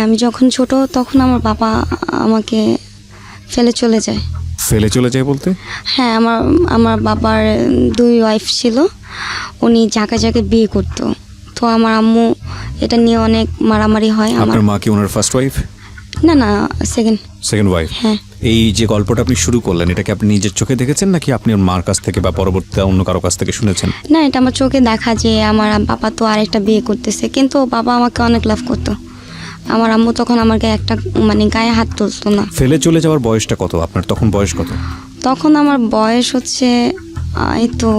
আমি যখন ছোট তখন আমার বাবা আমাকে ফেলে চলে যায়। ফেলে চলে যায় বলতে? হ্যাঁ, আমার বাবার 2 ওয়াইফ ছিল, উনি জায়গায় জায়গায় বিয়ে করতো। তো আমার আম্মু এটা নিয়ে অনেক মারামারি হয়। আপনার মা কি ওনার ফার্স্ট ওয়াইফ? না, সেকেন্ড ওয়াইফ। হ্যাঁ। এই যে গল্পটা আপনি শুরু করলেন, এটা কি আপনি নিজের চোখে দেখেছেন নাকি আপনি ওর মার কাছ থেকে বা পরবর্তীতে অন্য কারো কাছ থেকে শুনেছেন? না, এটা আমার চোখে দেখা যে আমার বাবা তো আরেকটা বিয়ে করতেছে, কিন্তু বাবা আমাকে অনেক লাভ করতো। আমার আম্মু তখন আমার গায়ে একটা গায়ে হাত তুলতো না। ফেলে চলে যাওয়ার বয়সটা কত আপনার? তখন বয়স কত? তখন আমার বয়স হচ্ছে এই তো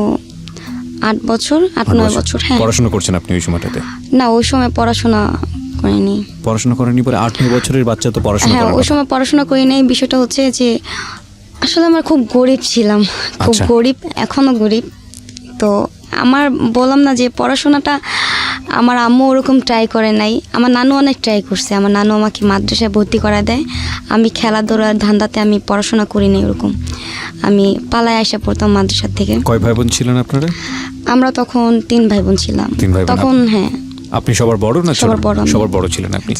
8 বছর, 8-9 বছর। হ্যাঁ। পড়াশোনা করছেন আপনি ওই সময়টাতে? না, ওই সময় পড়াশোনা করিনি। পড়াশোনা করেনি পরে 8-9 বছরের বাচ্চা তো পড়াশোনা হ্যাঁ, করে? ওই সময় পড়াশোনা করিনি। বিষয়টা হচ্ছে যে আসলে আমরা খুব গরিব ছিলাম, খুব গরিব, এখনো গরিব। তো আমার বললাম না যে পড়াশোনাটা আমার আম্মু ওরকম ট্রাই করে নাই, আমার নানু অনেক ট্রাই করছে। আমার নানু আমাকে মাদ্রাসায় ভর্তি করা দেয়। আমি খেলাধুলার ধান্দাতে আমি পড়াশোনা করিনি ওরকম। আমি পালায় আসা পড়তাম মাদ্রাসার থেকে। কয় ভাই বোন ছিলেন আপনারা? আমরা তখন 3 ভাই বোন ছিলাম। 3 ভাই বোন তখন। হ্যাঁ। আপনি সবার বড় না? সবার বড় ছিলেন আপনি।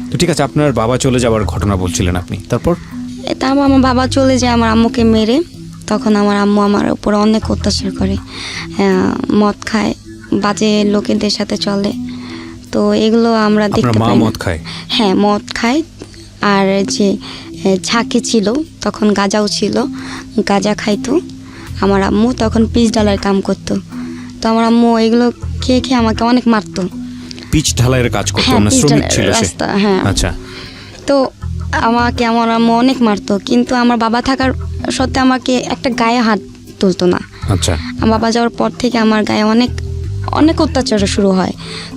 তো ঠিক আছে, আপনার বাবা চলে যাওয়ার ঘটনা বলছিলেন আপনি, তারপর? তারপর আমার বাবা চলে যায় আমার আম্মুকে মেরে। তখন আমার আম্মু আমার উপর অনেক অত্যাচার করে, মদ খায়, বাজে লোকেদের সাথে চলে। তো এগুলো আমরা দেখতে পাই। মদ খায়? হ্যাঁ, মদ খায়। আর যে ঝাঁকি ছিল, তখন গাঁজাও ছিল, গাঁজা খাইতো আমার আম্মু। তখন পিচ ডালার কাম করতো। তো আমার আম্মু এগুলো খেয়ে খেয়ে আমাকে অনেক মারতো। পিচ ঢালাইয়ের কাজ করতো? না শ্রমিক ছিল সে? হ্যাঁ। আচ্ছা। তো আমাকে আমার আম্মু অনেক মারতো, কিন্তু আমার বাবা থাকার সত্ত্বে আমাকে একটা গায়ে হাত তুলতো না। আচ্ছা। আমার বাবা যাওয়ার পর থেকে আমার গায়ে অনেক অনেক অত্যাচার শুরু হয়।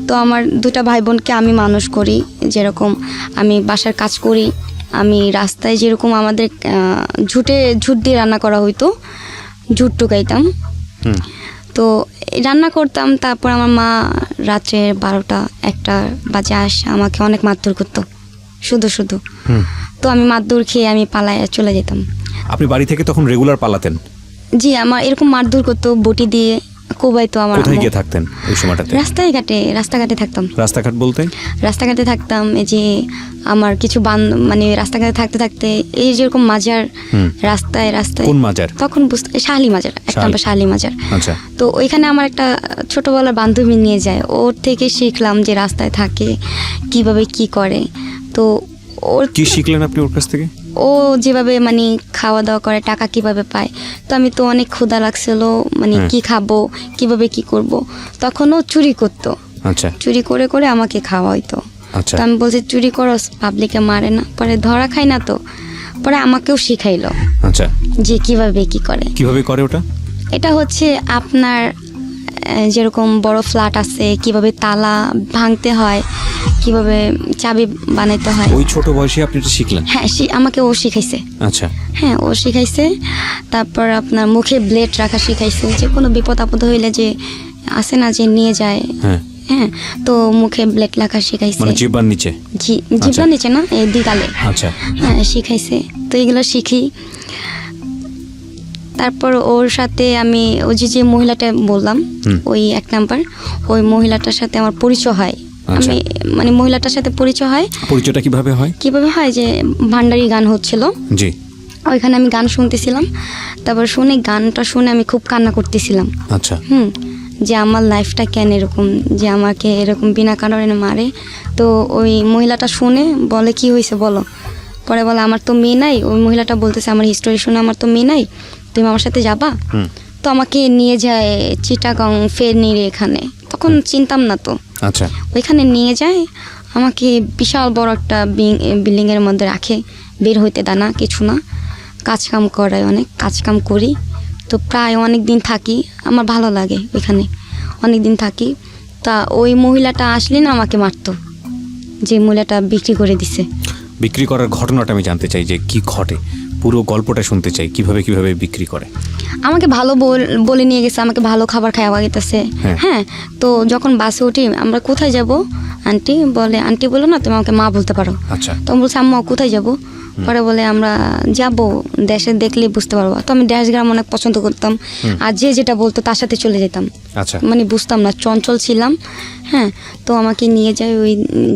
তো আমার 2টা ভাই বোনকে আমি মানুষ করি, যেরকম আমি বাসার কাজ করি। আমি রাস্তায় যেরকম আমাদের ঝুট দিয়ে রান্না করা হইতো, ঝুট টুকাইতাম। তো রান্না করতাম। তারপর আমার মা রাত্রে 12টা-1টা বাজে আসে আমাকে অনেক মারধর করতো, শুধু। তো আমি মারধর খেয়ে আমি পালায় চলে যেতাম। আপনি বাড়ি থেকে তখন রেগুলার পালাতেন? জি, আমার এরকম মারধর করতো, বটি দিয়ে কোবাইতো। আমার কোথায় গিয়ে থাকতেন ওই সময়টাতে? রাস্তাঘাটে থাকতাম। রাস্তাঘাট বলতে? রাস্তাঘাটে থাকতাম। এই যে আমার কিছু রাস্তাঘাটে থাকতে এই যেরকম মাজার, রাস্তায়। কোন মাজার? তখন শাহালি মাজার, একটা শাহালি মাজার। আচ্ছা। তো ওইখানে আমার একটা ছোটবেলার বান্ধবী নিয়ে যায়, ওর থেকে শিখলাম যে রাস্তায় থাকে কিভাবে কি করে। তো ওর কি শিখলেন আপনি ওর কাছ থেকে? ও যেভাবে খাওয়া দাওয়া করে, টাকা কিভাবে পায়। তো আমি তো অনেক ক্ষুধা লাগছিল, কি খাবো, কিভাবে কি করব। তখন ও চুরি করতো। আচ্ছা। চুরি করে করে আমাকে খাওয়াইতো। আচ্ছা। তো আমি বলছি চুরি করো, পাবলিকে মারে না। পরে ধরা খাই না, তো পরে আমাকেও শিখাইলো। আচ্ছা। যে কিভাবে করে ওটা? এটা হচ্ছে আপনার যেরকম বড় ফ্ল্যাট আছে, কিভাবে তালা ভাঙতে হয়, কিভাবে চাবি বানাইতে হয়। ওই ছোট বয়সে আপনি এটা শিখলেন? হ্যাঁ, আমাকে ও শিখাইছে। আচ্ছা। হ্যাঁ, ও শিখাইছে। তারপর আপনার মুখে ব্লেড রাখা শিখাইছে, যে কোনো বিপদ আপদ হইলে যে আসে না যে নিয়ে যায়। হ্যাঁ, তো মুখে ব্লেড রাখা শিখাইছে। জিহ্বার নিচে? জিহ্বার নিচে না, এই 2 গালে। আচ্ছা। হ্যাঁ, শিখাইছে। তো এগুলো শিখি। তারপর ওর সাথে আমি ওই যে মহিলাটা বললাম, ওই 1 নাম্বার, ওই মহিলাটার সাথে আমার পরিচয় হয়। আমি মহিলাটার সাথে পরিচয় হয়। পরিচয়টা কিভাবে হয়? যে ভান্ডারি গান হচ্ছিল, জি, ওইখানে আমি গান শুনতেছিলাম। তারপর গানটা শুনে আমি খুব কান্না করতেছিলাম। আচ্ছা। যে আমার লাইফটা কেন এরকম, যে আমাকে এরকম বিনা কারণে মারে। তো ওই মহিলাটা শুনে বলে, কি হয়েছে বলো। পরে বলে, আমার তো মেয়ে নাই। ওই মহিলাটা বলতেছে আমার হিস্টোরি শুনে, আমার তো মেয়ে নাই, তুমি আমার সাথে যাবা? তো আমাকে নিয়ে যায় চিটাগাং ফেরনির এখানে। তখন চিনতাম না তো। আচ্ছা। ওইখানে নিয়ে যায় আমাকে, বিশাল বড় একটা বিল্ডিংয়ের মধ্যে রাখে, বের হইতে দেয় না, কিছু না। কাজকাম করায়, অনেক কাজকাম করি। তো প্রায় অনেক দিন থাকি, আমার ভালো লাগে ওইখানে, অনেক দিন থাকি। তা ওই মহিলাটা আসলে না আমাকে মারতো, যে মহিলাটা বিক্রি করে দিছে। বিক্রি করার ঘটনাটা আমি জানতে চাই, যে কি ঘটে, পুরো গল্পটা শুনতে চাই, কিভাবে বিক্রি করে। আমাকে ভালো বলে নিয়ে গেছে, আমাকে ভালো খাবার খাওয়া গেতেছে। হ্যাঁ, তো যখন বাসে উঠি, আমরা কোথায় যাব আন্টি বলে, আন্টি বলো না, তুমি আমাকে মা বলতে পারো। আচ্ছা। তো আমি বলছি, আম্মা কোথায় যাব? পরে বলে, আমরা যাব, দেশে দেখলে বুঝতে পারবো। তো আমি দেশ গ্রাম অনেক পছন্দ করতাম, আর যে যেটা বলতো তার সাথে চলে যেতাম। আচ্ছা। বুঝতাম না, চঞ্চল ছিলাম। হ্যাঁ, তো আমাকে নিয়ে যায় ওই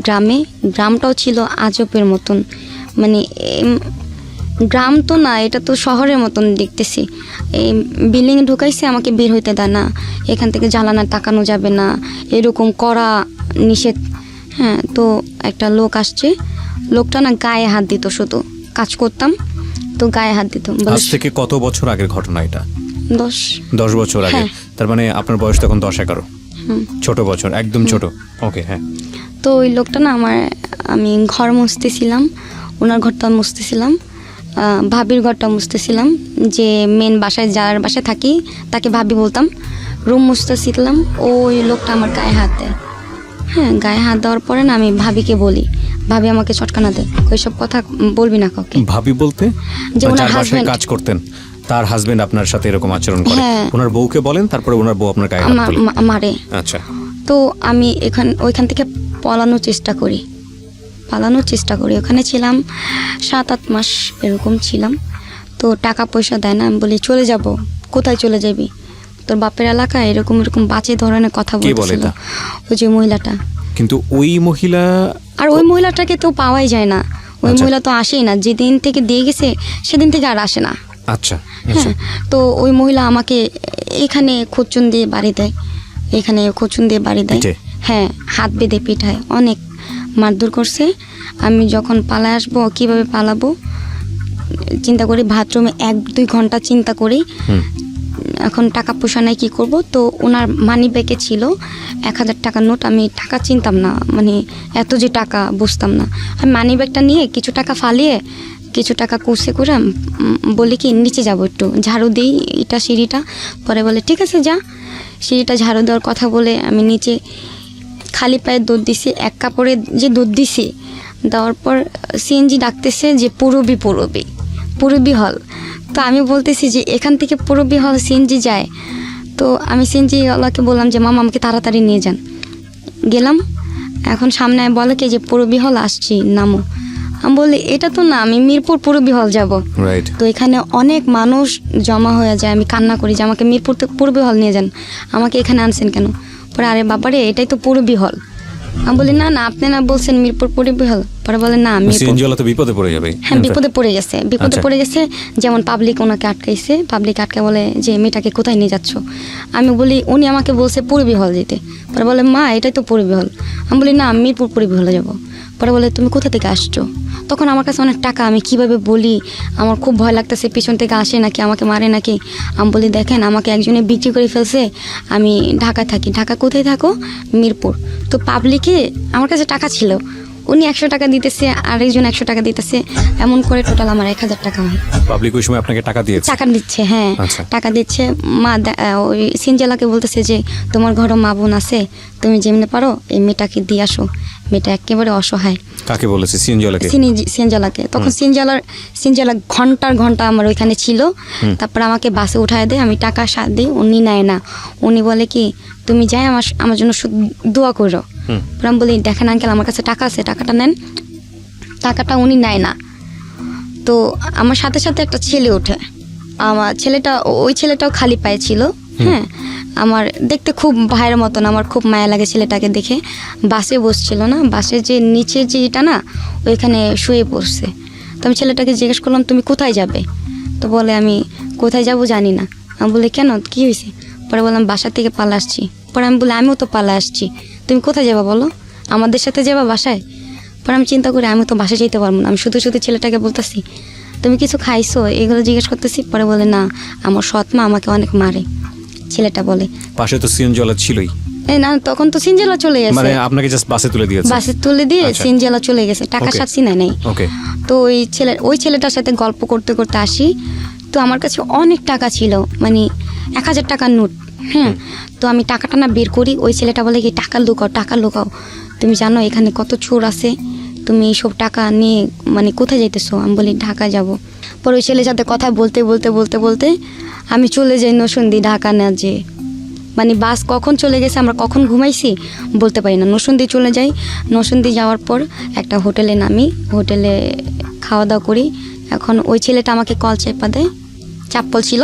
গ্রামে। গ্রামটাও ছিল আজবের মতন, মানে গ্রাম তো না, এটা তো শহরের মতন দেখতেছি। এই বিল্ডিং ঢুকাইছে, আমাকে বের হইতে দেয় না, এখান থেকে জ্বালানা টাকানো যাবে না, এরকম করা নিষেধ। হ্যাঁ, তো একটা লোক আসছে, লোকটা না গায়ে হাত দিত, শুধু কাজ করতাম তো গায়ে হাত দিত। আজ থেকে কত বছর আগের ঘটনা এটা? 10 বছর আগে। হ্যাঁ। তার মানে আপনার বয়স তখন 10-11। ছোট বছর, একদম ছোট। ওকে, হ্যাঁ। তো ওই লোকটা না আমি ঘর মুছতেছিলাম, ওনার ঘরটা মুছতেছিলাম, ভাবির ঘরটা মুছতেছিলাম, যে মেন বাসায় যার বাসায় থাকি তাকে ভাবি বলতাম, রুম মুছতেছিলাম। ওই লোকটা আমার গায়ে হাত দেয়। হ্যাঁ, গায়ে হাত দেওয়ার পরে না আমি ভাবিকে বলি, ভাবি আমাকে চটকানা দেয়, ওইসব কথা বলবি না কাউকে। ভাবি বলতে যে ওনার যার বাসায় হাজবেন্ড কাজ করতেন, তার হাজবেন্ড আপনার সাথে এরকম আচরণ করে? হ্যাঁ। ওনার বউকে বলেন, তারপরে ওনার বউ আপনার গায়ে হাত তোলে? মারে। আচ্ছা। তো আমি ওইখান থেকে পালানোর চেষ্টা করি। ওখানে ছিলাম 7-8 মাস এরকম ছিলাম। তো টাকা পয়সা দেয় না, আমি বলি চলে যাব। কোথায় চলে যাবি? তোর বাপের এলাকায়, এরকম বাজে ধরনের কথা বলছিল ওই যে মহিলাটা। কিন্তু ওই মহিলা, আর ওই মহিলাটাকে তো পাওয়াই যায় না, ওই মহিলা তো আসেই না, যেদিন থেকে দিয়ে গেছে সেদিন থেকে আর আসে না। আচ্ছা। হ্যাঁ, তো ওই মহিলা আমাকে এখানে খোঁচুন দিয়ে বাড়ি দেয়, হ্যাঁ, হাত বেঁধে পিঠায়, অনেক মারধর করছে। আমি যখন পালায় আসবো, কিভাবে পালাবো চিন্তা করি, বাথরুমে 1-2 ঘন্টা চিন্তা করি। এখন টাকা পয়সা নাই, কী করব? তো ওনার মানি ব্যাগে ছিল 1000 টাকার নোট। আমি টাকা চিনতাম না, মানে এত যে টাকা বুঝতাম না। আমি মানি ব্যাগটা নিয়ে কিছু টাকা ফালিয়ে, কিছু টাকা কুচে করে বলি কি নিচে যাব, একটু ঝাড়ু দিই এটা সিঁড়িটা। পরে বলে ঠিক আছে যা। সিঁড়িটা ঝাড়ু দেওয়ার কথা বলে আমি নিচে খালি পায়ে দুধ দিছি, 1 কাপড়ে যে দুধ দিছি, দেওয়ার পর সিএনজি ডাকতেছে যে পুরবি হল। তো আমি বলতেছি যে এখান থেকে পুরবি হল সিএনজি যায়। তো আমি সিএনজিওয়ালাকে বললাম যে মামা আমাকে তাড়াতাড়ি নিয়ে যান। গেলাম, এখন সামনে বলে কি যে পুরবি হল আসছি, নামো। আমি বলি এটা তো না, আমি মিরপুর পুরবি হল যাব। তো এখানে অনেক মানুষ জমা হয়ে যায়, আমি কান্না করি যে আমাকে মিরপুর পুরবি হল নিয়ে যান, আমাকে এখানে আনছেন কেন? পরে আরে বাবারে এটাই তো পুরবি হল। আমি বলি না আপনি না বলছেন মিরপুর পুরবি হল। পরে বলে না, বিপদে পড়ে যাবে। হ্যাঁ, বিপদে পড়ে গেছে। যেমন পাবলিক ওনাকে আটকাইছে, পাবলিক আটকে বলে যে মেয়েটাকে কোথায় নিয়ে যাচ্ছ? আমি বলি উনি আমাকে বলছে পুরবি হল যেতে। পরে বলে মা এটাই তো পুরবি হল। আমি বলি না, মিরপুর পুরবি হলে যাব। পরে বলে তুমি কোথা থেকে আসছো? তখন আমার কাছে অনেক টাকা, আমি কিভাবে বলি, আমার খুব ভয় লাগতেছে, পিছন থেকে আসে নাকি, আমাকে মারে নাকি। আমি বলি দেখেন আমাকে একজনে বিক্রি করে ফেলছে, আমি ঢাকায় থাকি। ঢাকা কোথায় থাকো? মিরপুর। তো পাবলিকে আমার কাছে টাকা ছিল, উনি 100 টাকা দিতেছে, আরেকজন 100 টাকা দিতেছে, এমন করে টোটাল আমার 1000 টাকা হয়। পাবলিক ওই সময় আপনাকে টাকা দিচ্ছে, হ্যাঁ টাকা দিচ্ছে। মা ওই সিনজেলাকে বলতেছে যে তোমার ঘরে মা বোন আছে, তুমি যেমনি পারো এই মেয়েটাকে দিয়ে আসো, মেয়েটা একেবারে অসহায়। কাকে বলেছে? সিনজেলাকে। তখন সিনজেলা ঘন্টা আমার ওইখানে ছিল। তারপর আমাকে বাসে উঠায় দেয়, আমি টাকা সাথ দিই, উনি নেয় না। উনি বলে কি তুমি যাই আমার জন্য দোয়া করো। আমি বলি দেখেন আঙ্কেল আমার কাছে টাকা আছে, টাকাটা নেন। টাকাটা উনি নেয় না। তো আমার সাথে সাথে একটা ছেলে ওঠে, আমার ওই ছেলেটাও খালি পায়ে ছিল। হ্যাঁ, আমার দেখতে খুব ভাইয়ের মতন, আমার খুব মায়া লাগে ছেলেটাকে দেখে। বাসে বসছিল না, বাসে যে নিচে যে এটা না, ওইখানে শুয়ে পড়ছে। তো আমি ছেলেটাকে জিজ্ঞেস করলাম তুমি কোথায় যাবে? তো বলে আমি কোথায় যাব জানি না। আমি বলি কেন, কি হয়েছে? পরে বললাম বাসা থেকে পালা আসছি। পরে আমি বলি আমিও তো পালা আসছি, তুমি কোথায় যাবা বলো? আমাদের সাথে যাবা বাসায়? পরে আমি চিন্তা করি আমি তো বাসায় যেতে পারবো না। আমি শুধু ছেলেটাকে বলতেছি তুমি কিছু খাইছো, এগুলো জিজ্ঞেস করতেছি। পরে বলে না, আমার সৎ মা আমাকে অনেক মারে। ছেলেটা বলে পাশে তো সিএনজিওয়ালা ছিলই। না, তখন তো সিনজেলা চলে গেছে, মানে আপনাকে জাস্ট বাসে তুলে দিয়েছে। বাসে তুলে দিয়ে সিনজেলা চলে গেছে, টাকা সাথী নাই। তো ওই ছেলেটার সাথে গল্প করতে করতে আসি। তো আমার কাছে অনেক টাকা ছিল, মানে 1000 টাকার নোট। হ্যাঁ, তো আমি টাকাটা না বের করি, ওই ছেলেটা বলে কি টাকা লুকাও, তুমি জানো এখানে কত চোর আছে, তুমি এইসব টাকা নিয়ে মানে কোথায় যাইতেছো? আমি বলি ঢাকা যাব। পরে ওই ছেলের সাথে কথা বলতে আমি চলে যাই নরসিংদী, ঢাকা না যে মানে বাস কখন চলে গেছে, আমরা কখন ঘুমাইছি বলতে পারি না। নরসিংদী চলে যাই। নরসিংদী যাওয়ার পর একটা হোটেলে নামি, হোটেলে খাওয়া দাওয়া করি। এখন ওই ছেলেটা আমাকে কল চেপা দেয়, চাপ্পল ছিল,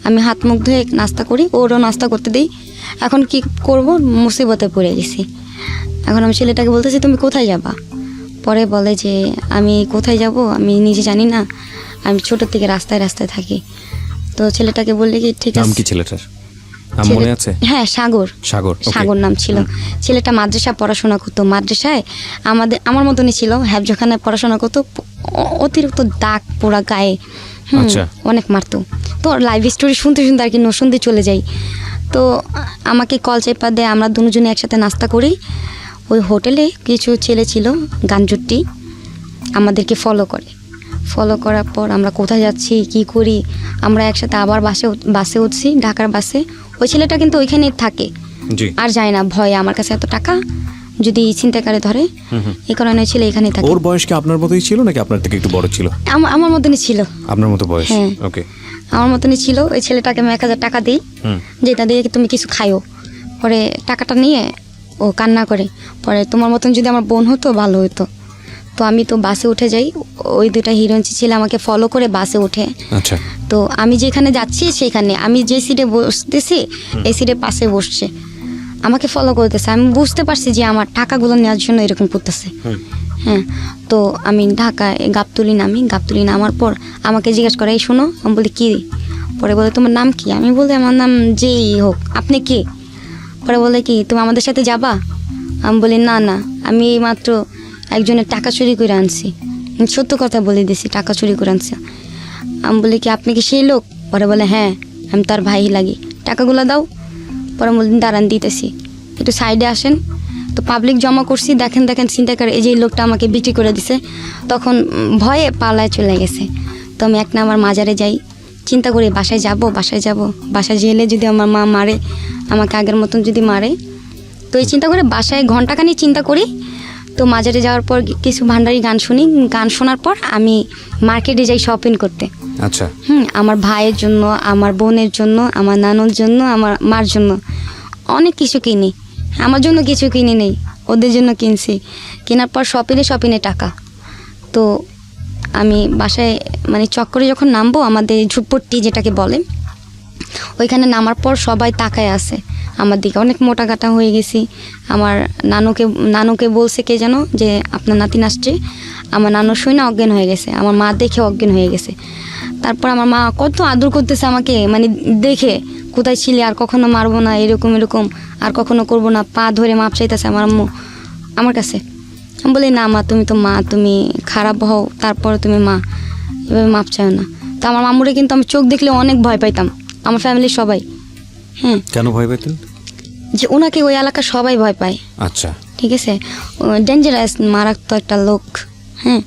আমি হাত মুখ ধুয়ে নাস্তা করি, ওরও নাস্তা করতে দিই। এখন কি করব, মুসিবতে পড়ে গেছি। এখন আমি ছেলেটাকে বলতেছি তুমি কোথায় যাবা, পরে বলে যে আমি কোথায় যাব আমি নিজে জানি না, আমি ছোট থেকে রাস্তায় রাস্তায় থাকি। তো ছেলেটাকে বললে কি ঠিক নাম আছে। কি ছেলেটার? নাম মনে আছে? হ্যাঁ, সাগর। সাগর, okay. সাগর নাম ছিল। ছেলেটা মাদ্রাসা পড়াশোনা করতো, মাদ্রাসায় আমার মতনই ছিল, হ্যাফজখানায় পড়াশোনা করতো। অতিরিক্ত দাগ পোড়া গায়ে, আচ্ছা। অনেক মারতো। তো লাইভ স্টোরি শুনতে শুনতে আর কি শুনতে চলে যাই। তো আমাকে কল চেপা দেয়, আমরা দুজনে একসাথে নাস্তা করি। ওই হোটেলে কিছু ছেলে ছিল গাঞ্জুটি, আমাদেরকে ফলো করার পর আমরা কোথায় যাচ্ছি কি করি, আমরা একসাথে আবার বাসে উঠছি, ঢাকার বাসে। ওই ছেলেটা কিন্তু ওইখানেই থাকে, জি। আর যায় না, ভয়ে আমার কাছে এত টাকা যদি ছিনতাইকারে ধরে, এই কারণে ওই ছেলে এখানেই থাকে। ওর বয়স কি আপনার মতোই ছিল নাকি আপনার থেকে একটু বড় ছিল? আমার মতনই ছিল। আপনার মতো বয়স? হ্যাঁ। ওকে। আমার মতনই ছিল। ওই ছেলেটাকে আমি 1000 টাকা দিই, যেটা দিয়ে তুমি কিছু খাইও। পরে টাকাটা নিয়ে ও কান্না করে, পরে তোমার মতন যদি আমার বোন হতো ভালো হতো। তো আমি তো বাসে উঠে যাই, ওই দুটা হিরোইন ছেলে আমাকে ফলো করে বাসে ওঠে। আচ্ছা। তো আমি যেখানে যাচ্ছি সেখানে আমি যে সিটে বসতেছি এই সিটের পাশে বসছে, আমাকে ফলো করতেছে। আমি বুঝতে পারছি যে আমার টাকাগুলো নেওয়ার জন্য এরকম করতেছে। হ্যাঁ, তো আমি ঢাকায় গাবতলী নামার পর আমাকে জিজ্ঞেস করে এই শোনো, আমি বলি কী, পরে বলে তোমার নাম কি, আমি বলি আমার নাম যেই হোক, আপনি কে? পরে বলে কি তুমি আমাদের সাথে যাবা? আমি বলি না না, আমি মাত্র একজনের টাকা চুরি করে আনছি, সত্য কথা বলে দিছি, টাকা চুরি করে আনছি। আমি বলি কি আপনি কি সেই লোক? পরে বলে হ্যাঁ, আমি তার ভাই লাগি, টাকাগুলো দাও। পরে বলি দাঁড়ান দিতেছি, একটু সাইডে আসেন। তো পাবলিক জমা করছি, দেখেন চিন্তাকার এই যে লোকটা আমাকে বিক্রি করে দিছে। তখন ভয়ে পালায় চলে গেছে। তো আমি এক নাম্বার মাজারে যাই, চিন্তা করি বাসায় যাব, বাসায় গেলে যদি আমার মা মারে, আমাকে আগের মতন যদি মারে। তো এই চিন্তা করে বাসায় ঘন্টাখানি চিন্তা করি। তো মাজারে যাওয়ার পর কিছু ভান্ডারি গান শুনি, গান শোনার পর আমি মার্কেটে যাই শপিং করতে। আচ্ছা। আমার ভাইয়ের জন্য, আমার বোনের জন্য, আমার নানুর জন্য, আমার মার জন্য অনেক কিছু কিনি। আমার জন্য কিছু কিনি নেই, ওদের জন্য কিনছি। কেনার পর শপিংয়ে টাকা। তো আমি বাসায় মানে চক্করে যখন নামবো, আমাদের ঝুটপট্টি যেটাকে বলে, ওইখানে নামার পর সবাই তাকায় আছে আমার দিকে, অনেক মোটা কাটা হয়ে গেছি। আমার নানুকে বলছে কে যেন যে আপনার নাতিন আসছে। আমার নানু শুনে অজ্ঞান হয়ে গেছে, আমার মা দেখে অজ্ঞান হয়ে গেছে। তারপর আমার মা কত আদর করতেছে আমাকে, মানে দেখে কোথায় ছিলে, আর কখনো মারবো না, এরকম আর কখনো করবো না, পা ধরে মাপ চাইতেছে আমার আম্মু আমার কাছে। আমি বলি না মা, তুমি তো মা, তুমি খারাপ হও তারপরে তুমি মা, এভাবে মাপ চাও না। তো আমার মামুরে কিন্তু আমি চোখ দেখলে অনেক ভয় পাইতাম, আমার ফ্যামিলির সবাই। হ্যাঁ। কেন ভয় পেতেন? যে ওনাকে ওই এলাকার সবাই ভয় পায়। আচ্ছা। ঠিক আছে, ডেঞ্জারাস, মারাত্মক একটা লোক। হ্যাঁ।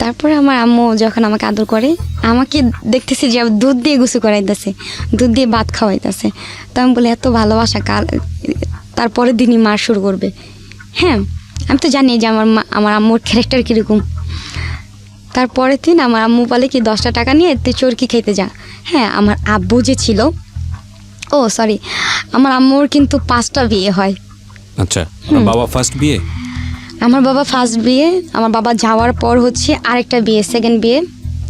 তারপরে আমার আম্মু যখন আমাকে আদর করে, আমাকে দেখতেছি যে দুধ দিয়ে গোসল করাইতেছে, দুধ দিয়ে ভাত খাওয়াইতেছে। তো আমি বলি এত ভালোবাসা, কাল তারপরের দিনই মার শুরু করবে। হ্যাঁ, আমি তো জানি যে আমার আম্মুর ক্যারেক্টার কীরকম। তারপরের দিন আমার আম্মু বলে কি 10টা টাকা নিয়ে তুই চরকি খেতে যা। হ্যাঁ, আমার আব্বু যে ছিল, আমার আম্মুর কিন্তু 5টা বিয়ে হয়। আচ্ছা। বাবা ফার্স্ট বিয়ে? আমার বাবা ফার্স্ট বিয়ে, আমার বাবা যাওয়ার পর হচ্ছে আরেকটা বিয়ে, সেকেন্ড বিয়ে,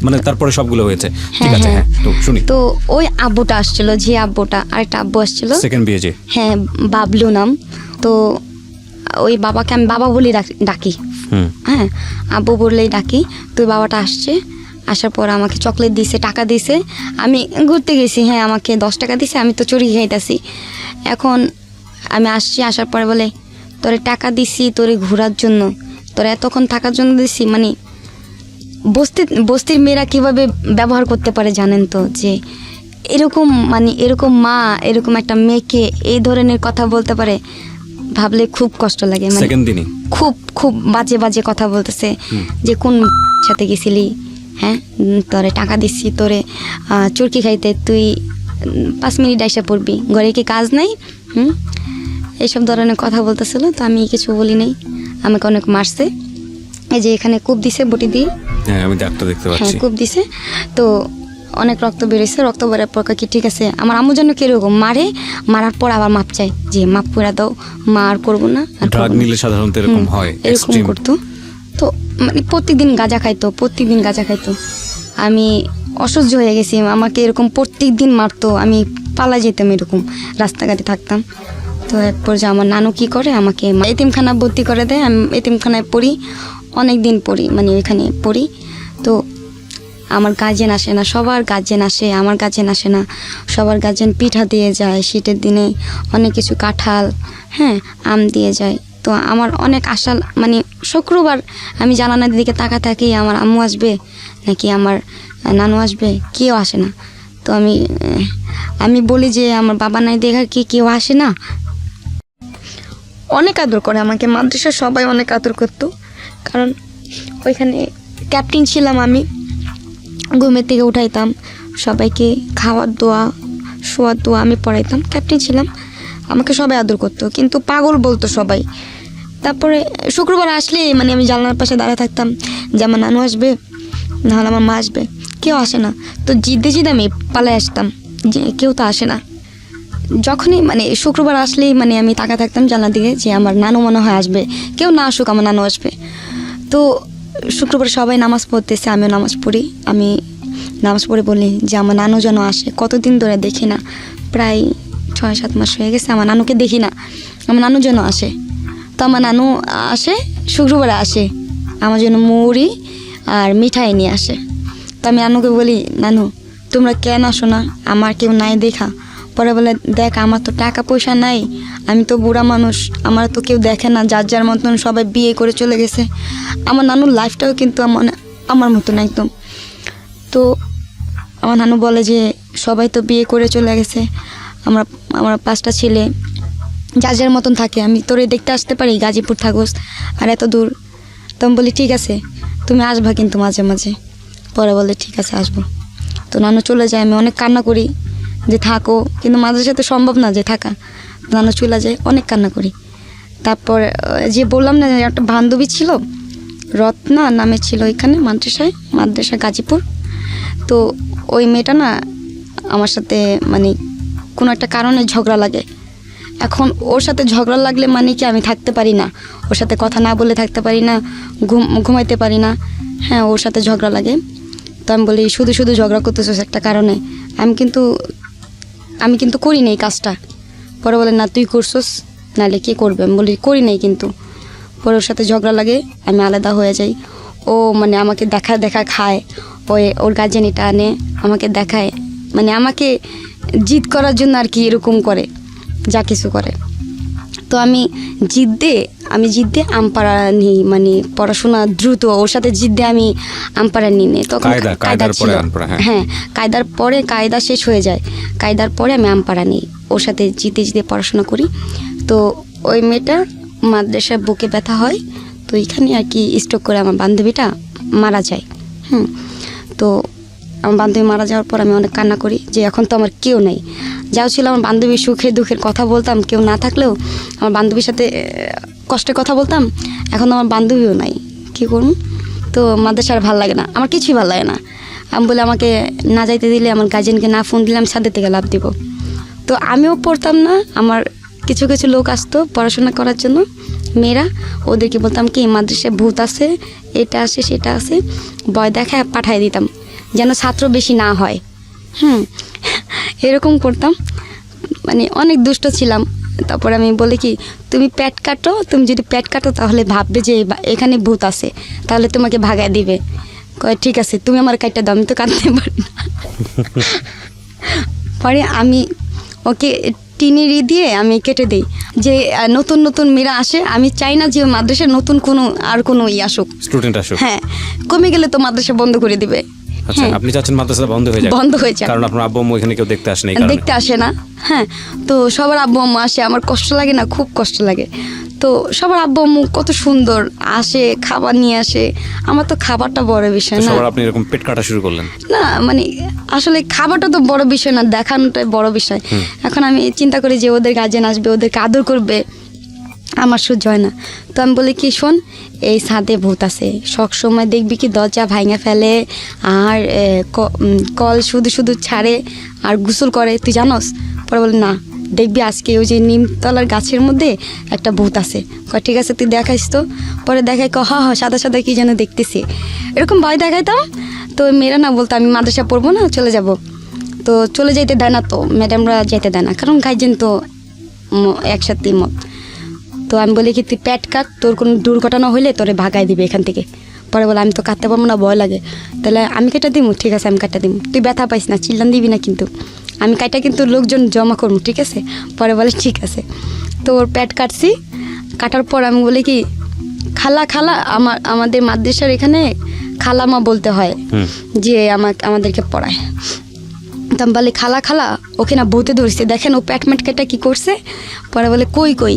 মানে তারপরে সবগুলো হয়েছে। ঠিক আছে, হ্যাঁ, তো শুনি। তো ওই আব্বুটা আসছিল, যে আব্বুটা, আরেকটা আব্বু আসছিল, সেকেন্ড বিয়ে যে। হ্যাঁ, বাবলু নাম। তো ওই বাবাকে আমি বাবা বলেই ডাকি। হ্যাঁ, আব্বু বললেই ডাকি। তো ওই বাবাটা আসছে, আসার পর আমাকে চকলেট দিছে, টাকা দিছে। আমি ঘুরতে গেছি, হ্যাঁ, আমাকে 10 টাকা দিছে, আমি তো চুরি খাইতেছি। এখন আমি আসছি, আসার পরে বলে তোরে টাকা দিছি তোরে ঘোরার জন্য, তোরা এতক্ষণ থাকার জন্য দিছি। মানে বস্তির মেয়েরা কীভাবে ব্যবহার করতে পারে জানেন তো, যে এরকম মা এরকম একটা মেয়েকে এই ধরনের কথা বলতে পারে, ভাবলে খুব কষ্ট লাগে। মানে খুব বাজে কথা বলতেছে, যে কোন সাথে গেছিলি, হ্যাঁ, তোরে টাকা দিচ্ছি তোরে চুরকি খাইতে, তুই 5 মিনিট এসে পড়বি, ঘরে কি কাজ নাই? এইসব ধরনের কথা বলতেছিল। তো আমি কিছু বলি নাই, আমাকে অনেক মারছে। এই যে এখানে কূপ দিছে বটি দিয়ে, হ্যাঁ আমি ডাক্তার দেখতে পাচ্ছি। হ্যাঁ, কূপ দিছে। তো অনেক রক্ত বেরোছে, রক্ত বেরোর পর কি ঠিক আছে, আমার আম্মু জন্য কিরকম মারার পর আবার মাপ চাই, যে মাপ করে দাও, মা আর করবো না। ড্রাগ নিলে সাধারণত এরকম হয়, এরকম করতো। তো মানে প্রত্যেকদিন গাঁজা খাইতো। আমি অসহ্য হয়ে গেছি, আমাকে এরকম প্রত্যেক দিন মারতো, আমি পালা যেতাম, এরকম রাস্তাঘাটে থাকতাম। তো এক পর্যায়ে আমার নানু কি করে, আমাকে এতিমখানা ভর্তি করে দেয়। আমি এতিমখানায় পড়ি, অনেক দিন পড়ি, মানে ওইখানে পড়ি। তো আমার গার্জেন আসে না, সবার গার্জেন আসে, আমার গার্জেন আসে না। সবার গার্জেন পিঠা দিয়ে যায়, শীতের দিনে অনেক কিছু, কাঁঠাল, হ্যাঁ, আম দিয়ে যায়। তো আমার অনেক আশা, মানে শুক্রবার আমি জানালার দিকে তাকা থাকি, আমার আম্মু আসবে নাকি আমার নানু আসবে, কেউ আসে না। তো আমি বলি যে আমার বাবা নাই দেখার কি কেউ আসে না। অনেক আদর করে আমাকে, মাদ্রাসার সবাই অনেক আদর করতো, কারণ ওইখানে ক্যাপ্টেন ছিলাম আমি। ঘুমের থেকে উঠাইতাম, সবাইকে খাওয়ার দোয়া, শোয়ার দোয়া আমি পড়াইতাম, ক্যাপ্টেন ছিলাম, আমাকে সবাই আদর করতো, কিন্তু পাগল বলতো সবাই। তারপরে শুক্রবার আসলে মানে আমি জানলার পাশে দাঁড়িয়ে থাকতাম যে আমার নানু আসবে, নাহলে আমার মা আসবে, কেউ আসে না। তো জিদ্দে আমি পালাই আসতাম যে কেউ তো আসে না। যখনই মানে শুক্রবার আসলেই মানে আমি তাকা থাকতাম জানলার দিকে যে আমার নানু মনে হয় আসবে, কেউ না আসুক আমার নানু আসবে। তো শুক্রবার সবাই নামাজ পড়তেছে, আমিও নামাজ পড়ি। আমি নামাজ পড়ে বলি যে আমার নানু যেন আসে, কতদিন ধরে দেখি না, প্রায় 6-7 মাস হয়ে গেছে আমার নানুকে দেখি না, আমার নানু যেন আসে। তো আমার নানু আসে, শুক্রবারে আসে, আমার জন্য মুড়ি আর মিঠাই নিয়ে আসে। তো আমি নানুকে বলি, নানু তোমরা কেন আসো না, আমার কেউ নাই দেখা। পরে বলে, দেখ আমার তো টাকা পয়সা নাই, আমি তো বুড়া মানুষ, আমার তো কেউ দেখে না, যার যার মতন সবাই বিয়ে করে চলে গেছে। আমার নানুর লাইফটাও কিন্তু আমার মতন একদম। তো আমার নানু বলে যে সবাই তো বিয়ে করে চলে গেছে, আমার 5টা ছেলে যার যার মতন থাকে, আমি তোরে দেখতে আসতে পারি, গাজীপুর থাকোস আর এত দূর। তো আমি বলি ঠিক আছে, তুমি আসবা কিন্তু মাঝে মাঝে। পরে বলে ঠিক আছে আসবো। তো নানু চলে যায়, আমি অনেক কান্না করি যে থাকো, কিন্তু মাঝে সাথে সম্ভব না যে থাকা। নানু চলে যায়, অনেক কান্না করি। তারপর যে বললাম না একটা বান্ধবী ছিল, রত্না নামে ছিল, এখানে মাদ্রাসা গাজীপুর। তো ওই মেয়েটা না আমার সাথে মানে কোনো একটা কারণে ঝগড়া লাগে। এখন ওর সাথে ঝগড়া লাগলে মানে কি আমি থাকতে পারি না, ওর সাথে কথা না বলে থাকতে পারি না, ঘুমাইতে পারি না। হ্যাঁ, ওর সাথে ঝগড়া লাগে। তো আমি বলি শুধু শুধু ঝগড়া করতেছিস একটা কারণে, আমি কিন্তু করি নাই কাজটা। পরে বলে না তুই করছিস, নাহলে কে করবে। আমি বলি করি নাই কিন্তু। পরে ওর সাথে ঝগড়া লাগে, আমি আলাদা হয়ে যাই। ও মানে আমাকে দেখা খায়, ওর গার্জেন এটা আনে আমাকে দেখায়, মানে আমাকে জিদ করার জন্য আর কি এরকম করে, যা কিছু করে। তো আমি জিদ্দে আমপাড়া নিই, মানে পড়াশোনা দ্রুত, ওর সাথে জিদ্দে আমি আমপাড়া নিই নি। তখন কায়দা ছিল, হ্যাঁ কায়দার পরে, কায়দা শেষ হয়ে যায়, কায়দার পরে আমি আমপাড়া নিই, ওর সাথে জিতে পড়াশোনা করি। তো ওই মেয়েটা মাদ্রাসায় বুকে ব্যথা হয়, তো এখানে আর কি স্ট্রোক করে আমার বান্ধবীটা মারা যায়। তো আমার বান্ধবী মারা যাওয়ার পর আমি অনেক কান্না করি যে এখন তো আমার কেউ নেই। যাও ছিল আমার বান্ধবীর সুখে দুঃখের কথা বলতাম, কেউ না থাকলেও আমার বান্ধবীর সাথে কষ্টের কথা বলতাম। এখন আমার বান্ধবীও নাই, কী করুন। তো মাদ্রাসা আর ভালো লাগে না, আমার কিছুই ভালো লাগে না। আমি বলে আমাকে না যাইতে দিলে, আমার গার্জেনকে না ফোন দিলে আমি ছাদের থেকে লাভ দিব। তো আমিও পড়তাম না, আমার কিছু কিছু লোক আসতো পড়াশোনা করার জন্য, মেয়েরা, ওদেরকে বলতাম কি মাদ্রাসায় ভূত আছে, এটা আছে সেটা আছে, ভয় দেখায় পাঠাই দিতাম যেন ছাত্র বেশি না হয়। এরকম করতাম, মানে অনেক দুষ্ট ছিলাম। তারপর আমি বলি কি তুমি পেট কাটো, তুমি যদি পেট কাটো তাহলে ভাববে যে এখানে ভূত আছে, তাহলে তোমাকে ভাগায় দিবে। কয় ঠিক আছে তুমি আমার কাটটা দাও, আমি তো কাটতে পারি না। পরে আমি ওকে টিনের দিয়ে আমি কেটে দিই, যে নতুন নতুন মেয়েরা আসে, আমি চাই না যে মাদ্রাসার নতুন কোনো আসুক, স্টুডেন্ট আসুক। হ্যাঁ, কমে গেলে তো মাদ্রাসা বন্ধ করে দিবে। আচ্ছা, আপনি চাচ্ছেন মাদ্রাসা বন্ধ হয়ে যায়, কারণ আপনার আব্বু আম্মু এখানে কেউ দেখতে আসে না, দেখতে আসে না। হ্যাঁ, তো সবার আব্বু আম্মু আসে, আমার কষ্ট লাগে না, খুব কষ্ট লাগে। তো সবার আব্বু আম্মু কত সুন্দর আসে, খাবার নিয়ে আসে, আমার তো খাবারটা বড় বিষয় না। আপনি এরকম পেট কাটা শুরু করলেন না, মানে আসলে খাবারটা তো বড় বিষয় না, দেখানোটাই বড় বিষয়। এখন আমি চিন্তা করি যে ওদের গার্জেন আসবে, ওদেরকে আদর করবে, আমার সহ্য হয় না। তো আমি বলি কি শোন, এই ছাদে ভূত আছে, সব সময় দেখবি কি দরজা ভাঙা ফেলে আর কল শুধু শুধু ছাড়ে আর গোসল করে, তুই জানোস? পরে বলে না, দেখবি আজকে ওই যে নিমতলার গাছের মধ্যে একটা ভূত আছে। কয় ঠিক আছে তুই দেখাইস তো। পরে দেখাই হ্যাঁ সাদা সাদা কি যেন দেখতেছি, এরকম ভয় দেখাইতাম। তো মেয়েরা না বলতো আমি মাদ্রাসা পড়বো না, চলে যাব। তো চলে যাইতে দেয় না, তো ম্যাডামরা যেতে দেয় না, কারণ গার্জেন তো একসাথে মত। তো আমি বলি কি তুই প্যাট কাট, তোর কোনো দুর্ঘটনা হইলে তোরে ভাগাই দিবে এখান থেকে। পরে বলে আমি তো কাটতে পারবো না, ভয় লাগে। তাহলে আমি কেটে দিব, ঠিক আছে আমি কাটতে দিব, তুই ব্যথা পাইস না, চিল্লান দিবি না কিন্তু, আমি কাটা কিন্তু লোকজন জমা করবো, ঠিক আছে। পরে বলে ঠিক আছে। তো ওর প্যাট কাটছি, কাটার পর আমি বলি কি খালা খালা, আমাদের মাদ্রাসার এখানে খালামা বলতে হয় যে আমাদেরকে পড়ায়। তো আমি বলি খালা খালা, ওকে না বউতে ধরছে, দেখেন ও প্যাট ম্যাট কেটে কী করছে। পরে বলে কই কই,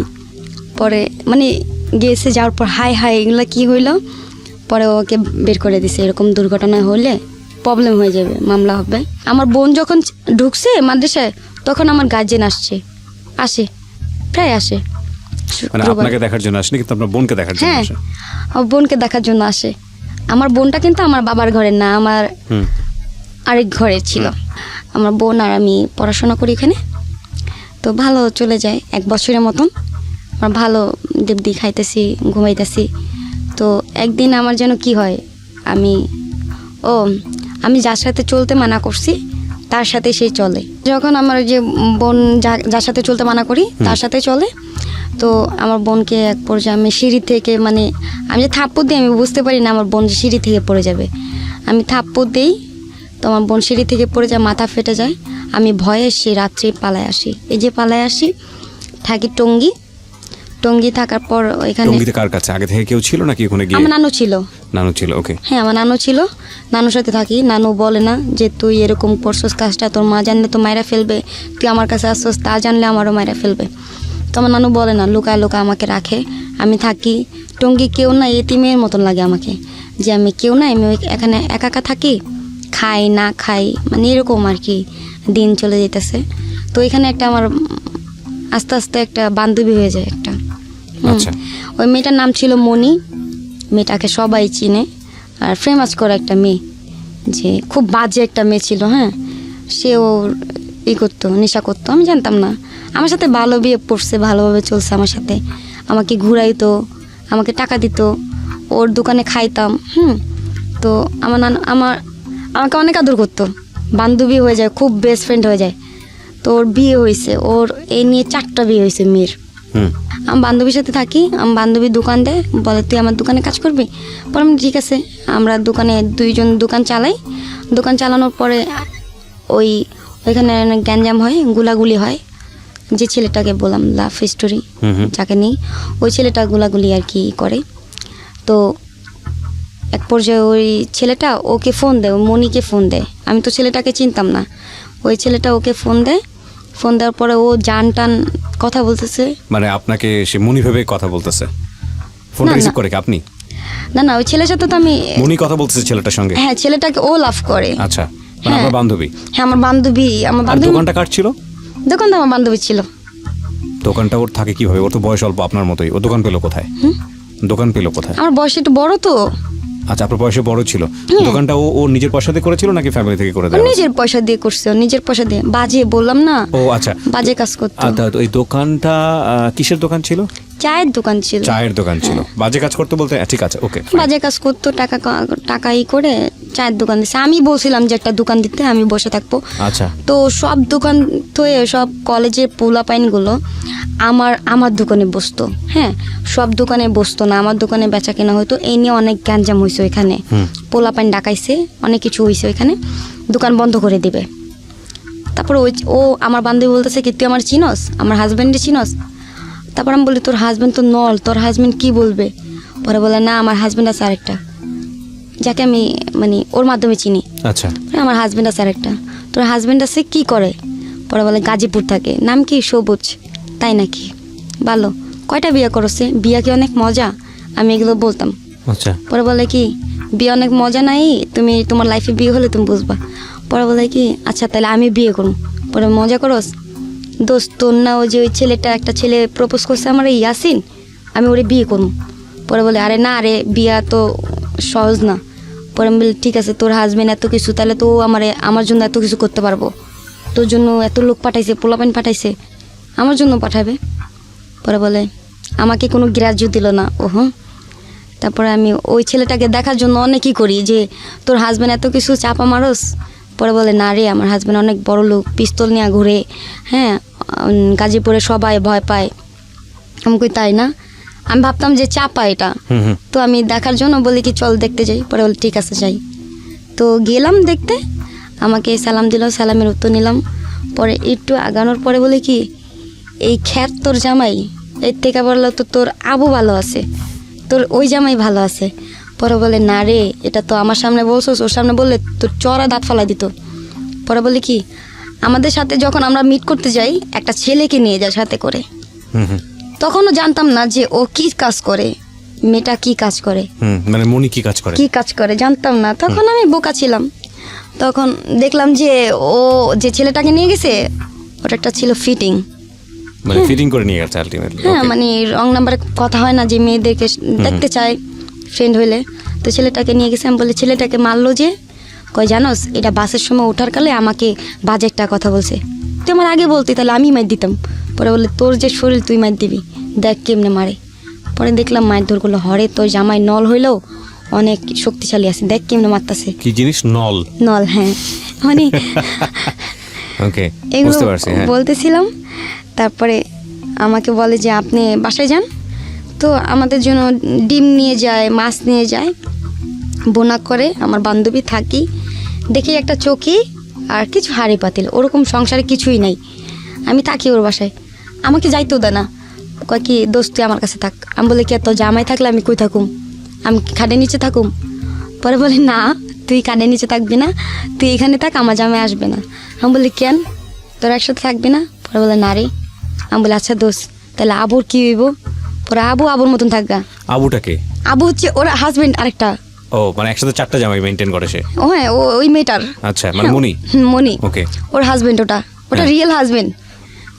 পরে মানে গিয়েছে, যাওয়ার পর হাই হাই এগুলো কী হইলো। পরে ওকে বের করে দিছে, এরকম দুর্ঘটনা হলে প্রবলেম হয়ে যাবে, মামলা হবে। আমার বোন যখন ঢুকছে মাদ্রাসায় তখন আমার গার্জেন আসে প্রায় আসে। মানে আপনাকে দেখার জন্য আসেনি, কিন্তু আপনার বোনকে দেখার জন্য হ্যাঁ, আসে। আমার বোনকে দেখার জন্য আসে। আমার বোনটা কিন্তু আমার বাবার ঘরের না, আমার আরেক ঘরে ছিল। আমার বোন আর আমি পড়াশোনা করি এখানে, তো ভালো চলে যায় 1 বছরের মতন। আমার ভালো দেবদি খাইতেছি, ঘুমাইতেছি। তো একদিন আমার যেন কি হয়, আমি যার সাথে চলতে মানা করছি তার সাথে সে চলে। যখন আমার যে বোন যার সাথে চলতে মানা করি তার সাথে চলে, তো আমার বোনকে এক পর্যায়ে আমি সিঁড়ি থেকে, মানে আমি যে থাপ্পড় দিই আমি বুঝতে পারি না আমার বোন যে সিঁড়ি থেকে পড়ে যাবে। আমি থাপ্পড় দিই, তো আমার বোন সিঁড়ি থেকে পড়ে যায়, মাথা ফেটে যায়। আমি ভয়ে সে রাত্রে পালায় আসি। এই যে পালায় আসি, থাকি টঙ্গি থাকার পর ওইখানে। টঙ্গিতে কার কাছে? আগে থেকে কেউ ছিল নাকি ওখানে গিয়ে? আমার নানু ছিল। নানু ছিল, ওকে। হ্যাঁ, আমার নানু ছিল, নানুর সাথে থাকি। নানু বলে না যে তুই এরকম করছস কাজটা, তোর মা জানলে তো মায়েরা ফেলবে, তুই আমার কাছে আসছস, তা জানলে আমারও মায়েরা ফেলবে। তো আমার নানু বলে না, লুকায় আমাকে রাখে, আমি থাকি। টঙ্গি কেউ না, এতিমের মতন লাগে আমাকে, যে আমি কেউ না, আমি এখানে একা একা থাকি, খাই না খাই, মানে এরকম আর কি দিন চলে যেতেছে। তো এখানে একটা আমার আস্তে আস্তে একটা বান্ধবী হয়ে যায় একটা। আচ্ছা। ওই মেয়েটার নাম ছিল মনি। মেয়েটাকে সবাই চিনে, আর ফেমাস করে একটা মেয়ে, যে খুব বাজে একটা মেয়ে ছিল। হ্যাঁ, সেও করতো, নেশা করতো, আমি জানতাম না। আমার সাথে ভালো বিয়ে পড়ছে, ভালোভাবে চলছে আমার সাথে, আমাকে ঘুরাইতো, আমাকে টাকা দিত, ওর দোকানে খাইতাম। তো আমাকে অনেক আদর করতো, বান্ধবী হয়ে যায়, খুব বেস্ট ফ্রেন্ড হয়ে যায়। তো ওর বিয়ে হয়েছে, ওর এই নিয়ে 4টা বিয়ে হয়েছে মেয়ের। আমি বান্ধবীর সাথে থাকি, আমি বান্ধবীর দোকান দেয়, বলে তুই আমার দোকানে কাজ করবি। পরে আমি ঠিক আছে, আমরা দোকানে 2জন দোকান চালাই। দোকান চালানোর পরে ওইখানে গ্যাঞ্জাম হয়, গুলাগুলি হয়। যে ছেলেটাকে বললাম লাভ স্টোরি, যাকে নিই, ওই ছেলেটা গুলাগুলি আর কি করে। তো এক পর্যায়ে ওই ছেলেটা ওকে ফোন দেয়, মনিকে ফোন দেয়। আমি তো ছেলেটাকে চিনতাম না। ওই ছেলেটা ওকে ফোন দেয়, ফোন দেওয়ার পরে ও জান টান কথা বলতেছে। মানে আপনাকে সে মনি ভেবে কথা বলতেছে? ফোন রিসিভ করে কি আপনি? না, ওই ছেলের সাথে তো আমি। মনি কথা বলতেছে ছেলেটার সঙ্গে? হ্যাঁ, ছেলেটাকে ও লাভ করে। আচ্ছা, মানে আপনার বান্ধবী? হ্যাঁ, আমার বান্ধবী। দোকানটা কার ছিল? দোকানটা আমার বান্ধবী ছিল। দোকানটা ওর থাকে কিভাবে? ওর তো বয়স অল্প আপনার মতোই, ও দোকান পেলো কোথায়? দোকান পেলো কোথায়? আমার বয়স একটু বড় তো। আচ্ছা, আপনার বয়সে বড় ছিল। দোকানটা ও নিজের পয়সা দিয়ে করেছিল নাকি ফ্যামিলি থেকে করে দেয়? নিজের পয়সা দিয়ে করছে, নিজের পয়সা দিয়ে। বাজে বললাম না। ও আচ্ছা, বাজে কাজ করতো। আচ্ছা, তো এই দোকানটা কিসের দোকান ছিল? চায়ের দোকান ছিল। চায়ের দোকান ছিল। বাজে কাজ করতে বলতে ঠিক আছে, ওকে। বাজে কাজ করতো, টাকাই করে চায়ের দোকান দিচ্ছে। আমি বলছিলাম যে একটা দোকান দিতে, আমি বসে থাকবো। আচ্ছা। তো সব দোকান তো সব কলেজের পোলাপাইনগুলো আমার দোকানে বসতো। হ্যাঁ, সব দোকানে বসতো না, আমার দোকানে বেচা কেনা হতো। এই নিয়ে অনেক গ্যাঞ্জাম হয়েছে ওইখানে, পোলাপাইন ডাকাইছে, অনেক কিছু হয়েছে ওইখানে। দোকান বন্ধ করে দিবে। তারপর ও আমার বান্ধবী বলতেছে কি তুই আমার চিনস, আমার হাজব্যান্ডে চিনস? তারপর আমি বলি তোর হাজব্যান্ড তো নল, তোর হাজব্যান্ড কি বলবে? পরে বলে না, আমার হাজব্যান্ড আছে আরেকটা, যাকে আমি মানে ওর মাধ্যমে চিনি। আচ্ছা, আমার হাজব্যান্ড আছে আরেকটা। তোর হাজব্যান্ড আছে কি করে? পরে বলে গাজীপুর থাকে, নাম কি? সবুজ। তাই নাকি? ভালো। কয়টা বিয়ে করছে? বিয়া কি অনেক মজা? আমি এগুলো বলতাম। আচ্ছা। পরে বলে কি বিয়ে অনেক মজা নাই, তুমি তোমার লাইফে বিয়ে হলে তুমি বুঝবা। পরে বলে কি আচ্ছা তাহলে আমি বিয়ে করুন। পরে মজা করস দোস্ত, তোর না ওই যে ওই ছেলেটা, একটা ছেলে প্রপোজ করছে আমার, এই ইয়াসিন, আমি ওরে বিয়ে করুন। পরে বলে আরে না রে, বিয়া তো সহজ না। পরে আমি বলি ঠিক আছে, তোর হাজবেন্ড এত কিছু, তাহলে তো আমার জন্য এত কিছু করতে পারবো, তোর জন্য এত লোক পাঠাইছে, পোলাপাইন পাঠাইছে, আমার জন্য পাঠাবে। পরে বলে আমাকে কোনো গ্রাহ্য দিল না। তারপরে আমি ওই ছেলেটাকে দেখার জন্য অনেকই করি যে তোর হাজব্যান্ড এত কিছু চাপা মারস। পরে বলে না রে, আমার হাজব্যান্ড অনেক বড় লোক, পিস্তল নিয়ে ঘুরে, হ্যাঁ গাজীপুরে সবাই ভয় পায়। আমি কই তাই না, আমি ভাবতাম যে চাপা এটা। তো আমি দেখার জন্য বলি কি চল দেখতে যাই, পরে বলি ঠিক আছে যাই। তো গেলাম দেখতে, আমাকে সালাম দিল, সালামের উত্তর নিলাম। পরে একটু আগানোর পরে বলে কি এই খ্যাত তোর জামাই, এর থেকে বললো তো তোর আবু ভালো আছে, তোর ওই জামাই ভালো আছে। পরে বলে না রে, এটা তো আমার সামনে বলছোস, ওর সামনে বললে তোর চড়া দাঁত ফালাই দিত। পরে বলে কি আমাদের সাথে যখন আমরা মিট করতে যাই একটা ছেলেকে নিয়ে যায় সাথে করে। তখনও জানতাম না যে ও কি কাজ করে, মেয়েটা কি কাজ করে, মানে মনি কি কাজ করে জানতাম না। তখন আমি বোকা ছিলাম। তখন দেখলাম যে ও যে ছেলেটাকে নিয়ে গেছে ওটা একটা ছিল ফিটিং, মানে ফিটিং করে নিয়ে গেছে আলটিমেটলি। হ্যাঁ, মানে রং নাম্বারে কথা হয় না যে মেয়েদেরকে দেখতে চায় ফ্রেন্ড হইলে। তো ছেলেটাকে নিয়ে গেছে। আমি বলি ছেলেটাকে মারলো যে, কয় জানোস এটা বাসের সময় ওঠার কালে আমাকে বাজে একটা কথা বলছে, তুই আমার আগে বলতি তাহলে আমি মার দিতাম। পরে বলে তোর যে শরীর তুই মার দিবি, দেখ কেমনে মারে। পরে দেখলাম মায়ের ধরগুলো হরে তোর জামাই নল হইলেও অনেক শক্তিশালী আছে, দেখ কেমনে মারতাছে। কি জিনিস? নল? নল, হ্যাঁ। মানে ওকে, এগুলো বুঝতে পারছি। হ্যাঁ, বলতেছিলাম। তারপরে আমাকে বলে যে আপনি বাসায় যান। তো আমাদের জন্য ডিম নিয়ে যায়, মাছ নিয়ে যায়, বোনা করে। আমার বান্ধবী থাকি, দেখি একটা চৌকি আর কিছু হাঁড়ি পাতিল, ওরকম সংসারে কিছুই নাই। আমি থাকি ওর বাসায়, আমাকে যাইতেও দেয় না। কয় কি দোস্ত তুই আমার কাছে থাক। আমি বলে কি তোর জামাই থাকলে আমি কই থাকুম, আমি কি খাটের নিচে থাকুম? পরে বলে না তুই কানের নিচে থাকবি না, তুই এখানে থাক, আমার জামাই আসবে না। আমি বলি কেন, তোরা একসাথে থাকবি না? পরে বলে না রে। আমি বলি আচ্ছা দোষ, তাহলে আবুর কি হইব? পরে আবুর মতন থাকগা। আবুটাকে? আবু হচ্ছে ওর হাজবেন্ড আরেকটা। ও মানে একসাথে 4টা জামাই মেইনটেইন করে সে? ও হ্যাঁ, ওই মেয়েটার। আচ্ছা, মানে মনি? মনি, ওকে। ওর হাজবেন্ড ওটা হ্যাঁ। Real husband.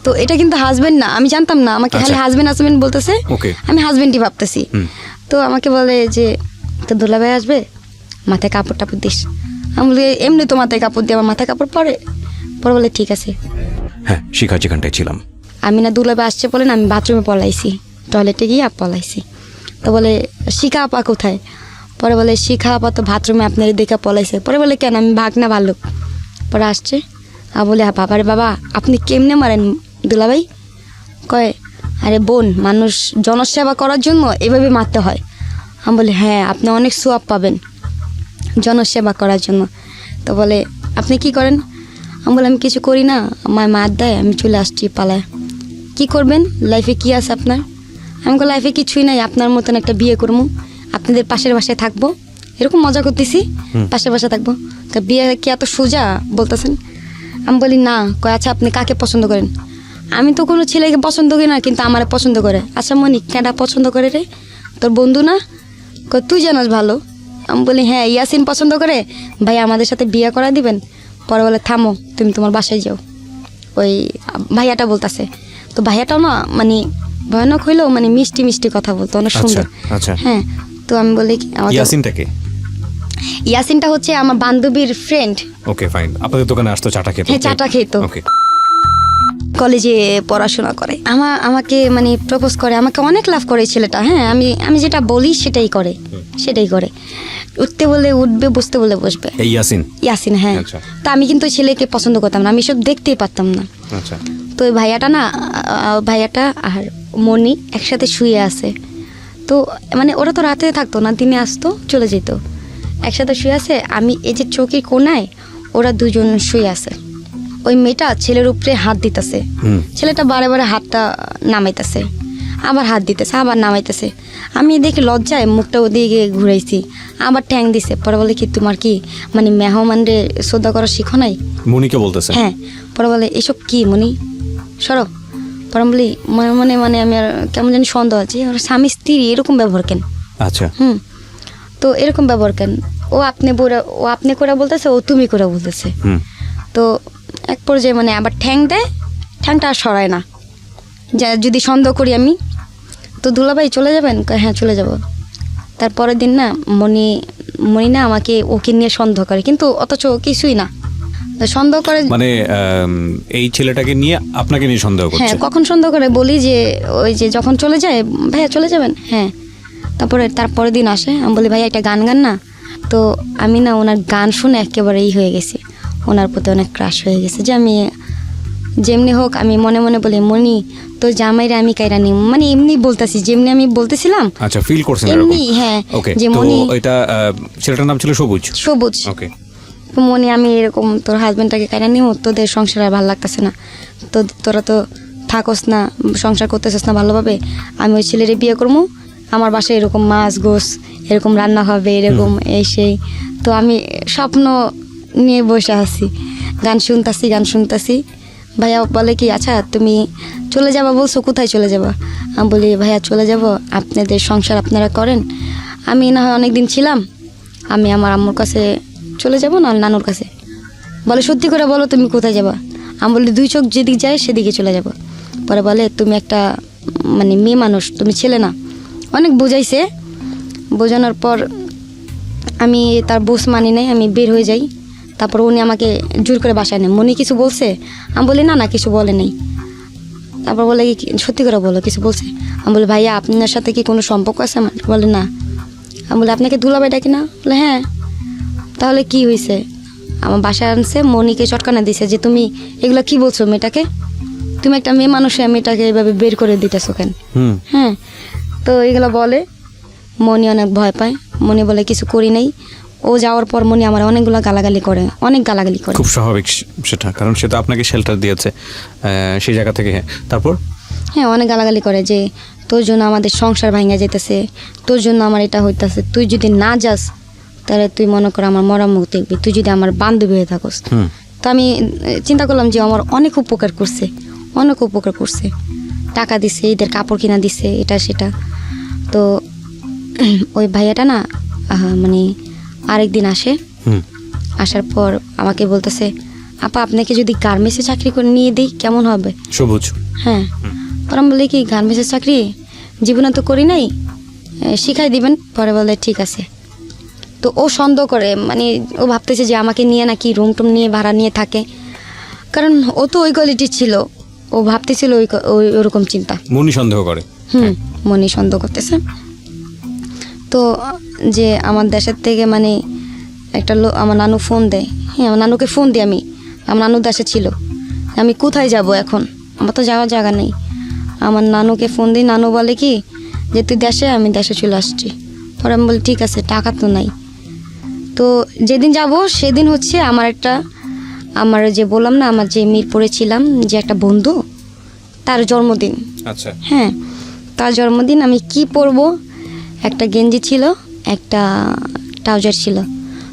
তো এটা কিন্তু হাজবেন্ড না, আমি জানতাম না, আমাকে খালি হাজবেন্ড বলতেছে, ওকে। আমি হাজবেন্ডই ভাবতেছি। তো আমাকে বলে যে তো দুলাভাই আসবে, মাথায় কাপড় টাপড় দিস। আমি বলি এমনি তো মাথায় কাপড় দিয়ে, আমার মাথায় কাপড় পরে। পরে বলে ঠিক আছে। হ্যাঁ, শিখা যেখানটায় ছিলাম আমি না দুলাভাই আসছে বলে না আমি বাথরুমে পলাইছি, টয়লেটে গিয়ে পলাইছি। তো বলে শিখা আপা কোথায়? পরে বলে শিখা আপা তো বাথরুমে আপনার দেখে পলাইছে। পরে বলে কেন, আমি ভাগ না ভাল্লুক। পরে আসছে আর বলে বাবারে বাবা আপনি কেমনে মারেন দুলাভাই? কয় আরে বোন, মানুষ জনসেবা করার জন্য এভাবে মারতে হয়। আমি বলি হ্যাঁ, আপনি অনেক সোয়াব পাবেন জনসেবা করার জন্য। তো বলে আপনি কি করেন? আমি বলে আমি কিছু করি না, আমার মার দেয়, আমি চলে আসছি পালায়। কি করবেন লাইফে, কি আছে আপনার? আমি বলি লাইফে কিছুই নাই, আপনার মতন একটা বিয়ে করবো, আপনাদের পাশের বাসায় থাকবো, এরকম মজা করতেছি, পাশের বাসায় থাকবো। তা বিয়ে কি এত সোজা বলতেছেন? আমি বলি না। কয় আচ্ছা আপনি কাকে পছন্দ করেন? আমি তো কোনো ছেলেকে পছন্দ করি না, কিন্তু আমারে পছন্দ করে। আচ্ছা মনি কেডা পছন্দ করে রে? তোর বন্ধু না? কয় তুই জানাস ভালো। আমি বলি হ্যাঁ, ইয়াসিন পছন্দ করে, ভাই আমাদের সাথে বিয়ে করা দিবেন? পরে বলে থামো, তুমি তোমার বাসায় যাও। ওই ভাইয়াটা বলতেছে। তো ভাইয়াটাও না মানে ভয়ানক হইলেও মানে মিষ্টি মিষ্টি কথা বলতো, অনেক সুন্দর। আচ্ছা। হ্যাঁ, তো আমি বলি ইয়াসিনটাকে? ইয়াসিনটা হচ্ছে আমার বান্ধবীর ফ্রেন্ড। Okay fine. আপনাদের দোকানে আসতো, চাটা খেতো? হ্যাঁ, চাটা খেতো। ওকে। কলেজে পড়াশোনা করে, আমাকে মানে প্রপোজ করে, আমাকে অনেক লাভ করে ছেলেটা। হ্যাঁ, আমি যেটা বলি সেটাই করে। উঠতে বলে উঠবে, বসতে বলে বসবে। এই ইয়াসিন, হ্যাঁ। আচ্ছা। তো আমি কিন্তু ছেলেকে পছন্দ করতাম না, আমি সব দেখতেই পারতাম না। আচ্ছা। তো ওই ভাইয়াটা আর মনি একসাথে শুয়ে আছে। তো মানে ওরা তো রাতে থাকতো না, দিনে আসতো চলে যেত, একসাথে শুয়ে আছে। আমি এই যে চৌকির কোনায় ওরা দুজন শুয়ে আছে। ওই মেয়েটা ছেলের উপরে হাত দিতেছে, ছেলেটা বারে বারে হাতটা নামাইতেছে, আবার হাত দিতেছে, আবার নামাইতেছে। আমি দেখি লজ্জায় মুখটা ওদিকে ঘুরাইছি, আবার ঠ্যাং দিছে। পরে বলে কি তোমার কি মানে মেহমানরে শ্রদ্ধা করা শিখো নাই? মনিকে বলতেছে? হ্যাঁ। পরে বলে এসব কি মনি, সরো। পরে বলি মানে আমি আর কেমন জানি সন্দেহ আছে, ওর স্বামী স্ত্রী এরকম ব্যবহার কেন? আচ্ছা। তো এরকম ব্যবহার কেন? ও আপনি করে বলতেছে, ও তুমি করে বলতেছে। তো এক পর্যায়ে মানে আবার ঠ্যাং দেয়, ঠ্যাংটা আর সরায় না। যদি সন্দেহ করি আমি, তো দুলাভাই চলে যাবেন? হ্যাঁ চলে যাব। তারপরের দিন না মনি না আমাকে ওকে নিয়ে সন্দেহ করে, কিন্তু অথচ কিছুই না সন্দেহ করে। মানে এই ছেলেটাকে নিয়ে আপনাকে নিয়ে সন্দেহ করছে? হ্যাঁ, কখন সন্দেহ করে বলি যে ওই যে যখন চলে যায়, ভাইয়া চলে যাবেন? হ্যাঁ। তারপরের দিন আসে, আমি বলি ভাইয়া একটা গান না। তো আমি না ওনার গান শুনে একেবারে হয়ে গেছি, ওনার প্রতি অনেক ক্রাশ হয়ে গেছে, যে আমি যেমনি হোক আমি মনে মনে বলি মনি তোর জামাইরা আমি কাইরা নিম, মানে এমনি বলতেছি যেমনি আমি বলতেছিলাম আচ্ছা, ফিল করছেন এরকম? এমনি, হ্যাঁ, ওকে, যে তো মনি এটা ছেলেটার নাম ছিল সবুজ। সবুজ। ওকে, তো মনে আমি এরকম তোর হাজবেন্ডটাকে কাইরা নিব, তোদের সংসার আর ভালো লাগতেছে না, তো তোরা তো থাকস না, সংসার করতেছিস না ভালোভাবে, আমি ওই ছেলেরে বিয়ে করবো, আমার বাসায় এরকম মাছ গোস এরকম রান্না হবে এরকম এই সেই। তো আমি স্বপ্ন নিয়ে বসে আছি, গান শুনতাছি। ভাইয়া বলে কি আচ্ছা তুমি চলে যাবা, বলছো কোথায় চলে যাবা? আমি বলি ভাইয়া চলে যাব, আপনাদের সংসার আপনারা করেন, আমি না হয় অনেক দিন ছিলাম, আমি আমার আম্মুর কাছে চলে যাব না নানুর কাছে। বলে সত্যি করে বলো তুমি কোথায় যাবা? আমি বলি দুই চোখ যেদিকে যায় সেদিকে চলে যাব। পরে বলে তুমি একটা মানে মেয়ে মানুষ, তুমি ছেলে না। অনেক বোঝাইছে, বোঝানোর পর আমি তার বোস মানি নাই, আমি বের হয়ে যাই। তারপর উনি আমাকে জোর করে বাসায় নেয়। মনি কিছু বলছে? আমি বলি না কিছু বলে নেই। তারপর বলে কি সত্যি করে বলো কিছু বলছে? আমি বলি ভাইয়া আপনার সাথে কি কোনো সম্পর্ক আছে আমার? বলে না। আমি বলি আপনাকে দুলাভাই ডাকি না? বলে হ্যাঁ। তাহলে কি হয়েছে? আমার বাসায় আনছে, মনিকে চটকানা দিছে যে তুমি এগুলো কি বলছো মেয়েটাকে, তুমি একটা মেয়ে মানুষ মেয়েটাকে এভাবে বের করে দিতেছো কেন? হ্যাঁ, তো এগুলো বলে। মনি অনেক ভয় পায়, মনি বলে কিছু করি নাই। ও যাওয়ার পর মনি আমার অনেকগুলো গালাগালি করে, অনেক গালাগালি করে। খুব স্বাভাবিক সেটা, কারণ সে তো আপনাকে শেল্টার দিয়েছে সেই জায়গা থেকে। হ্যাঁ, তারপর? হ্যাঁ, অনেক গালাগালি করে যে তোর জন্য আমাদের সংসার ভাঙা যেতেছে, তোর জন্য আমার এটা হইতেছে, তুই যদি না যাস তাহলে তুই মনে কর আমার মরা মুখ দেখবি, তুই যদি আমার বান্ধবী হয়ে থাকস। তো আমি চিন্তা করলাম যে আমার অনেক উপকার করছে, টাকা দিছে, এদের কাপড় কিনা দিছে, এটা সেটা। তো ওই ভাইয়াটা না মানে আরেকদিন আসে, আসার পর আমাকে বলতেছে আপা আপনাকে যদি গার্মেন্টসে চাকরি করে নিয়ে দিই কেমন হবে? সবুজ? হ্যাঁ। পরে আমি বলি কি গার্মেন্টসের চাকরি জীবনে তো করি নাই, শিখাই দিবেন? পরে বলে ঠিক আছে। তো ও সন্দেহ করে, মানে ও ভাবতেছে যে আমাকে নিয়ে নাকি রুম টুম নিয়ে ভাড়া নিয়ে থাকে, কারণ ও তো ওই কোয়ালিটির ছিল, ও ভাবতেছিল ওরকম চিন্তা। মনি সন্দেহ করে? মনি সন্দেহ করতেছে। তো যে আমার দেশের থেকে মানে একটা আমার নানু ফোন দেয়, হ্যাঁ আমার নানুকে ফোন দিই আমি, আমার নানু দেশে ছিল, আমি কোথায় যাব এখন, আমার তো যাওয়ার জায়গা নেই। আমার নানুকে ফোন দিই, নানু বলে কি যে তুই দেশে, আমি দেশে চলে আসছি। পরে আমি বলি ঠিক আছে, টাকা তো নাই। তো যেদিন যাব সেদিন হচ্ছে আমার যে বললাম না আমার যে মিরপুরে ছিলাম যে একটা বন্ধু, তার জন্মদিন। আচ্ছা। হ্যাঁ, তার জন্মদিন। আমি কি পরবো, একটা গেঞ্জি ছিল, একটা ট্রাউজার ছিল,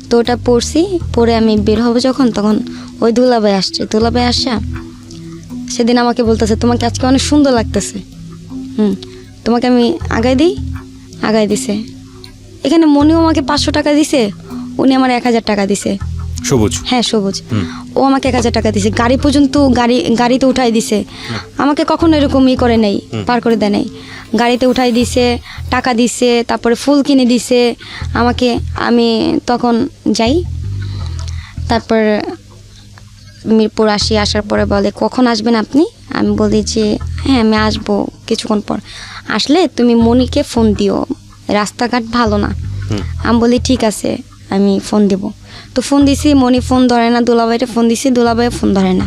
তো ওটা পরছি। পরে আমি বের হবো যখন, তখন ওই দুলাভাই আসা সেদিন আমাকে বলতেছে তোমাকে আজকে অনেক সুন্দর লাগতেছে, তোমাকে আমি আগাই দিছে। এখানে মনিও আমাকে 500 টাকা দিছে, উনি আমার 1000 টাকা দিছে। সবুজ? হ্যাঁ সবুজ। ও আমাকে 1000 টাকা দিছে, গাড়ি পর্যন্ত গাড়িতে উঠাই দিছে। আমাকে কখনো এরকম করে নাই, পার করে দেয় নাই, গাড়িতে উঠাই দিছে, টাকা দিছে, তারপরে ফুল কিনে দিছে আমাকে। আমি তখন যাই, তারপর মিরপুর আসার পরে বলে কখন আসবেন আপনি? আমি বলি যে হ্যাঁ আমি আসবো কিছুক্ষণ পর, আসলে তুমি মনিকে ফোন দিও, রাস্তাঘাট ভালো না। আমি বলি ঠিক আছে আমি ফোন দিব। তো ফোন দিছি, মনি ফোন ধরে না, দুলাভাইরে ফোন দিছি, দুলাভাই ফোন ধরে না।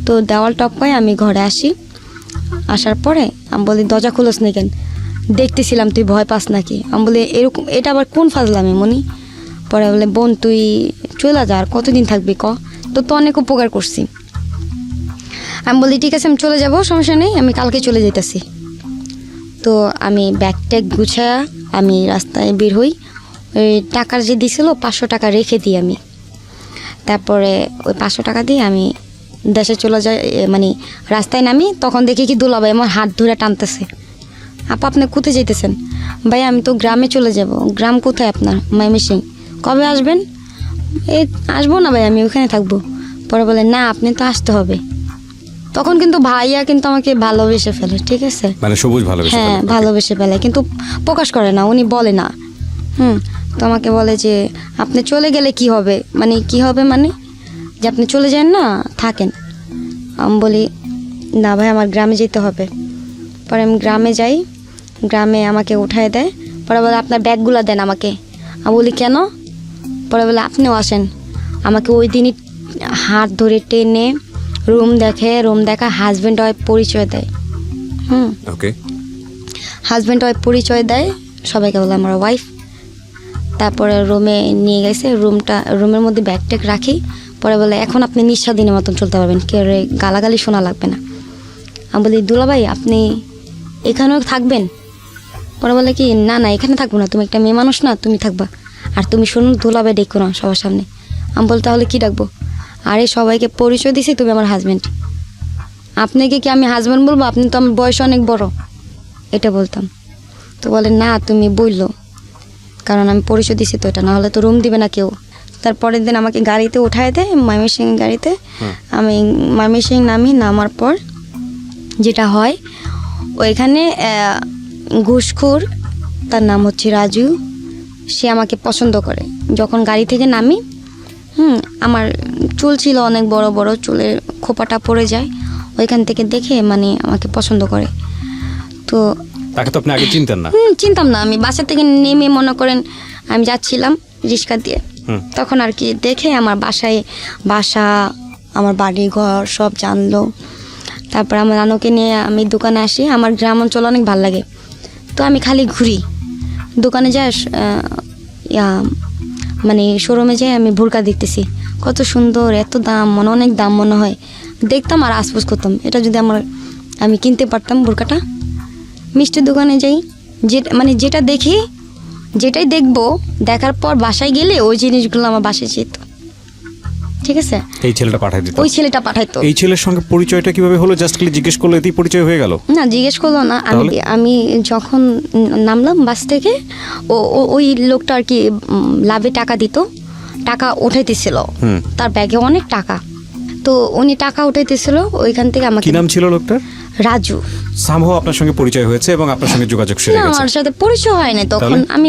তো দেওয়াল টপকায় আমি ঘরে আসি। আসার পরে আমি বলি দরজা খুলোস নি কেন? দেখতেছিলাম তুই ভয় পাস নাকি। আমি বলি এরকম, এটা আবার কোন ফাজলামি মনি? পরে বলে বোন তুই চলে যা, আর কতদিন থাকবি ক, তো অনেক উপকার করছি। আমি বলি ঠিক আছে আমি চলে যাব, সমস্যা নেই, আমি কালকে চলে যেতেছি। তো আমি ব্যাগ ট্যাগ গুছায়া আমি রাস্তায় বের হই। ওই টাকার যে দিছিল 500 টাকা রেখে দিই আমি। তারপরে ওই 500 টাকা দিয়ে আমি দেশে চলে যাই, মানে রাস্তায় নামি। তখন দেখি কি দুলাভাই আমার হাত ধরে টানতেছে, আপা আপনি কোথায় যেতেছেন? ভাই আমি তো গ্রামে চলে যাব। গ্রাম কোথায় আপনার? ময়মনসিংহ। কবে আসবেন? এই আসবো না ভাই, আমি ওখানে থাকবো। পরে বলে না আপনি তো আসতে হবে। তখন কিন্তু ভাইয়া কিন্তু আমাকে ভালোবেসে ফেলে, ঠিক আছে, মানে সবুজ ভালোবেসে? হ্যাঁ ভালোবেসে ফেলে, কিন্তু প্রকাশ করে না, উনি বলে না। তো আমাকে বলে যে আপনি চলে গেলে কি হবে, মানে কি হবে মানে যে আপনি চলে যান না, থাকেন। আমি বলি না ভাই আমার গ্রামে যেতে হবে। পরে আমি গ্রামে যাই, গ্রামে আমাকে উঠায় দেয়। পরে বলে আপনার ব্যাগগুলো দেন আমাকে। আমি বলি কেন? পরে বলে আপনিও আসেন। আমাকে ওই দিনই হাত ধরে টেনে রুম দেখা হাজব্যান্ড ওয়াইফ পরিচয় দেয়। ওকে। হাজব্যান্ড ওয়াইফ পরিচয় দেয়, সবাইকে বলে আমার ওয়াইফ। তারপরে রুমে নিয়ে গেছে, রুমের মধ্যে ব্যাগ ট্যাগ রাখি। পরে বলে এখন আপনি নিঃস্বাধীনের মতন চলতে পারবেন, কেউ গালাগালি শোনা লাগবে না। আমি বলি দুলাভাই আপনি এখানেও থাকবেন? পরে বলে কি না এখানে থাকবো না, তুমি একটা মেয়ে মানুষ না, তুমি থাকবা। আর তুমি শুনুন দুলাভাই ডেকো না সবার সামনে। আমি বলি তাহলে কী ডাকবো? আরে সবাইকে পরিচয় দিছি তুমি আমার হাজব্যান্ড, আপনাকে কি আমি হাজব্যান্ড বলবো? আপনি তো আমার বয়স অনেক বড়, এটা বলতাম। তো বলে না তুমি বললো, কারণ আমি পরিচয় দিছি তো, এটা না হলে তো রুম দিবে না কেউ। তারপরের দিন আমাকে গাড়িতে উঠায় দেয়, ময়মনসিংহ গাড়িতে। আমি ময়মনসিংহ নামার পর যেটা হয়, ওইখানে ঘুষখোর, তার নাম হচ্ছে রাজু, সে আমাকে পছন্দ করে। যখন গাড়ি থেকে নামি, আমার চুল ছিল অনেক বড় বড়, চুলের খোপাটা পড়ে যায়, ওইখান থেকে দেখে মানে আমাকে পছন্দ করে। তো তাকে তো আপনি আগে চিনতেন না? চিনতাম না। আমি বাসা থেকে নেমে মনে করেন আমি যাচ্ছিলাম রিক্সা দিয়ে, তখন আর কি দেখে আমার বাসা, আমার বাড়ি ঘর সব জানলো। তারপর আমার নানুকে নিয়ে আমি দোকানে আসি। আমার গ্রাম অঞ্চল অনেক ভালো লাগে, তো আমি খালি ঘুরি দোকানে যাই, মানে শোরুমে যাই, আমি বোরকা দেখতেছি কত সুন্দর, এত দাম, অনেক দাম মনে হয়। দেখতাম আর আশপাশ করতাম, এটা যদি আমি কিনতে পারতাম বোরকাটা। মিষ্টির দোকানে যাই, যেটা দেখি, যেটাই দেখবো, দেখার পর বাসায় গেলে ওই জিনিসগুলো আমার বাসায় যেত। ঠিক আছে, এই ছেলেটা পাঠাই দিত, ওই ছেলেটা পাঠাইতো। এই ছেলের সঙ্গে পরিচয়টা কিভাবে হলো? জাস্ট খালি জিজ্ঞেস করলো, এতেই পরিচয় হয়ে গেল? না জিজ্ঞেস করলো না। আমি যখন নামলাম বাস থেকে, ওই লোকটা আর কি লাভে টাকা দিত, টাকা উঠাইতেছিল, তার ব্যাগে অনেক টাকা। তো উনি টাকা উঠাইতেছিল, ওইখান থেকে আমাকে। কি নাম ছিল লোকটার? রাজু। সামহাও আপনার সঙ্গে পরিচয় হয়েছে এবং আপনার সঙ্গে যোগাযোগ সেরে গেছে? আমার সাথে পরিচয় হয় নাই তখন। আমি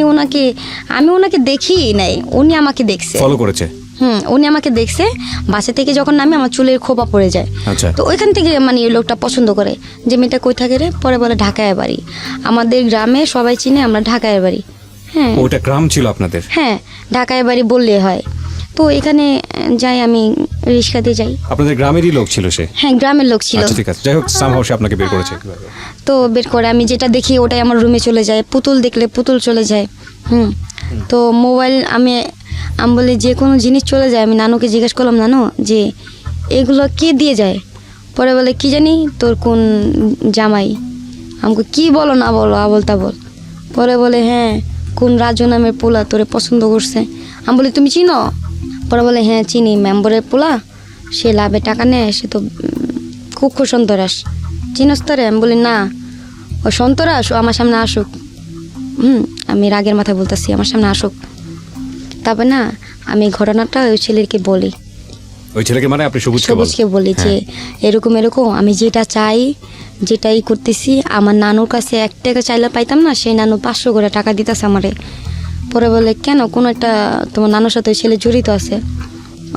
ওনাকে দেখি নাই, উনি আমাকে দেখছে, ফলো করেছে। উনি আমাকে দেখছে। বাসা থেকে যখন নামি আমার চুলের খোপা পড়ে যায়। আচ্ছা। তো ওইখান থেকে মানে এই লোকটা পছন্দ করে যে মেয়েটা কই থাকে রে। পরে বলে ঢাকায় বাড়ি, আমাদের গ্রামে সবাই চিনে আমরা ঢাকায় বাড়ি। হ্যাঁ, ওটা গ্রাম ছিল আপনাদের? হ্যাঁ, ঢাকায় বাড়ি বললে হয়। তো এখানে যাই, আমি রিক্সাতে যাই। আপনাদের গ্রামেরই লোক ছিল সে? হ্যাঁ, গ্রামের লোক ছিল। আচ্ছা ঠিক আছে, যাই হোক, সামহাও সে আপনাকে বের করেছে। তো বের করে আমি যেটা দেখি ওটাই আমার রুমে চলে যায়, পুতুল দেখলে পুতুল চলে যায়। তো মোবাইল আমি বলি যে কোনো জিনিস চলে যায়। আমি নানুকে জিজ্ঞেস করলাম, নানু যে এগুলো কে দিয়ে যায়? পরে বলে কি জানি তোর কোন জামাই। আমাকে কি বলো না বলো, আবল তাবল। পরে বলে হ্যাঁ কোন রাজু নামের পোলা তোরে পছন্দ করছে। আমি বলি তুমি চিনো? পরে বলে হ্যাঁ চিনি, মেম্বরের পোলা, সে লাভে টাকা নেয়, সে তো খুব সন্তরাস, চিনস তোরে? আমি বলি না, ও সন্তরাস, ও আমার সামনে আসুক। আমি রাগের মাথায় বলতেছি আমার সামনে আসুক। তারপর না আমি ঘটনাটা ওই ছেলেকে বলি। ওই ছেলেকে মানে আপনি সবুজকে বলি যে এরকম আমি যেটা চাই, যেটাই করতেছি। আমার নানুর কাছে 1 টাকা চাইলে পাইতাম না, সেই নানু 500 করে টাকা দিতেছে আমারে। পরে বলে কেন, কোনো একটা তোমার নানুর সাথে ওই ছেলে জড়িত আছে?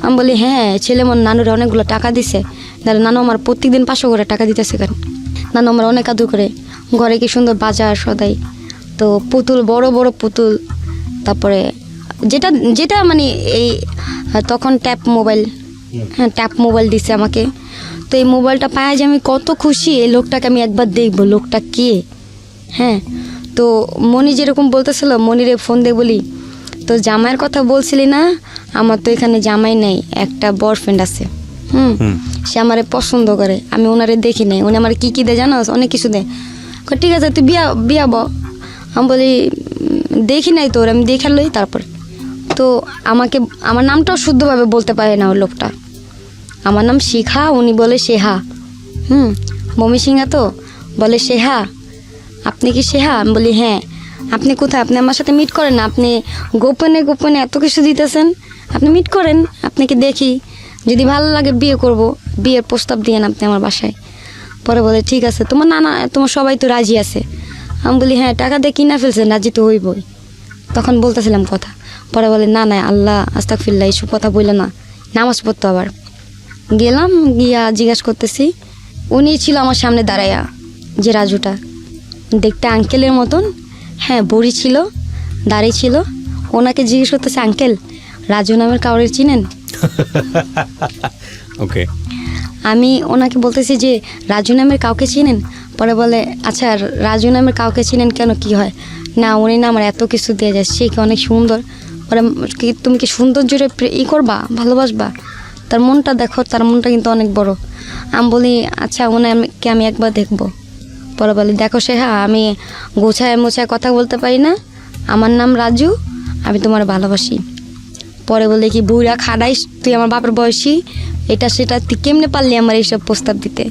আমি বলি হ্যাঁ, ছেলে আমার নানুরে অনেকগুলো টাকা দিছে, তাহলে নানু আমার প্রত্যেকদিন 500 করে টাকা দিতেছে কেন? নানু আমার অনেক আদর করে, ঘরে কি সুন্দর বাজার সদাই, তো পুতুল, বড় বড় পুতুল। তারপরে যেটা মানে এই তখন ট্যাপ মোবাইল, হ্যাঁ ট্যাপ মোবাইল দিছে আমাকে। তো এই মোবাইলটা পায় যে আমি কত খুশি, এই লোকটাকে আমি একবার দেখবো, লোকটা কে। হ্যাঁ, তো মনি যেরকম বলতেছিল, মনিরে ফোন দিয়ে বলি তো জামাইয়ের কথা বলছিলি না, আমার তো এখানে জামাই নেই, একটা বয়ফ্রেন্ড আছে। সে আমারে পছন্দ করে, আমি ওনারে দেখি নাই, উনি আমার কি দেয় জানো? অনেক কিছু দেয়। ঠিক আছে তুই বিয়া ব। আমি বলি দেখি নাই তোর, আমি দেখে লই। তারপর তো আমার নামটাও শুদ্ধভাবে বলতে পারে না ওই লোকটা। আমার নাম শিখা, উনি বলে শেহা। মমিসিংহা তো বলে শেহা, আপনি কি শেহা? আমি বলি হ্যাঁ। আপনি কোথায়? আপনি আমার সাথে মিট করেন না, আপনি গোপনে গোপনে এত কিছু দিতেছেন, আপনি মিট করেন, আপনাকে দেখি, যদি ভালো লাগে বিয়ে করব, বিয়ের প্রস্তাব দিয়েন আপনি আমার বাসায়। পরে বলে ঠিক আছে, তোমার নানা তোমার সবাই তো রাজি আছে। আমি বলি হ্যাঁ, টাকা দিয়ে কিনা ফেলছেন, রাজি তো হইবই। তখন বলতেছিলাম কথা। পরে বলে না আল্লাহ আস্তাগফিরুল্লাহ, এইসব কথা বললো না, নামাজ পড়তো। আবার গেলাম, গিয়া জিজ্ঞাসা করতেছি, উনি ছিল আমার সামনে দাঁড়াইয়া, যে রাজুটা দেখতে আঙ্কেলের মতন, হ্যাঁ বড়ি ছিল, দাড়ি ছিল। ওনাকে জিজ্ঞেস করতেছে আঙ্কেল রাজু নামের কাউরে চিনেন? ওকে। আমি ওনাকে বলতেছি যে রাজু নামের কাউকে চিনেন? পরে বলে আচ্ছা রাজু নামের কাউকে চিনেন কেন, কি হয়? না উনি না আমার এত কিছু দিয়ে যায়, সে কি অনেক সুন্দর। পরে তুমি কি সৌন্দর্যের করবা, ভালোবাসবা? তার মনটা দেখো, তার মনটা কিন্তু অনেক বড়। আমি বলি আচ্ছা ওনাকে আমি একবার দেখবো। পরে বলি দেখো সে, হ্যাঁ আমি গোছায় মোছায় কথা বলতে পারি না, আমার নাম রাজু, আমি তোমার ভালোবাসি। পরে বলে কি বুড়া খাড়াইস, তুই আমার বাপের বয়সী, এটা সেটা তুই কেমনে পারলি আমার এইসব প্রস্তাব দিতে?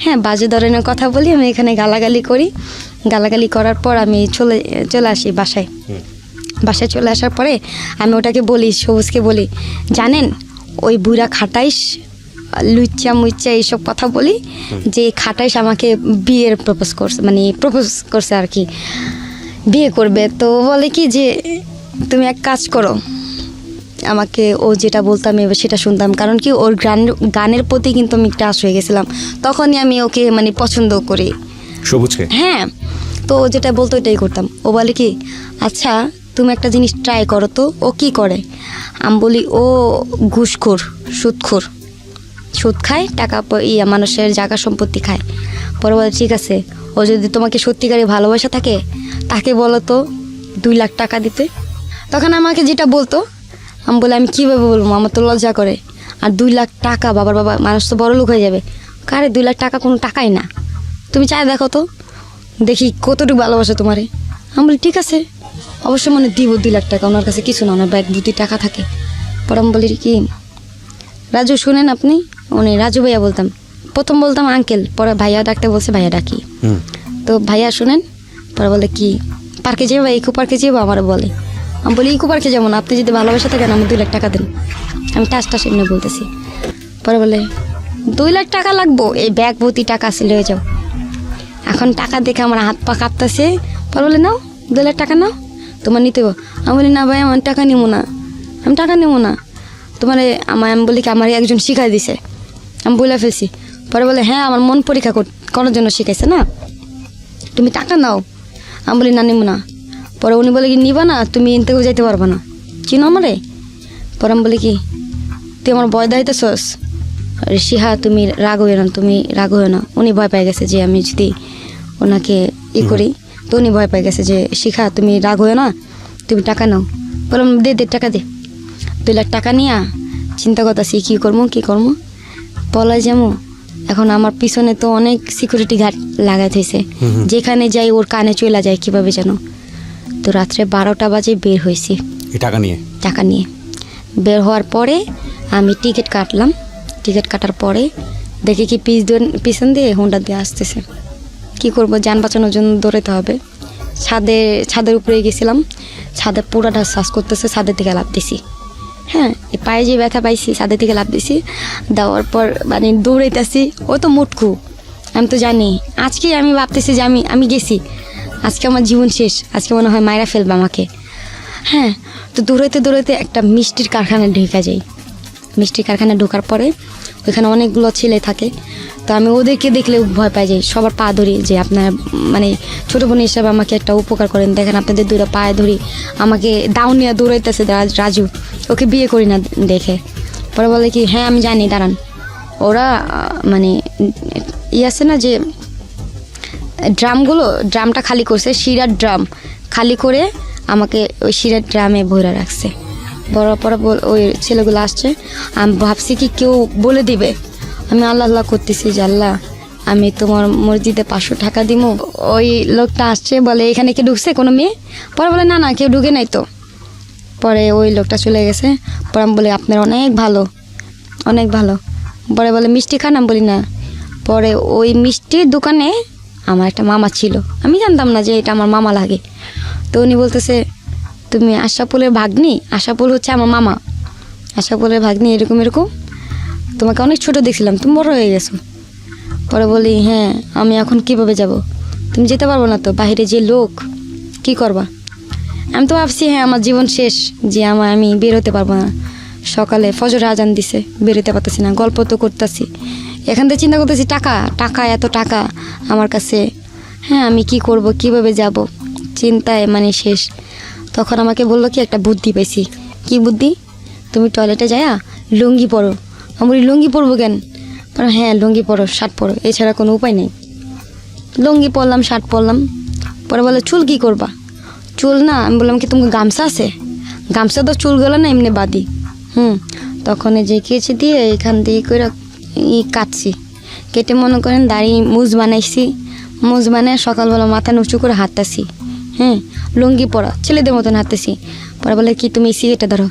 হ্যাঁ বাজে ধরনের কথা বলি, আমি এখানে গালাগালি করি। গালাগালি করার পর আমি চলে আসি বাসায়। বাসায় চলে আসার পরে আমি ওটাকে বলি, সবুজকে বলি, জানেন ওই বুড়া খাটাইস লুচ্চা মুচ্চা এইসব কথা বলি, যে খাটাইস আমাকে বিয়ের প্রপোজ করছে, মানে প্রপোজ করছে আর কি, বিয়ে করবে। তো বলে কি যে তুমি এক কাজ করো, আমাকে ও যেটা বলতাম এবার সেটা শুনতাম, কারণ কি ওর গানের প্রতি কিন্তু আমি একটা আশ হয়ে গেছিলাম, তখনই আমি ওকে মানে পছন্দ করি, সবুজকে। হ্যাঁ। তো ও যেটা বলতো ওইটাই করতাম। ও বলে কি আচ্ছা তুমি একটা জিনিস ট্রাই করো তো। ও কি করে? আমি বলি ও ঘুষখোর, সুদখোর, সুদ খায়, টাকা মানুষের জায়গা সম্পত্তি খায়। পরে বলে ঠিক আছে, ও যদি তোমাকে সত্যিকারে ভালোবাসা থাকে তাকে বলো তো 2 লাখ টাকা দিতে। তখন আমাকে যেটা বলতো আমি বলে আমি কীভাবে বলবো, আমার তো লজ্জা করে। আর 2 লাখ টাকা, বাবার বাবা, মানুষ তো বড় লোক হয়ে যাবে। কারে 2 লাখ টাকা কোনো টাকাই না, তুমি চাই দেখো তো, দেখি কতটুকু ভালোবাসা তোমারে। আমি বলি ঠিক আছে, অবশ্যই মনে দিব 2 লাখ টাকা, ওনার কাছে কিছু না, ওনার ব্যাগ ভর্তি টাকা থাকে। পরে আমি বলি কি রাজু শুনেন আপনি, উনি রাজু ভাইয়া বলতাম, প্রথম বলতাম আঙ্কেল, পরে ভাইয়া ডাকতে বলছে ভাইয়া ডাকি। তো ভাইয়া শুনেন, পরে বলে কি পার্কে যাবো, ইকো পার্কে যাবো, আমার বলে। আমি বলি ইকো পার্কে যাবো না, আপনি যদি ভালোবাসা থাকেন আমি 2 লাখ টাকা দেন, আমি টাস এমনি বলতেছি। পরে বলে 2 লাখ টাকা লাগবো, এই ব্যাগ ভর্তি টাকা আছে লয়ে যাও। এখন টাকা দেখে আমার হাত পা কাঁপতেছে। পরে বলে নাও 2 লাখ টাকা নাও, তোমার নিতে হবে। আমি বলি না ভাই আমার টাকা নেবো না, আমি টাকা নেবো না, তোমার আমি বলি কি আমার একজন শিখাই দিছে, আমি বলে ফেলছি। পরে বলে হ্যাঁ আমার মন পরীক্ষা করার জন্য শিখাইছে না, তুমি টাকা নাও। আমি বলি না নেবো না। পরে উনি বলে কি নিবা না, তুমি ইনতেও যাইতে পারবা না, চিনো আমারে? পরে আমি বলি কি তুই আমার ভয় দাইতেছস? শিহা তুমি রাগ হইও না, তুমি রাগ হইও না। উনি ভয় পেয়ে গেছে যে আমি যদি ওনাকে করি, তো উনি ভয় পেয়ে গেছে যে শিখা তুমি রাগ হইও না, তুমি টাকা নাও। বললাম দে টাকা দে। 2 লাখ টাকা নিয়া চিন্তা করতেছি কী করবো পলায় যাবো। এখন আমার পিছনে তো অনেক সিকিউরিটি গার্ড লাগাই থইছে, যেখানে যাই ওর কানে চলে যায় কীভাবে যেন। তো রাত্রে 12টা বাজে বের হয়েছি টাকা নিয়ে। বের হওয়ার পরে আমি টিকিট কাটলাম। টিকিট কাটার পরে দেখি কি পিছন দিয়ে হোন্ডা দিয়ে আসতেছে। কি করব, যান বাঁচানোর জন্য দৌড়াতে হবে। ছাদের উপরে গেছিলাম, ছাদে পুরাটা শ্বাস করতেছে, ছাদের দিকে লাফ দিছি। হ্যাঁ এই পায়ে যে ব্যথা পাইছি, ছাদের দিকে লাফ দিছি। দেওয়ার পর মানে দৌড়াইতেছি, ও তো মুটকু, আমি তো জানি। আজকে আমি ভাবতেছি যে আমি গেছি, আজকে আমার জীবন শেষ, আজকে মনে হয় মায়েরা ফেলবে আমাকে। হ্যাঁ তো দৌড়াইতে একটা মিষ্টির কারখানায় ঢুকে যাই। মিষ্টির কারখানায় ঢোকার পরে ওইখানে অনেকগুলো ছেলে থাকে, তো আমি ওদেরকে দেখলে ভয় পাই যাই। সবার পা ধরি যে আপনার মানে ছোটো বোন হিসাবে আমাকে একটা উপকার করেন, দেখেন আপনাদের 2টা পায়ে ধরি, আমাকে দাও নিয়ে দৌড়াইতেছে রাজু, ওকে বিয়ে করি না দেখে। পরে বলে কি হ্যাঁ আমি জানি, দাঁড়ান। ওরা মানে আছে না যে ড্রামটা খালি করছে, শিরার ড্রাম খালি করে আমাকে ওই শিরার ড্রামে ভরে রাখছে। পরে ওই ছেলেগুলো আসছে, আমি ভাবছি কি কেউ বলে দিবে। আমি আল্লাহ করতেছি যে আল্লাহ আমি তোমার মসজিদে 500 টাকা দিব। ওই লোকটা আসছে, বলে এখানে কি ঢুকছে কোনো মেয়ে? পরে বলে না কেউ ঢুকে নাই তো। পরে ওই লোকটা চলে গেছে। পরে আমি বলি আপনার অনেক ভালো। পরে বলে মিষ্টি খান? আমি বলি না। পরে ওই মিষ্টির দোকানে আমার একটা মামা ছিল, আমি জানতাম না যে এটা আমার মামা লাগে। তো উনি বলতেছে তুমি আশাপুলের ভাগ্নি? আশাপুল হচ্ছে আমার মামা, আশাপুলের ভাগ্নি, এরকম তোমাকে অনেক ছোট দেখছিলাম, তুমি বড় হয়ে গেছো। পরে বলি হ্যাঁ আমি এখন কিভাবে যাব? তুমি যেতে পারবো না তো, বাইরে যে লোক, কি করবা? আমি তো ভাবছি হ্যাঁ আমার জীবন শেষ, যে আমি বের হতে পারবো না। সকালে ফজর আজান দিছে, বেরোতে পারতেছি না, গল্প তো করতেছি। এখান থেকে চিন্তা করতেছি টাকা এত টাকা আমার কাছে, হ্যাঁ আমি কি করব, কিভাবে যাব, চিন্তায় মানে শেষ। তখন আমাকে বললো কি একটা বুদ্ধি পাইছি। কি বুদ্ধি? তুমি টয়লেটে যায়া লুঙ্গি পরো। আমি বলি লুঙ্গি পরবো কেন? পরে হ্যাঁ লুঙ্গি পরো, শার্ট পরো, এছাড়া কোনো উপায় নেই। লুঙ্গি পরলাম, শার্ট পরলাম। পরে বলে চুল কী করবা? চুল না, আমি বললাম কি তোমার গামছা আছে? গামছা তো চুলগুলো না এমনি বাদি। তখন এই যে কেচে দিয়ে এখান দিয়ে করে কাটছি, কেটে মনে করেন দাড়ি মুজ বানাইছি, মুজ বানায় সকালবেলা মাথা উঁচু করে হাঁটতেছি। লুঙ্গি পরা ছেলেদের মতন হাঁটতেছি। পরে বলে কি তুমি সিগারেটটা ধরো।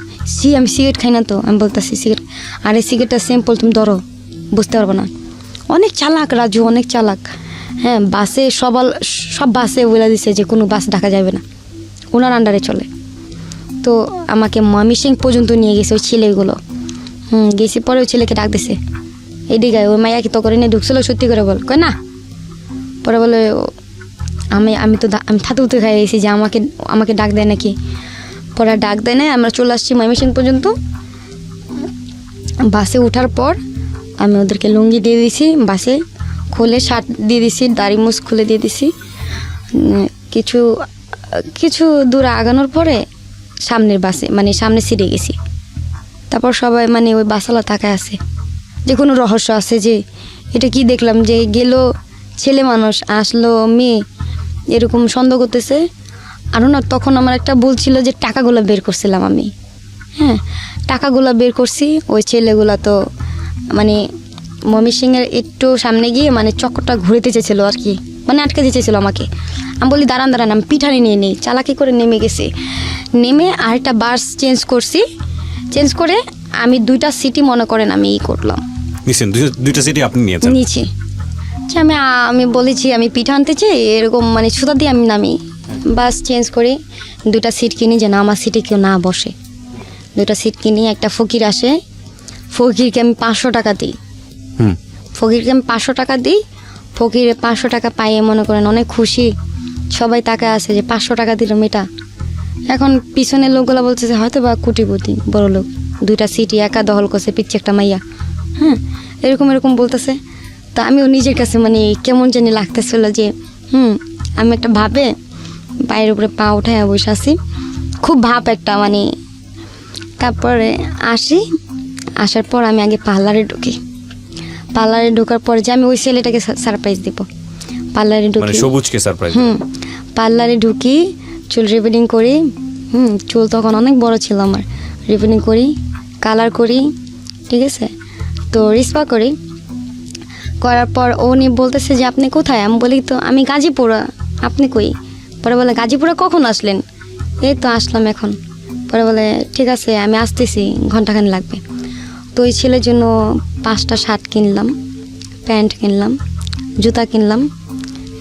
আমি সিগারেট খাই না তো। আমি বলতেছি সিগারেট, আরে সিগারেটটা সিম্পল, তুমি ধরো, বুঝতে পারবো না। অনেক চালাক রাজু, অনেক চালাক। বাসে সব বাসে বলে দিছে যে কোনো বাস ঢাকা যাবে না, ওনার আন্ডারে চলে। তো আমাকে ময়মনসিং পর্যন্ত নিয়ে গেছে ওই ছেলেগুলো। গেছি, পরে ওই ছেলেকে ডাক দিছে, এদিকে ওই মাইয়া কি তো করে নিয়ে ঢুকছিল, সত্যি করে বল। কয় না। পরে বলে আমি থাতুতে খাই গেছি যে আমাকে ডাক দেয় নাকি। পরে ডাক দেয় না, আমরা চলে আসছি ময়মনসিং পর্যন্ত। বাসে ওঠার পর আমি ওদেরকে লুঙ্গি দিয়ে দিছি, বাসে খুলে শার্ট দিয়ে দিছি, দাড়ি মুছ খুলে দিয়ে দিছি। কিছু দূর আগানোর পরে সামনের বাসে মানে সামনে সিটে গেছি। তারপর সবাই মানে ওই বাসালা তাকায় আছে যে কোনো রহস্য আছে, যে এটা কি দেখলাম, যে গেল ছেলে মানুষ আসলো মেয়ে, এরকম সন্দেহ করতেছে। আরও না, তখন আমার একটা ভুল ছিল যে টাকাগুলো বের করছিলাম আমি। টাকাগুলো বের করছি। ওই ছেলেগুলা তো মানে ময়মনসিংহের একটু সামনে গিয়ে মানে চক্করটা ঘুরিতে চেয়েছিল আর কি, মানে আটকে দিতেছিল আমাকে। আমি বলি দাঁড়ান, আমি পিঠানি নিয়ে নিই। চালাকি করে নেমে গেছি। নেমে আরেকটা বাস চেঞ্জ করছি। চেঞ্জ করে আমি 2টা সিটি মনে করেন আমি করলাম। নিছেন 2টা সিটি আপনি নিয়েছেন? নিচে আমি বলেছি আমি পিঠা আনতে চাই, এরকম মানে সুতা দিয়ে আমি নামি। বাস চেঞ্জ করি, 2টা সিট কিনি যেন আমার সিটে কেউ না বসে। 2টা সিট কিনি। একটা ফকির আসে, ফকিরকে আমি 500 টাকা দিই। ফকিরকে আমি 500 টাকা দিই। ফকির 500 টাকা পাইয়ে মনে করেন অনেক খুশি। সবাই তাকায় আছে যে 500 টাকা দিল মেয়েটা। এখন পিছনের লোকগুলো বলছে যে হয়তো বা কোটিপতি বড় লোক, 2টা সিটি একা দখল করছে, পিচ্ছে একটা মাইয়া। এরকম বলতেছে। তা আমিও নিজের কাছে মানে কেমন জানি লাগতেছিল যে আমি একটা ভাবে পায়ের উপরে পা উঠায় বসে আছি, খুব ভাব একটা মানে। তারপরে আসার পর আমি আগে পার্লারে ঢুকি। পার্লারে ঢোকার পর যে আমি ওই ছেলেটাকে সারপ্রাইজ দিব। পার্লারে ঢুকি, মানে সবুজকে সারপ্রাইজ। পার্লারে ঢুকি, চুল রিবনিং করি। চুল তখন অনেক বড় ছিল আমার। রিবনিং করি, কালার করি, ঠিক আছে। তো রিসপা করি। করার পর উনি বলতেছে যে আপনি কোথায়? আমি বলি তো আমি গাজীপুরা। আপনি কই? পরে বলে গাজীপুরা কখন আসলেন? এই তো আসলাম এখন। পরে বলে ঠিক আছে আমি আসতেছি, ঘন্টাখানি লাগবে। তো ওই ছেলের জন্য 5টা শার্ট কিনলাম, প্যান্ট কিনলাম, জুতা কিনলাম,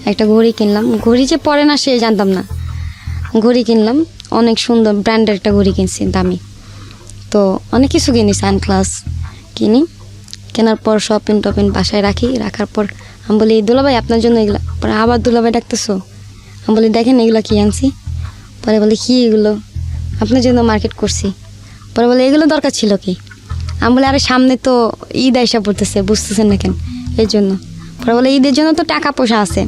একটা ঘড়ি কিনলাম। ঘড়ি যে পরে না সে জানতাম না। ঘড়ি কিনলাম, অনেক সুন্দর ব্র্যান্ডের একটা ঘড়ি কিনছি, দামি। তো অনেক কিছু কিনি, সানগ্লাস কিনি। কেনার পর শপিং বাসায় রাখার পর আমি বলি দুলাভাই আপনার জন্য এগুলো। পরে আবার দুলাভাই ডাকতেছো। আমি বলি দেখেন এগুলো কি আনছি। পরে বলে কি এগুলো? আপনার জন্য মার্কেট করছি। পরে বলে এগুলো দরকার ছিল কি? আমি বলি আরে সামনে তো ঈদ আইসা পড়তেছে, বুঝতেছেন না কেন, এর জন্য। পরে বলে ঈদের জন্য তো টাকা পয়সা আছে।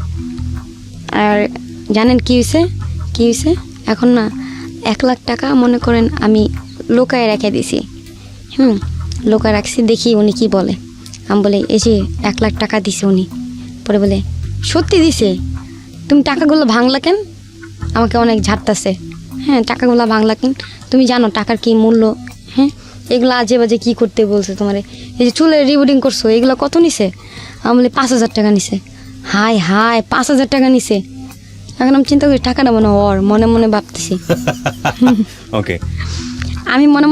আর জানেন কি হয়েছে এখন না 1 লাখ টাকা মনে করেন আমি লোকায় রেখে দিছি। লোকায় রাখছি, দেখি উনি কি বলে। আমি বলে এই যে 1 লাখ টাকা দিছে উনি। পরে বলে সত্যি দিছে? তুমি টাকাগুলো ভাঙলা কেন? আমাকে অনেক ঝাড়তাছে। টাকাগুলো ভাঙলা কেন? তুমি জানো টাকার কি মূল্য? এগুলো আজে বাজে কী করতে বলছে তোমার? এই যে চুলের রিবুডিং করছো, এগুলো কত নিছে? আমি বলি 5,000 টাকা নিছে। হায় 5,000 টাকা নিছে। এখন আমি চিন্তা করি টাকাটা মনে মনে ভাবতেছি। ওকে, আমি মনে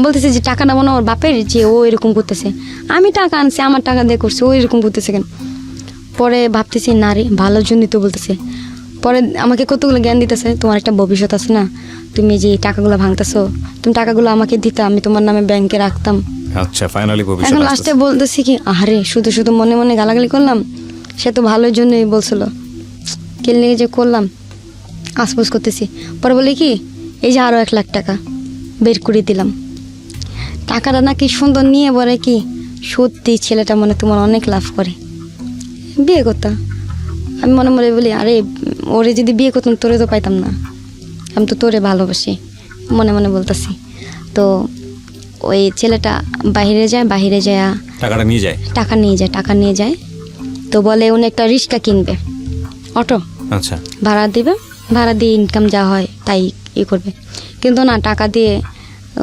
বলতেছি যে টাকাটা মনে ওর বাপের, যে ও এরকম করতেছে। আমি টাকা আনছি, আমার টাকা দিয়ে করছে, ও এরকম করতেছে কেন? পরে ভাবতেছি না রে, ভালোর জন্যই তো বলতেছে। পরে আমাকে কতগুলো জ্ঞান দিতেছে, তোমার একটা ভবিষ্যৎ আছে না, তুমি যে টাকাগুলো ভাঙতেছো, তুমি টাকাগুলো আমাকে দিতে, আমি তোমার নামে ব্যাংকে রাখতাম। আচ্ছা, ফাইনালি ভবিষ্যৎ। এখন লাস্টে বলতেছি কি আরে শুধু মনে গালাগালি করলাম, সে তো ভালোর জন্যই বলছিল, কেলে যে করলাম আশপাশ করতেছি। পরে বলি কি এই যে আরও 1 লাখ টাকা বের করে দিলাম। টাকাটা নাকি সুন্দর নিয়ে বলে কি সত্যি ছেলেটা মনে তোমার অনেক লাভ করে, বিয়ে করতাম। আমি মনে বলি আরে ওরে যদি বিয়ে করতাম তোরে তো পাইতাম না, আমি তো তোরে ভালোবাসি, মনে বলতেছি। তো ওই ছেলেটা বাইরে যায়, টাকাটা নিয়ে যায়। টাকা নিয়ে যায়। তো বলে উনি একটা রিক্সা কিনবে, অটো আচ্ছা, ভাড়া দিয়ে ইনকাম যা হয় তাই করবে। কিন্তু না, টাকা দিয়ে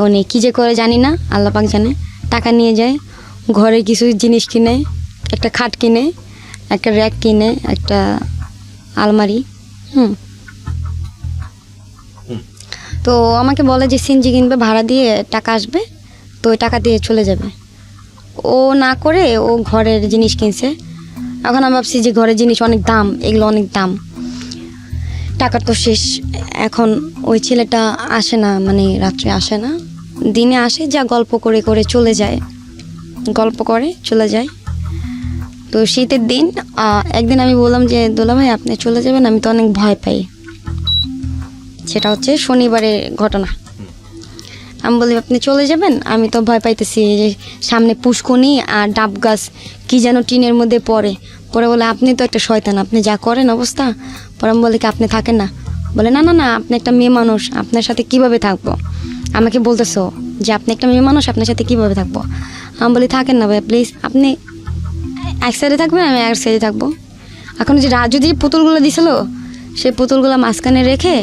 উনি কী যে করে জানি না, আল্লাহ পাক জানে। টাকা নিয়ে যায়, ঘরে কিছু জিনিস কিনে, একটা খাট কিনে, একটা র্যাক কিনে, একটা আলমারি। তো আমাকে বলে যে সিনজি কিনবে, ভাড়া দিয়ে টাকা আসবে, তো ওই টাকা দিয়ে চলে যাবে। ও না করে ও ঘরের জিনিস কিনছে। এখন আমি ভাবছি যে ঘরের জিনিস অনেক দাম, এগুলো অনেক দাম, টাকা তো শেষ। এখন ওই ছেলেটা আসে না, মানে রাত্রে আসে না, দিনে আসে, যা গল্প করে করে চলে যায়, তো শীতের দিন একদিন আমি বললাম যে দোলা ভাই আপনি চলে যাবেন, আমি তো অনেক ভয় পাই। সেটা হচ্ছে শনিবারের ঘটনা। আমি বলি আপনি চলে যাবেন, আমি তো ভয় পাইতেছি, যে সামনে পুষ্কনি আর ডাব গাছ কি যেন টিনের মধ্যে পড়ে বলে আপনি তো একটা শয়তান, আপনি যা করেন অবস্থা। পরে আমি বলি কি আপনি থাকেন না? বলে না না না, আপনি একটা মেয়ে মানুষ, আপনার সাথে কিভাবে থাকবো? আমাকে বলতেছো যে আপনি একটা মেয়ে মানুষ, আপনার সাথে কিভাবে থাকবো? আমি বলি থাকেন না ভাই প্লিজ, আপনি এক সাইডে থাকবেন, আমি এক সাইডে থাকবো। এখন যে রাজু যে পুতুলগুলো দিছিল, সেই পুতুলগুলো মাঝখানে রেখে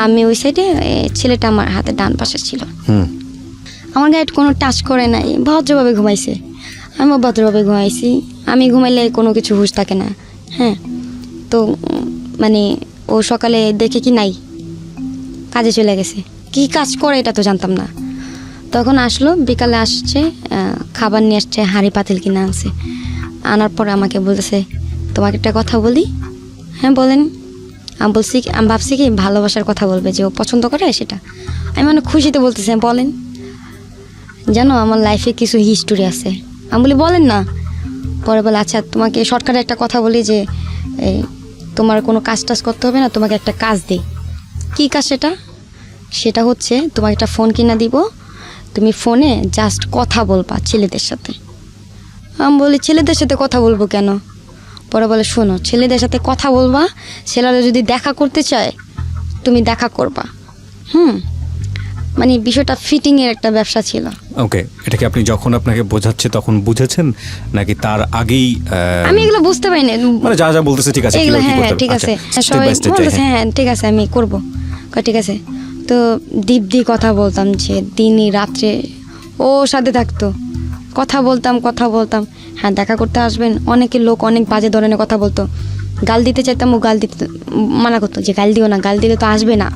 আমি ওই সাইডে, ছেলেটা আমার হাতে ডান পাশে ছিল। আমার গায়ে কোনো টাচ করে নাই, ভদ্রভাবে ঘুমাইছে, আমিও ভদ্রভাবে ঘুমাইছি। আমি ঘুমাইলে কোনো কিছু হুঁশ থাকে না। হ্যাঁ, তো মানে ও সকালে দেখে কি নাই, কাজে চলে গেছে। কি কাজ করে এটা তো জানতাম না। তখন আসলো, বিকালে আসছে, খাবার নিয়ে আসছে, হাঁড়ি পাতিল কিনে আনছে। আনার পরে আমাকে বলতেছে তোমাকে একটা কথা বলি। হ্যাঁ বলেন। আমি ভাবছি কি ভালোবাসার কথা বলবে, যে ও পছন্দ করে সেটা। আমি অনেক খুশিতে বলতেছি বলেন। জানো আমার লাইফে কিছু হিস্টোরি আছে। আমি বলি বলেন না। পরে বলে আচ্ছা তোমাকে শর্টকাটে একটা কথা বলি, যে তোমার কোনো কাজ টাজ করতে হবে না, তোমাকে একটা কাজ দিই। কী কাজ সেটা? সেটা হচ্ছে তোমাকে একটা ফোন কিনা দিব, তুমি ফোনে জাস্ট কথা বলবা ছেলেদের সাথে। আমি বলি ছেলেদের সাথে কথা বলবো কেন? পরে বলে শোনো, ছেলেদের সাথে কথা বলবা, ছেলেরা যদি দেখা করতে চায় তুমি দেখা করবা। মানে বিষয়টা ফিটিংয়ের একটা ব্যবসা ছিল। ওকে, এটা কি আপনি যখন আপনাকে বোঝাচ্ছে তখন বুঝেছেন, নাকি তার আগেই? আমি এগুলো বুঝতে পারি না, মানে যা যা বলতেছে ঠিক আছে, এগুলো হ্যাঁ ঠিক আছে, সবাই বলতেছে হ্যাঁ ঠিক আছে আমি করবো, ঠিক আছে। তো দীপ্তি কথা বলতাম, যে দিনই রাত্রে ও সাথে থাকতো, কথা বলতাম। হ্যাঁ দেখা করতে আসবেন, অনেকে লোক অনেক বাজে ধরনের কথা বলতো, গাল দিতে চাইতাম, ও গাল দিতে মানা করতো, যে গাল দিও না, গাল দিলে তো আসবে না।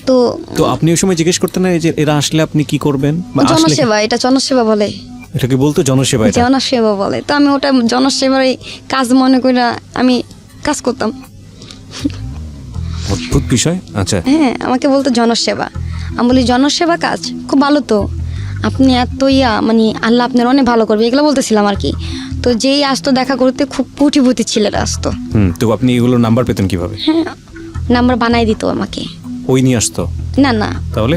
তো আপনি ওই সময় জিজ্ঞেস করতেন না যে এরা আসলে আপনি কি করবেন? জনসেবা, এটা জনসেবা বলে। এটা কি বলতো জনসেবা? জনসেবা বলে। তো আমি ওটা জনসেবার কাজ মনে করে আমি কাজ করতাম। অদ্ভুত বিষয়। আচ্ছা হ্যাঁ, আমাকে বলতো জনসেবা। আমি বলি জনসেবা কাজ খুব ভালো, তো আপনি এত মানে আল্লাহ আপনার অনেক ভালো করবে, এগুলো বলতেছিলাম আর কি। তো যেই আসতো দেখা করতে, খুব পুঁটি ছেলেরা আসতো। তো আপনি এগুলো নাম্বার পেতেন কিভাবে? হ্যাঁ, নাম্বার বানাই দিত আমাকে। ওই নিয়ে আসতো? না তাহলে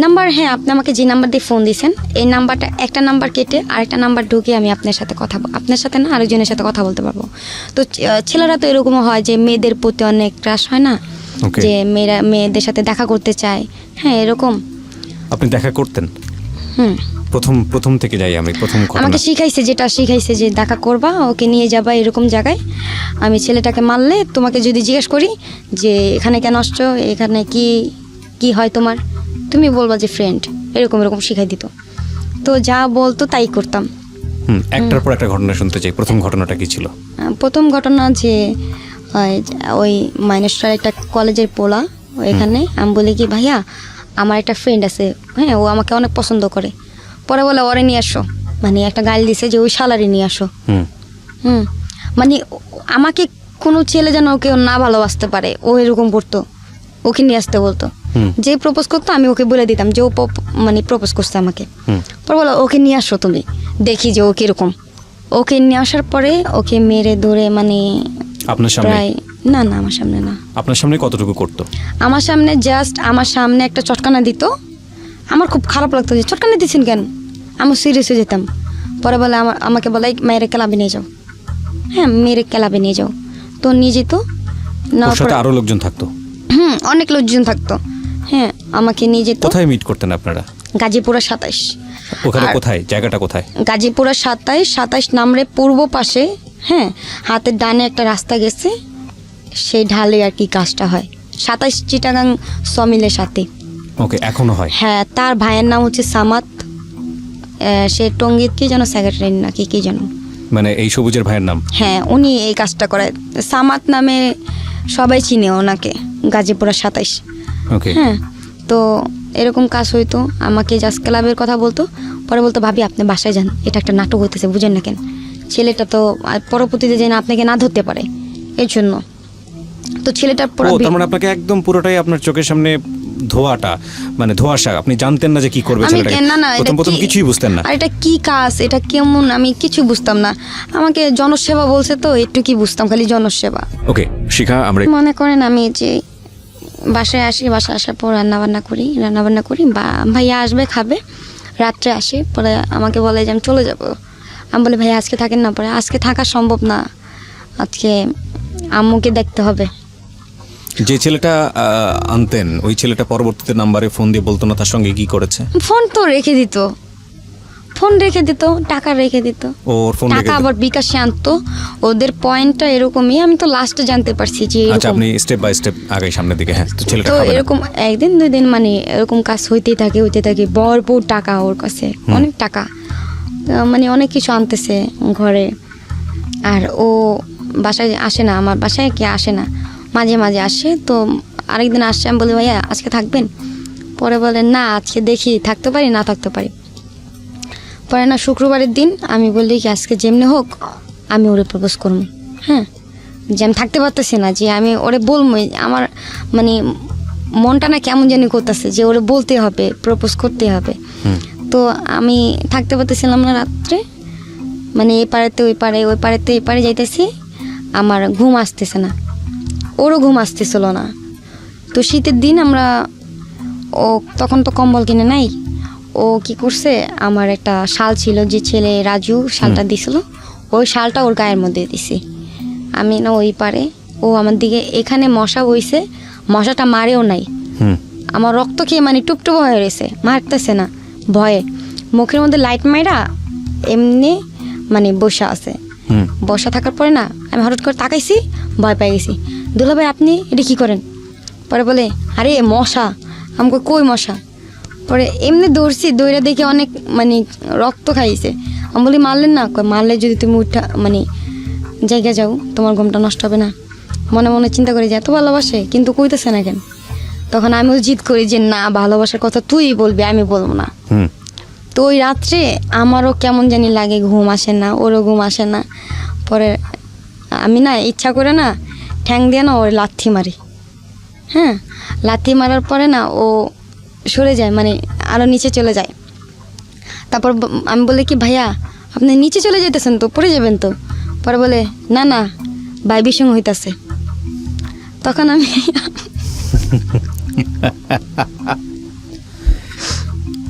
নাম্বার, হ্যাঁ আপনি আমাকে যে নাম্বার দিয়ে ফোন দিয়েছেন, এই নাম্বারটা একটা নাম্বার কেটে আরেকটা নাম্বার ঢুকে আমি আপনার সাথে আপনার সাথে না আরেকজনের সাথে কথা বলতে পারবো। তো ছেলেরা তো এরকমও হয় যে মেয়েদের প্রতি অনেক ক্রাশ হয় না, যে মেয়েদের সাথে দেখা করতে চায়। হ্যাঁ এরকম। আপনি দেখা করতেন? প্রথম থেকে যাই আমি। আমাকে যেটা শিখাইছে যে দেখা করবা, ওকে নিয়ে যাবা এরকম জায়গায়। আমি ছেলেটাকে মারলে তোমাকে যদি জিজ্ঞেস করি যে এখানে কেন আসছো, এখানে কি হয় তোমার, তুমি বলবা যে ফ্রেন্ড, এরকম শিখাই দিত। তো যা বলতো তাই করতাম। একটার পর একটা ঘটনা শুনতে চাই। প্রথম ঘটনাটা কি ছিল? প্রথম ঘটনা যে ওই মাইনস্টার একটা কলেজের পোলা, এখানে আমি বলি কি ভাইয়া আমার একটা ফ্রেন্ড আছে, হ্যাঁ ও আমাকে অনেক পছন্দ করে। পরে বলে ওরে নিয়ে আসো, মানে একটা গালি দিছে যে ওই শালারি নিয়ে আসো। মানে আমাকে কোনো ছেলে যেন ওকে না ভালোবাসতে পারে, ও এরকম করতো, ওকে নিয়ে আসতে বলতো। যে প্রপোজ করতো আমি ওকে বলে দিতাম যে ও মানে প্রপোজ করছে আমাকে। পরে বলো ওকে নিয়ে আসো, তুমি দেখি যে ও কিরকম। ওকে নিয়ে আসার পরে ওকে মেরে ধরে, মানে আপনার সামনে? না আমার সামনে না। আপনার সামনে কতটুকু করতো? আমার সামনে জাস্ট আমার সামনে একটা চটকানা দিত। আমার খুব খারাপ লাগতো যে চটকানা দিচ্ছেন কেন, আমি সিরিয়াস হয়ে যেতাম। পরে বলে আমাকে বলে মেয়েরে ক্লাবে নিয়ে যাও। হ্যাঁ মেয়েরে ক্লাবে নিয়ে যাও, তো নিয়ে যেত। আরো লোকজন থাকতো? অনেক লোকজন থাকতো। হ্যাঁ আমাকে নিয়ে যেত। কোথায় মিট করতেন আপনারা? গাজীপুরা 27। ওখানে আর- কোথায়, জায়গাটা কোথায়? গাজীপুরা 27 নাম্বারে পূর্ব পাশে, হ্যাঁ, হাতের ডানে একটা রাস্তা গেছে, সেই ঢালে আর কি কাজটা হয় 27 চিটাগাং সমিলের সাথে। ওকে, এখনো হয়? হ্যাঁ, তার ভাইয়ের নাম হচ্ছে সামাত, সে টঙ্গীর কি যেন সেক্রেটারি নাকি কি যেন। মানে এই সবুজের ভাইয়ের নাম? হ্যাঁ, উনি এই কাজটা করে, সামাত নামে সবাই চিনে ওনাকে, গাজীপুরা 27। ওকে। হ্যাঁ, তো এরকম কাজ হইতো, আমাকে জাস্ট ক্লাবের কথা বলতো, পরে বলতো ভাবি আপনি বাসায় যান, এটা একটা নাটক হইতেছে, বুঝেন না কেন, ছেলেটা তো আর পরবর্তীতে যেন আপনাকে না ধরতে পারে, এই জন্য। তো ছেলেটার ও, পরে তার মানে আপনাকে একদম পুরোটাই আপনার চোখের সামনে ধোঁয়াটা, মানে ধোঁয়াশা, আপনি জানতেন না যে কি করবে আমি ছেলেটাকে? না এটা প্রথম কি- কিছুই বুঝতেন না? আর এটা কি কাজ, এটা কেমন, আমি কিছু বুঝতাম না। আমাকে জনসেবা বলছে তো একটু কি বুঝতাম, খালি জনসেবা। ওকে শিখা, আমরা মনে করেন আমি যে বাসায় আসি, বাসায় আসার পর রান্নাবান্না করি, বা ভাইয়া আসবে খাবে, রাত্রে আসি, পরে আমাকে বলে যে আমি চলে যাব। আমি বলি ভাইয়া আজকে থাকেন না, পরে আজকে থাকা সম্ভব না, আজকে আম্মুকে দেখতে হবে। যে ছেলেটা আনতেন, ওই ছেলেটা পরবর্তীতে নাম্বারে ফোন দিয়ে বলতো না তার সঙ্গে কি করেছে? ফোন তো রেখে দিত, টাকা রেখে দিত, ওর ফোন টাকা আবার বিকাশে আনতো। ওদের পয়েন্টটা এরকমই, আমি তো লাস্টে জানতে পারছি যে আচ্ছা, এরকম। আপনি স্টেপ বাই স্টেপ আগে সামনের দিকে। হ্যাঁ, তো ছেলেটা তো খাবে না? এরকম একদিন 2 দিন মানে এরকম কাজ হইতেই থাকে, ভরপুর টাকা ওর কাছে, অনেক টাকা, মানে অনেক কিছু আনতেছে ঘরে। আর ও বাসায় আসে না, আমার বাসায় কে আসে না, মাঝে মাঝে আসে। তো আরেকদিন আসছে, আমি বলি ভাইয়া আজকে থাকবেন, পরে বলে না আজকে দেখি থাকতে পারি না থাকতে পারি। পরে না শুক্রবারের দিন আমি বলি কি আজকে যেমনি হোক আমি ওরে প্রপোজ করবো। হ্যাঁ, যে আমি থাকতে পারতেছি না, যে আমি ওরে বলবো, আমার মানে মনটা না কেমন জানি করতেছে যে ওরে বলতে হবে, প্রপোজ করতে হবে। তো আমি থাকতে পারতেছিলাম না রাত্রে, মানে এই পাড়েতে ওই পাড়ে, ওই পাড়েতে এই পাড়ে যাইতেছি, আমার ঘুম আসতেছে না, ওরও ঘুম আসতেছিল না। তো শীতের দিন আমরা, ও তখন তো কম্বল কিনে নাই, ও কি করছে, আমার একটা শাল ছিল, যে ছেলে রাজু শালটা দিছিল, ওই শালটা ওর গায়ের মধ্যে দিছি আমি। না ওই পারে ও আমার দিকে, এখানে মশা বইছে, মশাটা মারেও নাই, হুম। আমার রক্ত খেয়ে মানে টুপটুপ হয়ে রয়েছে, মারতেছে না ভয়ে, মুখের মধ্যে লাইট মাইরা এমনি মানে বসা আছে। হুম। বসা থাকার পরে না আমি হঠাৎ করে তাকাইছি, ভয় পেয়ে গেছি। দুলা ভাই আপনি এটা কী করেন? পরে বলে আরে মশা। আমাকে কই মশা? পরে এমনি দৌড়ছি, দৌড়ে দেখে অনেক মানে রক্ত খাইছে। আমি বলি মারলেন না? কই মারলে যদি তুমি উঠা মানে জায়গা যাও তোমার ঘুমটা নষ্ট হবে না। মনে মনে চিন্তা করি যে এত ভালোবাসে কিন্তু কইতেছে না কেন। তখন আমিও জিদ করি যে না, ভালোবাসার কথা তুই বলবি, আমি বলবো না। হুম। তো ওই রাত্রে আমারও কেমন জানি লাগে, ঘুম আসে না, ওরও ঘুম আসে না। পরে আমি না ইচ্ছা করে না ঠ্যাং দিয়ে না ওর লাথি মারি। হ্যাঁ, লাথি মারার পরে না ও সরে যায়, মানে আরও নিচে চলে যায়। তারপর আমি বলি কি ভাইয়া আপনি নিচে চলে যেতেছেন তো, পড়ে যাবেন তো। পরে বলে না না বাইবির সঙ্গে হইতাছে। তখন আমি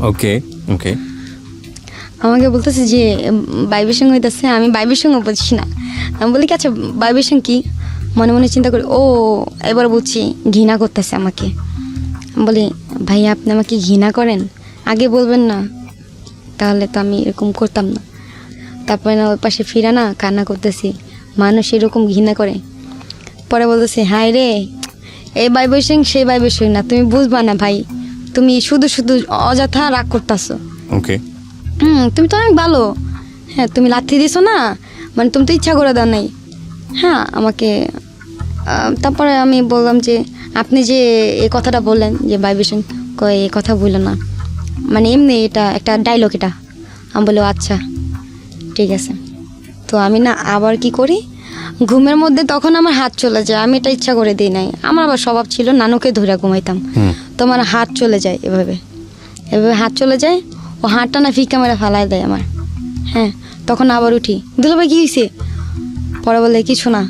ওকে ওকে। আমাকে বলতেছে যে বাইবের সঙ্গে হইতেছে, আমি বাইবের সঙ্গে বুঝছি না। আমি বলি কি আচ্ছা বাইবের সঙ্গে কি? মনে মনে চিন্তা করি, ও এবার বুঝছি ঘৃণা করতেছে আমাকে। আমি বলি ভাইয়া আপনি আমাকে ঘৃণা করেন, আগে বলবেন না, তাহলে তো আমি এরকম করতাম না। তারপরে না ওই পাশে ফিরা না কান্না করতেছি, মানুষ এরকম ঘৃণা করে। পরে বলতেছে হায় রে, এই বাইবের সঙ্গে সেই বাইবের সঙ্গে না, তুমি বুঝবা না ভাই, তুমি শুধু শুধু অযথা রাগ করতেছো। ওকে। তুমি তো অনেক ভালো। হ্যাঁ, তুমি লাথি দিছো না, মানে তুমি তো ইচ্ছা করে দাও নাই। হ্যাঁ আমাকে তারপরে আমি বললাম যে আপনি যে এই কথাটা বললেন যে ভাইবেশন, কয় এই কথা বললো না, মানে এমনি এটা একটা ডায়লগ এটা। আমি বলি আচ্ছা ঠিক আছে। তো আমি না আবার কি করি, ঘুমের মধ্যে তখন আমার হাত চলে যায়, আমি এটা ইচ্ছা করে দিই নাই, আমার আবার স্বভাব ছিল নানুকে ধরে ঘুমাইতাম। তো আমার হাত চলে যায়, এভাবে এভাবে হাত চলে যায়, ও হাতটা না ফিকা মেরে ফালাই দেয় আমার। হ্যাঁ, তখন আবার উঠি, দুলাভাই কী হয়েছে? পরে বলে কিছু না,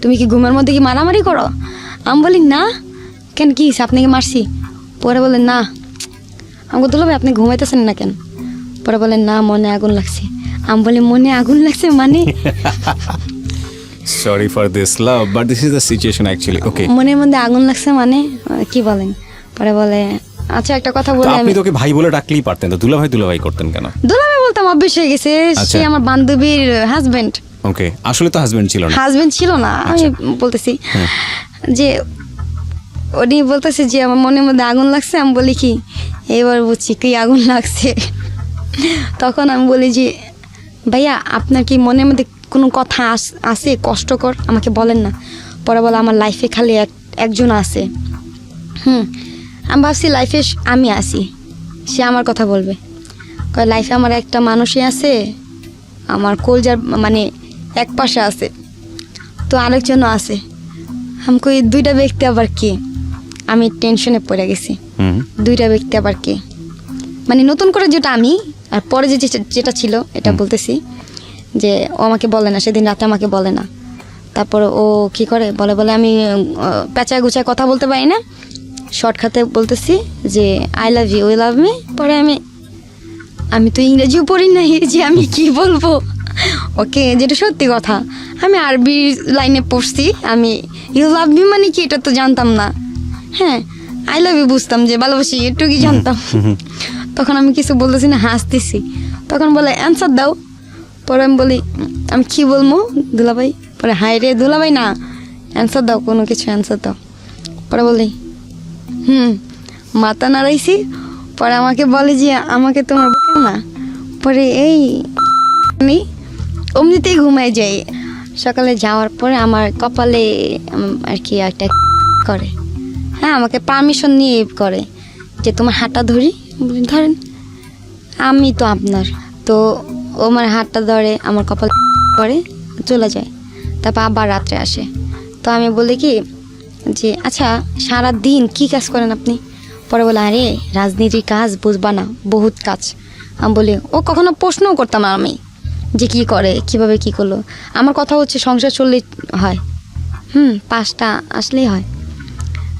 তুমি কি ঘুমের মধ্যে কি মারামারি করো? আমি বলি না, কেন কী হয়েছে, আপনাকে মারছি? পরে বলে না। আমাকে দুলাভাই আপনি ঘুমাইতেছেন না কেন? পরে বলে না মনে আগুন লাগছে। আমি বলি মনে আগুন লাগছে মানে? Sorry for this love, but this is the situation actually. Okay. মনের মধ্যে আগুন লাগছে মানে কি বলেন? পরে বলে আচ্ছা একটা কথা তো বলি আপনি আমি, তোকে ভাই বলে ডাকলেই পারতেন, তো দুলাভাই করতেন কেন? দুলাভাই বলতাম অভ্যেস হয়ে গেছে, আচ্ছা। সে আমার বান্ধবীর হাজবেন্ড। ওকে, আসলে তো হাজবেন্ড ছিল না। হাজবেন্ড ছিল না, আমি বলতেছি হ্যাঁ। যে উনি বলতেছে যে আমার মনের মধ্যে আগুন লাগছে। আমি বলি কি এবার বুঝছি কি আগুন লাগছে। তখন আমি বলি যে ভাইয়া আপনার কি মনের মধ্যে কোনো কথা আছে কষ্টকর, আমাকে বলেন না। পরে বলে আমার লাইফে খালি একজন আছে। আমি ভাবছি লাইফে আমি আছি, সে আমার কথা বলবে। কয় লাইফে আমার একটা মানুষই আছে, আমার কলজার মানে এক পাশে আছে, তো আরেকজনও আছে। আমি কই দুইটা ব্যক্তি আবার কে? আমি টেনশনে পড়ে গেছি। হুম। দুইটা ব্যক্তি আবার কে, মানে নতুন করে যেটা আমি আর পরে যেটা ছিল এটা বলতেছি। যে ও আমাকে বলে না, সেদিন রাতে আমাকে বলে না। তারপর ও কি করে বলে আমি পেঁচায় গুছায় কথা বলতে পারি না, শর্টকাটে বলতেছি যে I love you, we love me. পরে আমি তো ইংরেজিও পড়ি না, যে আমি কি বলবো ওকে, যেটা সত্যি কথা। আমি আরবি লাইনে পড়ছি, আমি ইউ লাভ মি মানে কি এটা তো জানতাম না। হ্যাঁ, আই লাভ ইউ বুঝতাম যে ভালোবাসি, এটুকুই জানতাম। তখন আমি কিছু বলতেছি না, হাসতেছি। তখন বলে অ্যান্সার দাও। পরে আমি বলি আমি কি বলবো দুলাভাই? পরে হাই রে দুলাভাই না, অ্যান্সার দাও, কোনো কিছু অ্যান্সার দাও। পরে বলি মাথা নাড়াইছি। পরে আমাকে বলে যে আমাকে তোমার বুকে না। পরে এই আমি অমনিতেই ঘুমাই যাই। সকালে যাওয়ার পরে আমার কপালে আর কি একটা করে, হ্যাঁ আমাকে পারমিশন নিয়ে করে যে তোমার হাতটা ধরি। বলি ধরেন, আমি তো আপনার। তো ও আমার হাতটা ধরে, আমার কপাল করে চলে যায়। তারপর আবার রাত্রে আসে। তো আমি বলি কি যে আচ্ছা সারা দিন কি কাজ করেন আপনি? পরে বলে আরে রাজনীতির কাজ বুঝবা না, বহুত কাজ। আমি বলি ও কখনো প্রশ্নও করতাম না আমি যে কি করে, কিভাবে কি করলো। আমার কথা হচ্ছে সংসার চললেই হয়, 5টা আসলেই হয়।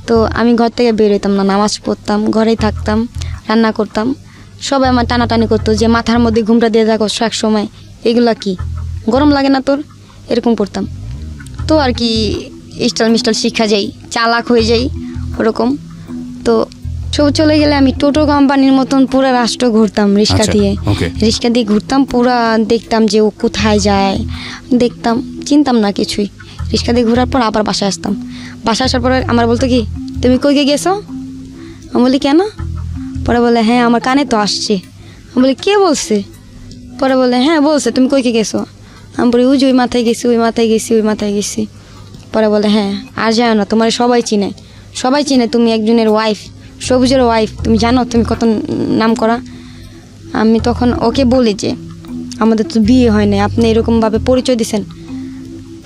তো আমি ঘর থেকে বের হইতাম না, নামাজ পড়তাম, ঘরেই থাকতাম, রান্না করতাম। সবাই আমার টানাটানি করতো যে মাথার মধ্যে ঘুমটা দিয়ে থাকো এক সময়, এগুলা কি গরম লাগে না তোর, এরকম করতাম। তো আর কি স্টাইল মিস্টাইল শিক্ষা যাই, চালাক হয়ে যাই ওরকম। তো সব চলে গেলে আমি টোটো কোম্পানির মতন পুরো রাষ্ট্র ঘুরতাম রিক্সা আচ্ছা, দিয়ে। okay. রিক্সা দিয়ে ঘুরতাম, পুরা দেখতাম যে ও কোথায় যায়, দেখতাম, চিনতাম না কিছুই। রিক্সা দিয়ে ঘোরার পর আবার বাসায় আসতাম। বাসায় আসার পরে আমার বলতো কি তুমি কই গেছো? আমি বলি কেন? পরে বলে হ্যাঁ আমার কানে তো আসছে। আমি বলি কে বলছে? পরে বলে হ্যাঁ বলছে তুমি কই গেছো। আমি বলি ওই যে ওই মাথায় গেছি, ওই মাথায় গেছি, ওই মাথায় গেছি। পরে বলে হ্যাঁ আর যাও না, তোমার সবাই চিনে, সবাই চিনে, তুমি একজনের ওয়াইফ, সবুজের ওয়াইফ, তুমি জানো তুমি কত নাম করা। আমি তখন ওকে বলি যে আমাদের তো বিয়ে হয় না, আপনি এরকমভাবে পরিচয় দিছেন।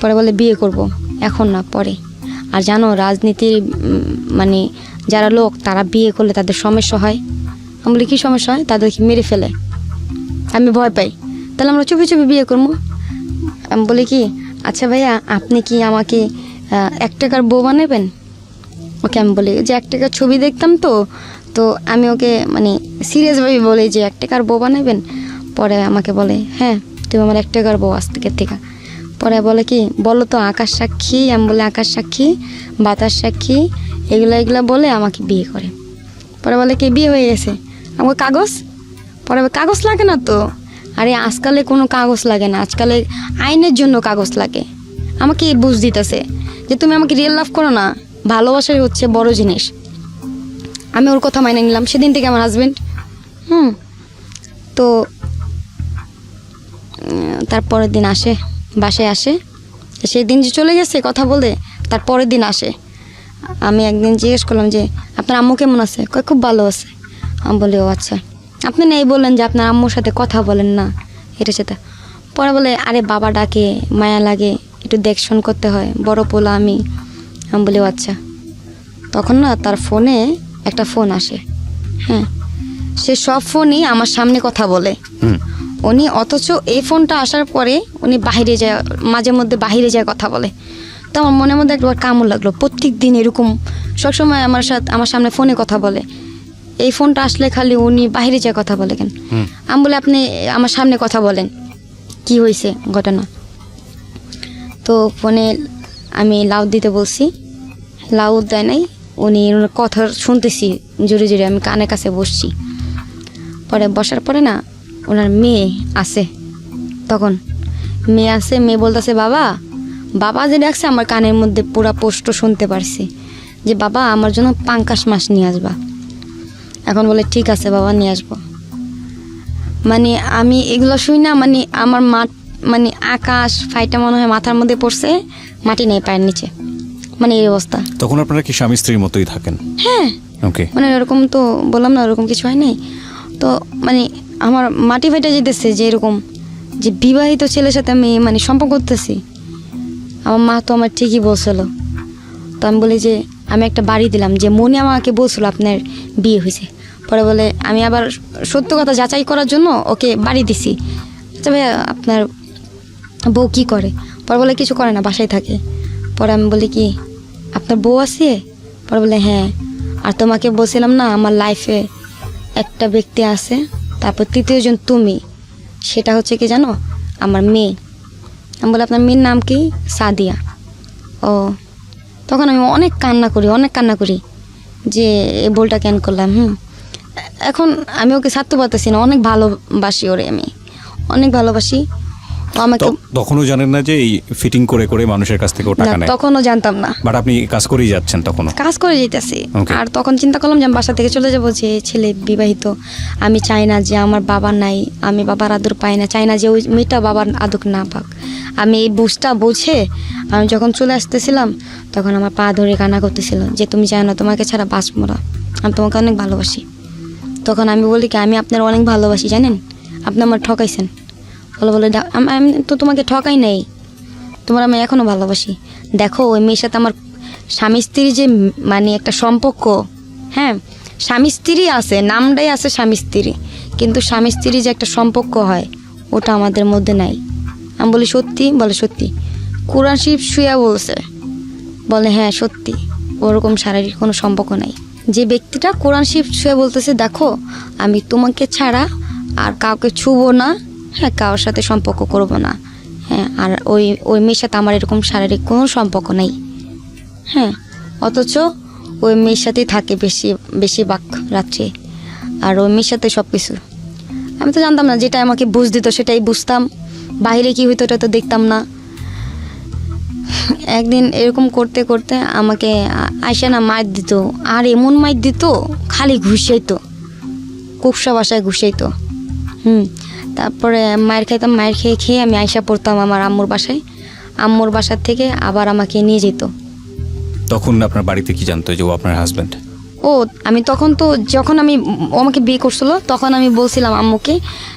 পরে বলে বিয়ে করব, এখন না পরে। আর জানো রাজনীতির মানে যারা লোক তারা বিয়ে করলে তাদের সমস্যা হয়। আমি বলি কী সমস্যা হয়? তাদেরকে মেরে ফেলে, আমি ভয় পাই। তাহলে আমরা চুপি চুপি বিয়ে করবো। আমি বলি কি আচ্ছা ভাইয়া আপনি কি আমাকে 1 টাকার বউ বানাবেন? ওকে আমি বলি যে 1 টাকার ছবি দেখতাম তো তো আমি ওকে মানে সিরিয়াসভাবে বলি যে 1 টাকার বউ বানাবেন। পরে আমাকে বলে হ্যাঁ তুমি আমার 1 টাকার বউ আজ থেকে। পরে বলে কি বলো তো আকাশ সাক্ষী। আমি বলি আকাশ সাক্ষী, বাতাস সাক্ষী, এগুলা বলে আমাকে বিয়ে করে। পরে বলে কি বিয়ে হয়ে গেছে? আমাকে কাগজ? পরে কাগজ লাগে না তো। আরে আজকালে কোনো কাগজ লাগে না, আজকালে আইনের জন্য কাগজ লাগে। আমাকে বুঝ দিতেছে যে তুমি আমাকে রিয়েল লাভ করো না, ভালোবাসাই হচ্ছে বড় জিনিস। আমি ওর কথা মাইনে নিলাম। সেদিন থেকে আমার হাজবেন্ড তো তারপরের দিন আসে, বাসায় আসে। সেই দিন যে চলে গেছে কথা বলে, তারপরের দিন আসে। আমি একদিন জিজ্ঞেস করলাম যে আপনার আম্মু কেমন আছে? কয় খুব ভালো আছে। আমি বলি ও আচ্ছা, আপনি নেই বললেন যে আপনার আম্মুর সাথে কথা বলেন না, এটা সেটা। পরে বলে আরে বাবা ডাকে, মায়া লাগে, একটু দেখশন করতে হয়, বড় পোলা আমি। আমি বলি ও আচ্ছা। তখন না তার ফোনে একটা ফোন আসে, হ্যাঁ সে সব ফোনই আমার সামনে কথা বলে উনি, অথচ এই ফোনটা আসার পরে উনি বাইরে যায়, মাঝে মধ্যে বাইরে যায় কথা বলে। তো আমার মনের মধ্যে একবার কামড় লাগলো, প্রত্যেক দিন এরকম সবসময় আমার সামনে ফোনে কথা বলে, এই ফোনটা আসলে খালি উনি বাইরে যায় কথা বলে কেন? আমি বলে আপনি আমার সামনে কথা বলেন, কি হয়েছে ঘটনা? তো ফোনে আমি লাউড দিতে বলছি, লাউড দেয় নাই, উনি ওনার কথা শুনতেছি জোরে জোরে, আমি কানের কাছে বসছি। পরে বসার পরে না ওনার মেয়ে আসে, তখন মেয়ে আসে, মেয়ে বলতেছে বাবা, বাবা যে ডাকছে আমার কানের মধ্যে পুরা পোস্ট শুনতে পারছি যে বাবা আমার জন্য পাঙ্কাশ মাছ নিয়ে আসবা। এখন বলে ঠিক আছে বাবা নিয়ে আসবো। মানে আমি এগুলো শুই না, মানে আমার মানে আকাশ ফাইটা মনে হয় মাথার মধ্যে পড়ছে, মাটি নেই পায়ের নিচে, মানে এই অবস্থা। তখন আপনারা কি স্বামী স্ত্রীর মতোই থাকেন? হ্যাঁ, ওকে। মানে এরকম তো বললাম না, ওরকম কিছু হয় নাই। তো মানে আমার মাটি ফাইটা যেতেছে যে এরকম যে বিবাহিত ছেলের সাথে আমি মানে সম্পর্ক করতেছি। আমার মা তো আমার ঠিকই বলছিল। তো আমি বলি যে আমি একটা বাড়ি দিলাম, যে মনি আমাকে বলছিল আপনার বিয়ে হয়েছে। পরে বলে আমি আবার সত্য কথা যাচাই করার জন্য ওকে বাড়ি দিছি। আচ্ছা ভাইয়া আপনার বউ কি করে? পরে বলে কিছু করে না, বাসায় থাকে। পরে আমি বলি কি আপনার বউ আছে? পরে বলে হ্যাঁ। আর তোমাকে বলছিলাম না আমার লাইফে একটা ব্যক্তি আছে, তারপর তৃতীয়জন তুমি, সেটা হচ্ছে কি জানো, আমার মেয়ে। আমি বলি আপনার মেয়ের নাম কি? সাদিয়া। ও, তখন আমি অনেক কান্না করি যে এই বলটা কেন করলাম। এখন আমি ওকে ছাড়তে পারতেছি না, অনেক ভালোবাসি ওরে, আমি অনেক ভালোবাসি। ও আমাকে তখনও জানেন না যে এই ফিটিং করে করে মানুষের কাছ থেকে টাকা নেয়? তখনও জানতাম না, বাট আপনি কাজ করেই যাচ্ছেন তখনও? কাজ করে যেতেছি। Okay. আর তখন চিন্তা করলাম যে আমি বাসা থেকে চলে যাবো, যে ছেলে বিবাহিত, আমি চাই না যে আমার বাবা নাই, আমি বাবার আদর পাই না, চাই না যে ওই মেয়েটা বাবার আদর না পাক। আমি এই বুঝে আমি যখন চলে আসতেছিলাম তখন আমার পা ধরে কান্না করতেছিল যে তুমি জানো না তোমাকে ছাড়া বাঁচবো না, আমি তোমাকে অনেক ভালোবাসি। তখন আমি বলি কি আমি আপনার অনেক ভালোবাসি জানেন, আপনি আমার ঠকাইছেন। বলে আমি তো তোমাকে ঠকাই নাই, তোমার আমি এখনও ভালোবাসি। দেখো ওই মেয়ের সাথে আমার স্বামী স্ত্রী যে মানে একটা সম্পর্ক, হ্যাঁ স্বামী স্ত্রী আছে, নামটাই আছে স্বামী স্ত্রী, কিন্তু স্বামী স্ত্রী যে একটা সম্পর্ক হয় ওটা আমাদের মধ্যে নাই। আমি বলি সত্যি? বলে সত্যি। কোরআন শরীফ শুয়া বলছে। বলে হ্যাঁ সত্যি, ওরকম শারীরিক কোনো সম্পর্ক নাই। যে ব্যক্তিটা কোরআন শরীফ শুয়া বলতেছে দেখো আমি তোমাকে ছাড়া আর কাউকে ছুবো না, হ্যাঁ কারোর সাথে সম্পর্ক করব না, হ্যাঁ আর ওই মেয়ের সাথে আমার এরকম শারীরিক কোনো সম্পর্ক নেই। হ্যাঁ, অথচ ওই মেয়ের সাথেই থাকে বেশিরভাগ রাত্রে, আর ওই মেয়ের সাথে সব কিছু। আমি তো জানতাম না, যেটা আমাকে বুঝ দিত সেটাই বুঝতাম, বাইরে কি হইতো ওটা তো দেখতাম না। একদিন এরকম করতে করতে আমাকে আয়সা না মার দিত, আর এমন মার দিত খালি ঘুষাইতো, কুপসা বাসায় ঘুষাইতো। তারপরে মায়ের খাইতাম, মায়ের খেয়ে আমি আয়সা পড়তাম আমার আম্মুর বাসায়। আম্মুর বাসার থেকে আবার আমাকে নিয়ে যেত। তখন আপনার বাড়িতে কি জানতো যে ও আপনার হাজবেন্ড? ও আমি তখন তো যখন ও আমাকে বিয়ে করছিল তখন আমি বলছিলাম আম্মুকে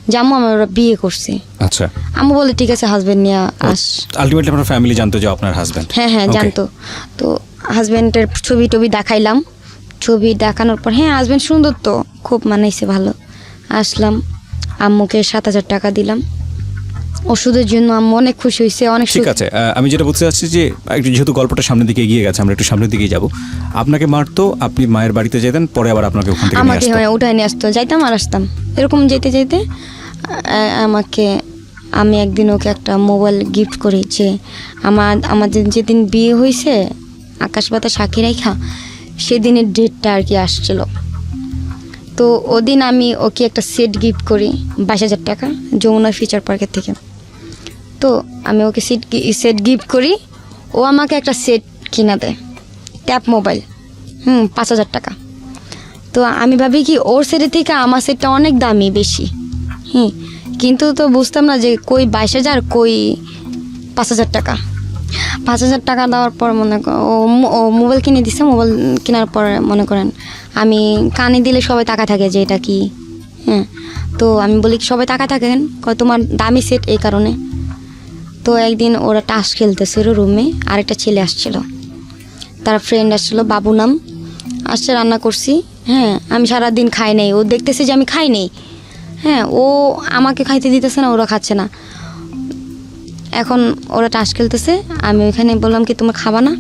যে আম্মু আমার ওরা বিয়ে করছে। আচ্ছা। আম্মু বলে ঠিক আছে হাজবেন্ড নিয়ে আস। আলটিমেটলি আপনার ফ্যামিলি জানতো যে আপনার হাজবেন্ড? হ্যাঁ জানতো। তো হাজবেন্ডের ছবি দেখাইলাম, ছবি দেখানোর পর হ্যাঁ হাজবেন্ড সুন্দর, তো খুব মানাইছে ভালো। আসলাম, আম্মুকে 7,000 টাকা দিলাম ওষুধের জন্য। আম্মু অনেক খুশি হয়েছে, অনেক। ঠিক আছে, আমি যেটা বলতে চাচ্ছি যে একটু যেহেতু গল্পটা সামনের দিকে এগিয়ে গেছে, আমরা একটু সামনের দিকেই যাব। আপনাকে মারতো, আপনি মায়ের বাড়িতে যেতেন, পরে আবার আপনাকে ওখান থেকে নিয়ে আমাকে আসতো? উঠায় নিয়ে আসতো, যাইতাম আর আসতাম এরকম যেতে যেতে। আমি একদিন ওকে একটা মোবাইল গিফট করি, যে আমাদের যেদিন বিয়ে হয়েছে আকাশ বাতাস সাক্ষী রেখা, সেদিনের ডেটটা আর কি আসছিল। তো ওদিন আমি ওকে একটা সেট গিফট করি 22,000 টাকা যমুনা ফিচার পার্কের থেকে। তো আমি ওকে সেট গিফট করি, ও আমাকে একটা সেট কিনা দেয়, ট্যাপ মোবাইল, 5,000 টাকা। তো আমি ভাবি কি ওর সেটের থেকে আমার সেটটা অনেক দামি বেশি, কিন্তু তো বুঝতাম না যে কই 22,000 কই 5,000 টাকা। 5,000 টাকা দেওয়ার পর ও মোবাইল কিনে দিছে। মোবাইল কেনার পর মনে করেন আমি কানে দিলে সবাই তাকা থাকে যে এটা কি। তো আমি বলি সবাই তাকা থাকেন, তোমার দামি সেট এই কারণে। তো একদিন ওরা টাস খেলতেছিল রুমে, আরেকটা ছেলে আসছিল, তার ফ্রেন্ড আসছিল, বাবু নাম, আসছে, রান্না করছি। আমি সারাদিন খাই নাই, ও দেখতেছে যে আমি খাই নাই। ও আমাকে খাইতে দিতেছে না, ওরা খাচ্ছে না। এখন ওরা টাস খেলতেছে, আমি ওইখানে বললাম কি তোমরা খাবা না?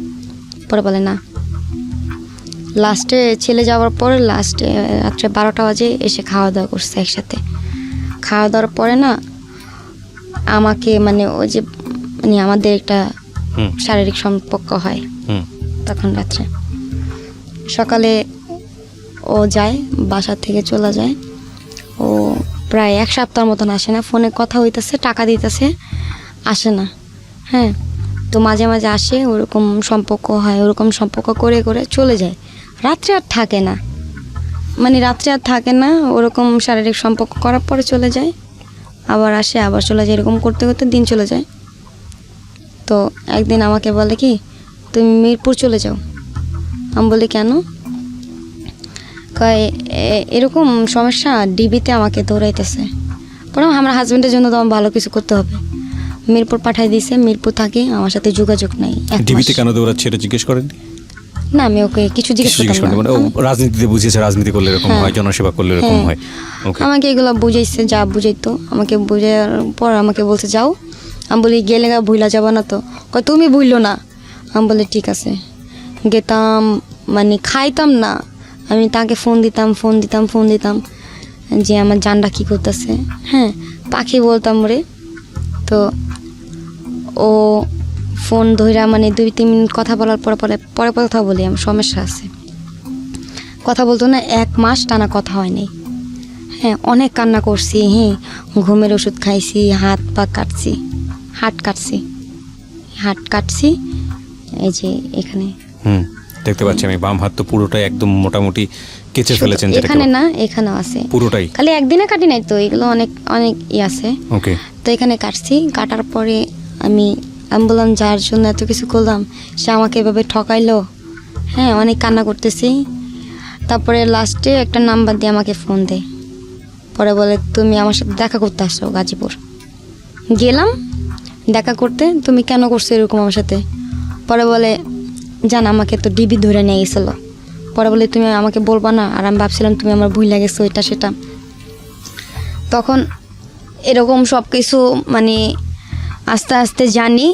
পরে বলে না। লাস্টে ছেলে যাওয়ার পরে লাস্টে রাত্রে 12টা বাজে এসে খাওয়া দাওয়া করছে একসাথে। খাওয়া দাওয়ার পরে না আমাকে মানে ওই যে মানে আমাদের একটা শারীরিক সম্পর্ক হয় তখন রাত্রে। সকালে ও যায়, বাসা থেকে চলে যায়। ও প্রায় 1 সপ্তাহ মতন আসে না, ফোনে কথা হইতেছে, টাকা দিতেছে, আসে না। হ্যাঁ, তো মাঝে মাঝে আসে, ওরকম সম্পর্ক হয়, ওরকম সম্পর্ক করে করে চলে যায়। রাত্রে আর থাকে না, মানে রাত্রে আর থাকে না, ওরকম শারীরিক সম্পর্ক করার পরে চলে যায়, আবার আসে, আবার চলে যায়, এরকম করতে করতে দিন চলে যায়। তো একদিন আমাকে বলে কি, তুমি মিরপুর চলে যাও। আমি বলি কেন? কয় এরকম সমস্যা, ডিবিতে আমাকে দৌড়াইতেছে। পরে আমার হাজবেন্ডের জন্য তো আমার ভালো কিছু করতে হবে। মিরপুর পাঠাই দিয়েছে, মিরপুর থাকে, আমার সাথে যোগাযোগ নাই। ডিবিতে কেন দৌড়াচ্ছে এটা জিজ্ঞেস করেন? না, আমি ওকে কিছু জিজ্ঞেস জিজ্ঞেস করতাম করেন না। মানে ও রাজনীতিতে বুঝিয়েছে, রাজনীতি করলে এরকম হ্যাঁ। হয়, জনসেবা করলে এরকম হ্যাঁ। হয়। ওকে, আমাকে এগুলো বুঝাইছে, যা বুঝাইতো আমাকে বুঝার পর আমাকে বলছে যাও। আমি বলি গেলে ভুলা যাবা না তো? কয় তুমি ভুললো না। আমি বলি ঠিক আছে। গেতাম, মানে খাইতাম না, আমি তাকে ফোন দিতাম যে আমার জানটা কী করতেছে। হ্যাঁ, পাখি বলতাম রে। তো ও ফোন ধইরা মানে 2-3 মিনিট কথা বলার পরে কথা বলি, আমার সমস্যা আছে। কথা বলতো না, 1 মাস টানা কথা হয়নি। হ্যাঁ, অনেক কান্না করছি। হ্যাঁ, ঘুমের ওষুধ খাইছি, হাত কাটছি এই যে এখানে। দেখতে পাচ্ছি আমি, বাম হাত তো পুরোটাই একদম মোটামুটি কেচে ফেলেছেন, যেটা এখানে না, এখানেও আছে পুরোটাই। খালি একদিনে কাটি নাই তো, এগুলো অনেক অনেক আছে। ওকে, তো এখানে কাটছি, কাটার পরে আমি বললাম যার জন্য এত কিছু করলাম সে আমাকে এভাবে ঠকাইলো। হ্যাঁ, অনেক কান্না করতেছি। তারপরে লাস্টে একটা নাম্বার দিয়ে আমাকে ফোন দেয়, পরে বলে তুমি আমার সাথে দেখা করতে আসছো গাজীপুর। গেলাম দেখা করতে, তুমি কেন করছো এরকম আমার সাথে? পরে বলে জান আমাকে তো ডিবি ধরে নিয়ে গেছিলো। পরে বলে তুমি আমাকে বলবা না, আর আমি ভাবছিলাম তুমি আমার ভুল লাগেছো এটা সেটা। তখন এরকম সব কিছু মানে আস্তে আস্তে জানি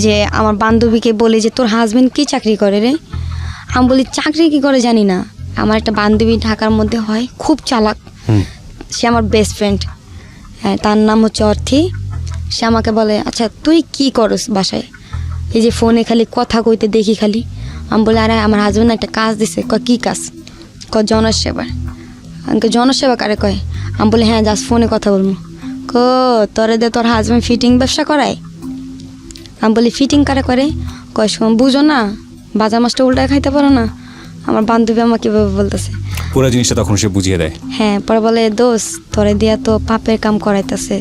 যে আমার বান্ধবীকে বলি যে তোর হাজবেন্ড কি চাকরি করে রে? আমি বলি চাকরি কি করে জানি না, আমার একটা বান্ধবী ঢাকার মধ্যে হয়, খুব চালাক, সে আমার বেস্ট ফ্রেন্ড। হ্যাঁ, তার নাম হচ্ছে অর্থী। সে আমাকে বলে আচ্ছা তুই কি করস বাসায়? এই যে ফোনে খালি কথা কইতে দেখি খালি। আমি বলি আরে আমার হাজবেন্ড একটা কাজ দিছে। কয় কী কাজ? কয় জনসেবা। আমাকে জনসেবা কারে কয়? আমি বলি হ্যাঁ, জাস্ট ফোনে কথা বলবো। তোরে দে তোর হাজবেন্ড ফিটিং ব্যবসা করায়? আমি বলি ফিটিং কারে করে? কয় শোন, বুঝো না, বাজার মাছটা উল্টায় খাইতে পারো না? আমার বান্ধবী আমাকে এভাবে বলতেছে। পুরো জিনিসটা তখন সে বুঝিয়ে দেয়। হ্যাঁ, পরে বলে দোষ তোরে দিয়া তো পাপের কাম করাইতেছে,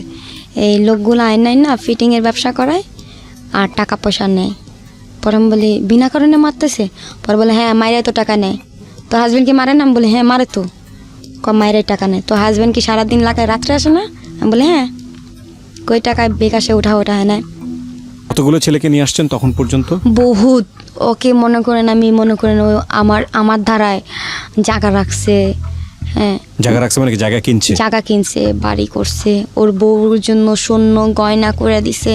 এই লোকগুলো আইন নাই না ফিটিংয়ের ব্যবসা করায় আর টাকা পয়সা নেয়। পরে আমি বলি বিনা কারণে মারতেছে? পরে বলে হ্যাঁ, মায়েরাই তো টাকা নেয়। তোর হাজবেন্ড কি মারে না? আমি বলি হ্যাঁ মারে তো। মায়েরাই টাকা নেয়। তো হাজবেন্ড কি সারাদিন লাগায়, রাত্রে আসে না? আমি বলি হ্যাঁ। কই টাকায় বিকাশে ওঠা হয় না। কতগুলো ছেলেকে নিয়ে আসছেন তখন পর্যন্ত? বহুত। ওকে মনে করেন, আমি মনে করেন ও আমার ধারায় জায়গা রাখছে। হ্যাঁ, জায়গা রাখছে মানে কি? জায়গা কিনছে? জায়গা কিনছে, বাড়ি করছে, ওর বউর জন্য স্বর্ণ গয়না করে দিছে।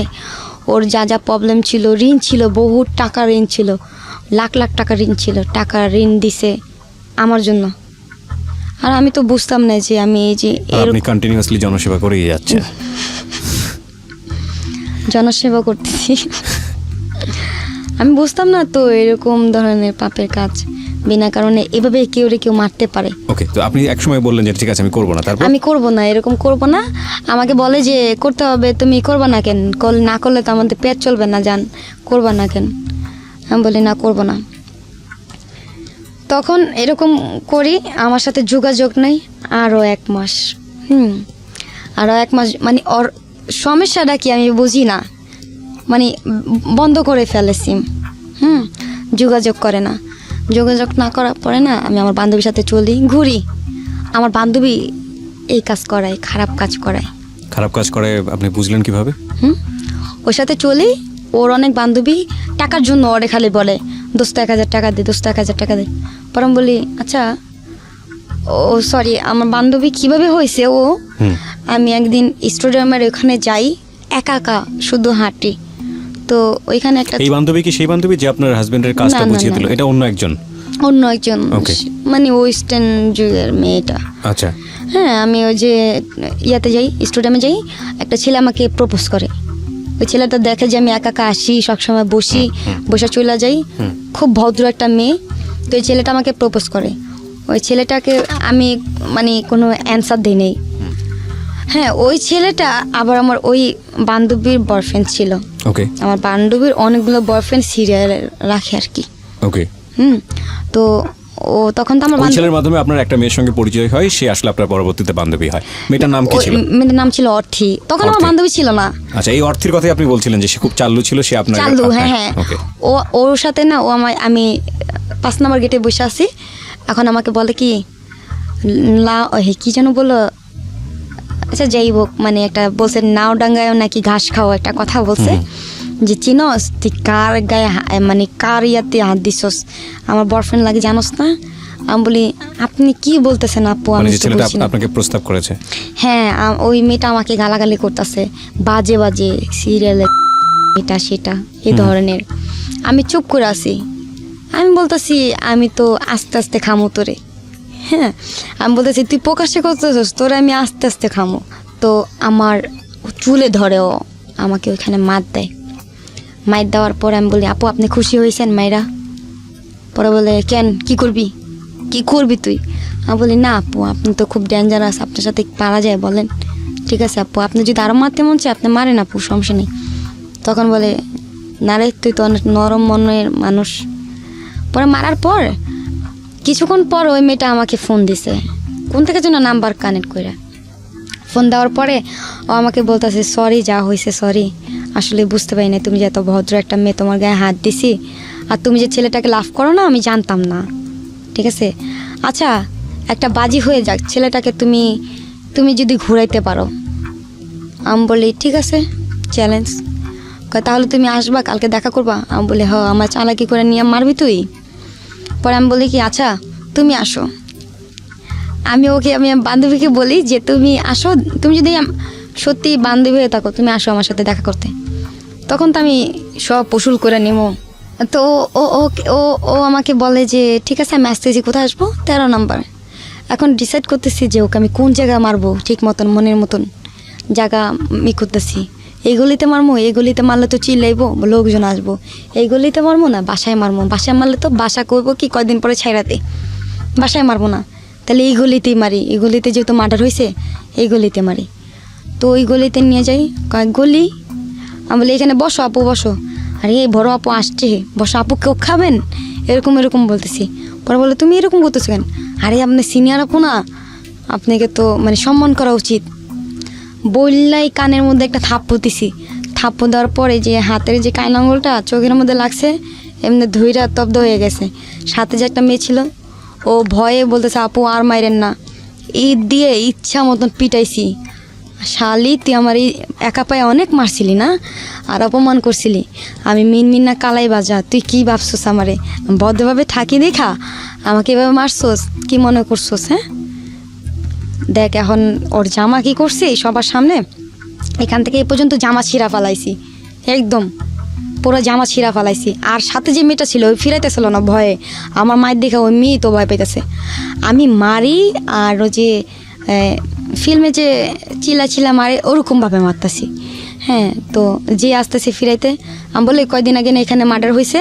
ওর যা যা প্রবলেম ছিল, ঋণ ছিল, বহুত টাকা ঋণ ছিল, লাখ লাখ টাকা ঋণ ছিল, টাকা ঋণ দিছে আমার জন্য। আর আমি তো বুঝতাম না যে আমি এই যে আপনি কন্টিনিউয়াসলি জনসেবা করেই যাচ্ছেন। জনসেবা করতেছি। আমি বুঝতাম না তো এরকম ধরনের পাপের কাজ বিনা কারণে এভাবে কেউ মারতে পারে। ওকে, তো আপনি একসময় বললেন যে ঠিক আছে আমি করবো না, তারপর? আমি করব না, এরকম করব না। আমাকে বলে যে করতে হবে, তুমি করবা না কেন? না করলে তো আমাদের পেট চলবে না, জান করবা না কেন? আমি বলি না, করব না। তখন এরকম করি, আমার সাথে যোগাযোগ নেই আরও 1 মাস। আরও 1 মাস মানে ওর সমস্যাটা কি আমি বুঝি না, মানে বন্ধ করে ফেলে সিম। যোগাযোগ করে না। যোগাযোগ না করার পরে না আমি আমার বান্ধবীর সাথে চলি, ঘুরি। আমার বান্ধবী এই কাজ করায়, খারাপ কাজ করায়। খারাপ কাজ করে আপনি বুঝলেন কিভাবে? ওর সাথে চলি, ওর অনেক বান্ধবী টাকার জন্য ওরে খালি বলে দোস্ত 1000 টাকা দে, দোস্ত 1000 টাকা দে। পরে আমি বলি আচ্ছা ও সরি, আমার বান্ধবী কিভাবে হয়েছে ও? আমি একদিন স্টেডিয়ামের ওখানে যাই, একা শুধু হাঁটি। তো ওইখানে একটা, এই বান্ধবী কি সেই বান্ধবী যে আপনার হাজবেন্ডের কাজটা বুঝিয়ে দিল? এটা অন্য একজন? অন্য একজন, মানে ওয়েস্টার্ন যুগের মেয়েটা। আচ্ছা, হ্যাঁ, আমি ওই যে ইয়াতে যাই, স্টেডিয়ামে যাই, একটা ছেলে আমাকে প্রপোজ করে। ওই ছেলেটা দেখে যে আমি একা আসি, সবসময় বসে চলে যাই। খুব ভদ্র একটা মেয়ে। তো এই ছেলেটা আমাকে প্রপোজ করে। ওই ছেলেটাকে আমি মানে কোনো অ্যান্সার দিই নেই। হ্যাঁ, ওই ছেলেটা আবার আমার ওই বান্ধবীর বয়ফ্রেন্ড ছিল। ওকে আমার বান্ধবীর অনেকগুলো বয়ফ্রেন্ড সিরিয়াল রাখে আর কি। ওকে। তো ও তখন তো আমার ওই ছেলের মাধ্যমে আপনার একটা মেয়ের সঙ্গে পরিচয় হয়, সে আসলে আপনার পরবর্তীতে বান্ধবী হয়। মেয়েটার নাম কি ছিল? মেয়েটার নাম ছিল অর্থি। তখন আমার অর্থি। বান্ধবী ছিল না। আচ্ছা, এই অর্থের কথাই আপনি বলছিলেন যে সে খুব চাল্লু ছিল, সে আপনার চালু, হ্যাঁ। ওকে। ওর সাথে না, ও আমি 5 নম্বর গেটে বসে আছি। এখন আমাকে বলে কি কি যেন বলো, আচ্ছা যাই হোক, মানে একটা বলছে নাও ডাঙ্গায় নাকি ঘাস খাওয়া, একটা কথা বলছে যে চিনস তুই কার গায়ে মানে কার ইয়াতে হাত দিছস, আমার বয়ফ্রেন্ড লাগে জানোস না। আমি বলি আপনি কি বলতেছেন আপু, মানে আমি যে তো ছেলেটা বলছি না। আপনাকে প্রস্তাব করেছে? হ্যাঁ, ওই মেয়েটা আমাকে গালাগালি করতেছে, বাজে বাজে সিরিয়ালে এটা সেটা এই ধরনের। আমি চুপ করে আছি। আমি বলতেছি আমি তো আস্তে আস্তে খামো তোরে। হ্যাঁ, আমি বলতেছি তুই প্রকাশ্যে করতেছিস, তোরে আমি আস্তে আস্তে খামো। তো আমার চুলে ধরেও আমাকে ওইখানে মার দেয়। মার দেওয়ার পর আমি বলি আপু আপনি খুশি হয়েছেন মাইরা? পরে বলে কেন, কি করবি, কি করবি তুই? আমি বলি না আপু, আপনি তো খুব ডেঞ্জারাস, আপনার সাথে পারা যায় বলেন? ঠিক আছে আপু, আপনি যদি আরও মারতে মন চায় আপনি মারেন আপু, সমস্যা নেই। তখন বলে না রে, তুই তো অনেক নরম মনের মানুষ। পরে মারার পর কিছুক্ষণ পর ওই মেয়েটা আমাকে ফোন দিছে, কোন থেকে যেন নাম্বার কানেক্ট করে। ফোন দেওয়ার পরে ও আমাকে বলতেছে সরি, যা হয়েছে সরি, আসলে বুঝতে পারি না তুমি যে এত ভদ্র একটা মেয়ে, তোমার গায়ে হাত দিছি, আর তুমি যে ছেলেটাকে লাভ করো না আমি জানতাম না। ঠিক আছে, আচ্ছা একটা বাজি হয়ে যাক, ছেলেটাকে তুমি যদি ঘুরাইতে পারো। আমি বলি ঠিক আছে, চ্যালেঞ্জ। তাহলে তুমি আসবা, কালকে দেখা করবা? আমি বলি হ, আমার চালাকি করে নিয়ে মারবি তুই? পরে আমি বলি কি আচ্ছা তুমি আসো। আমি বান্ধবীকে বলি যে তুমি আসো, তুমি যদি সত্যি বান্ধবী হয়ে থাকো তুমি আসো আমার সাথে দেখা করতে। তখন তো আমি সব পশুল করে নেবো। তো ও ও ও ও আমাকে বলে যে ঠিক আছে আমি আসতেছি, কোথায় আসবো? 13 নম্বর। এখন ডিসাইড করতেছি যে ওকে আমি কোন জায়গায় মারবো, ঠিক মতন মনের মতন জায়গা করতেছি। এই গলিতে মারবো, এই গলিতে মারলে তো চিল্লাইবো, লোকজন আসবো। এই গলিতে মারবো না, বাসায় মারবো, বাসায় মারলে তো বাসা করবো কি কয়দিন পরে ছাইরাতে, বাসায় মারবো না। তাহলে এই গলিতেই মারি, এই গলিতে যেহেতু মার্ডার হয়েছে এই গলিতে মারি। তো ওই গলিতে নিয়ে যাই, কয়েক গলি। আমি বলি এখানে বসো আপু বসো। আরে এই বড় আপু আসছে, বসো আপু, কেউ খাবেন? এরকম বলতেছি। পরে বলে তুমি এরকম করতেছো কেন? আরে আপনি সিনিয়র আপু না, আপনাকে তো মানে সম্মান করা উচিত। বললাই কানের মধ্যে একটা থাপ্পড় দিছি। থাপ্পড় দেওয়ার পরে যে হাতের যে কান আঙুলটা চোখের মধ্যে লাগছে, এমনি ধুইরা তব্দ হয়ে গেছে। সাথে যে একটা মেয়ে ছিল, ও ভয়ে বলতেছে আপু আর মাইরেন না। ঈদ দিয়ে ইচ্ছা মতন পিটাইছি। শালি তুই আমার এই একা পায়ে অনেক মারছিলি না, আর অপমান করছিলি। আমি মিনমিন না কালাই বাজা, তুই কি ভাবছোস আমারে ভদ্রভাবে থাকি দেখা আমাকে এভাবে মারছোস? কি মনে করছোস? হ্যাঁ দেখ এখন ওর জামা কি করছি সবার সামনে, এখান থেকে এ পর্যন্ত জামা ছিঁড়া ফালাইছি, একদম পুরো জামা ছিঁড়া ফালাইছি। আর সাথে যে মেয়েটা ছিল ওই ফিরাইতেছিল না ভয়ে, আমার মায়ের দেখে ওই মেয়ে তো ভয় পাইতেছে। আমি মারি আর ও যে ফিল্মে যে চিলা মারে ওরকমভাবে মারতাছি। হ্যাঁ, তো যে আসতেছে ফিরাইতে, আমি বলি কয়দিন আগে না এখানে মার্ডার হয়েছে,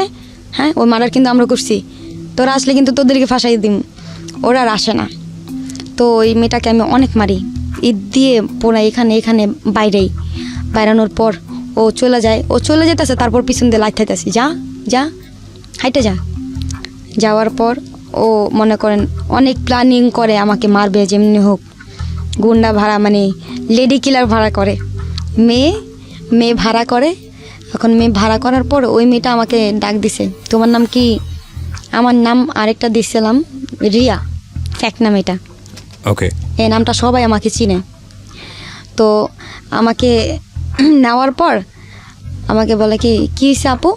হ্যাঁ ওই মার্ডার কিন্তু আমরা করছি, তোরা আসলে কিন্তু তোদেরকে ফাঁসাই দিম। ওরা আর আসে না। তো ওই মেয়েটাকে আমি অনেক মারি, ঈদ দিয়ে পুরো এখানে বাইরানোর পর ও চলে যেতেছে, তারপর পিছন দিয়ে লাইট খাইতেছি, যা হাইটে যা। যাওয়ার পর ও মনে করেন অনেক প্ল্যানিং করে আমাকে মারবে, যেমনি হোক গুন্ডা ভাড়া মানে লেডি কিলার ভাড়া করে, মেয়ে ভাড়া করে। এখন মেয়ে ভাড়া করার পর ওই মেয়েটা আমাকে ডাক দিছে, তোমার নাম কি? আমার নাম আরেকটা দিছিলাম রিয়া, ফ্যাক নাম এটা। ওকে, এই নামটা সবাই আমাকে চিনে। তো আমাকে নেওয়ার পর আমাকে বলে কি হয়েছে আপু,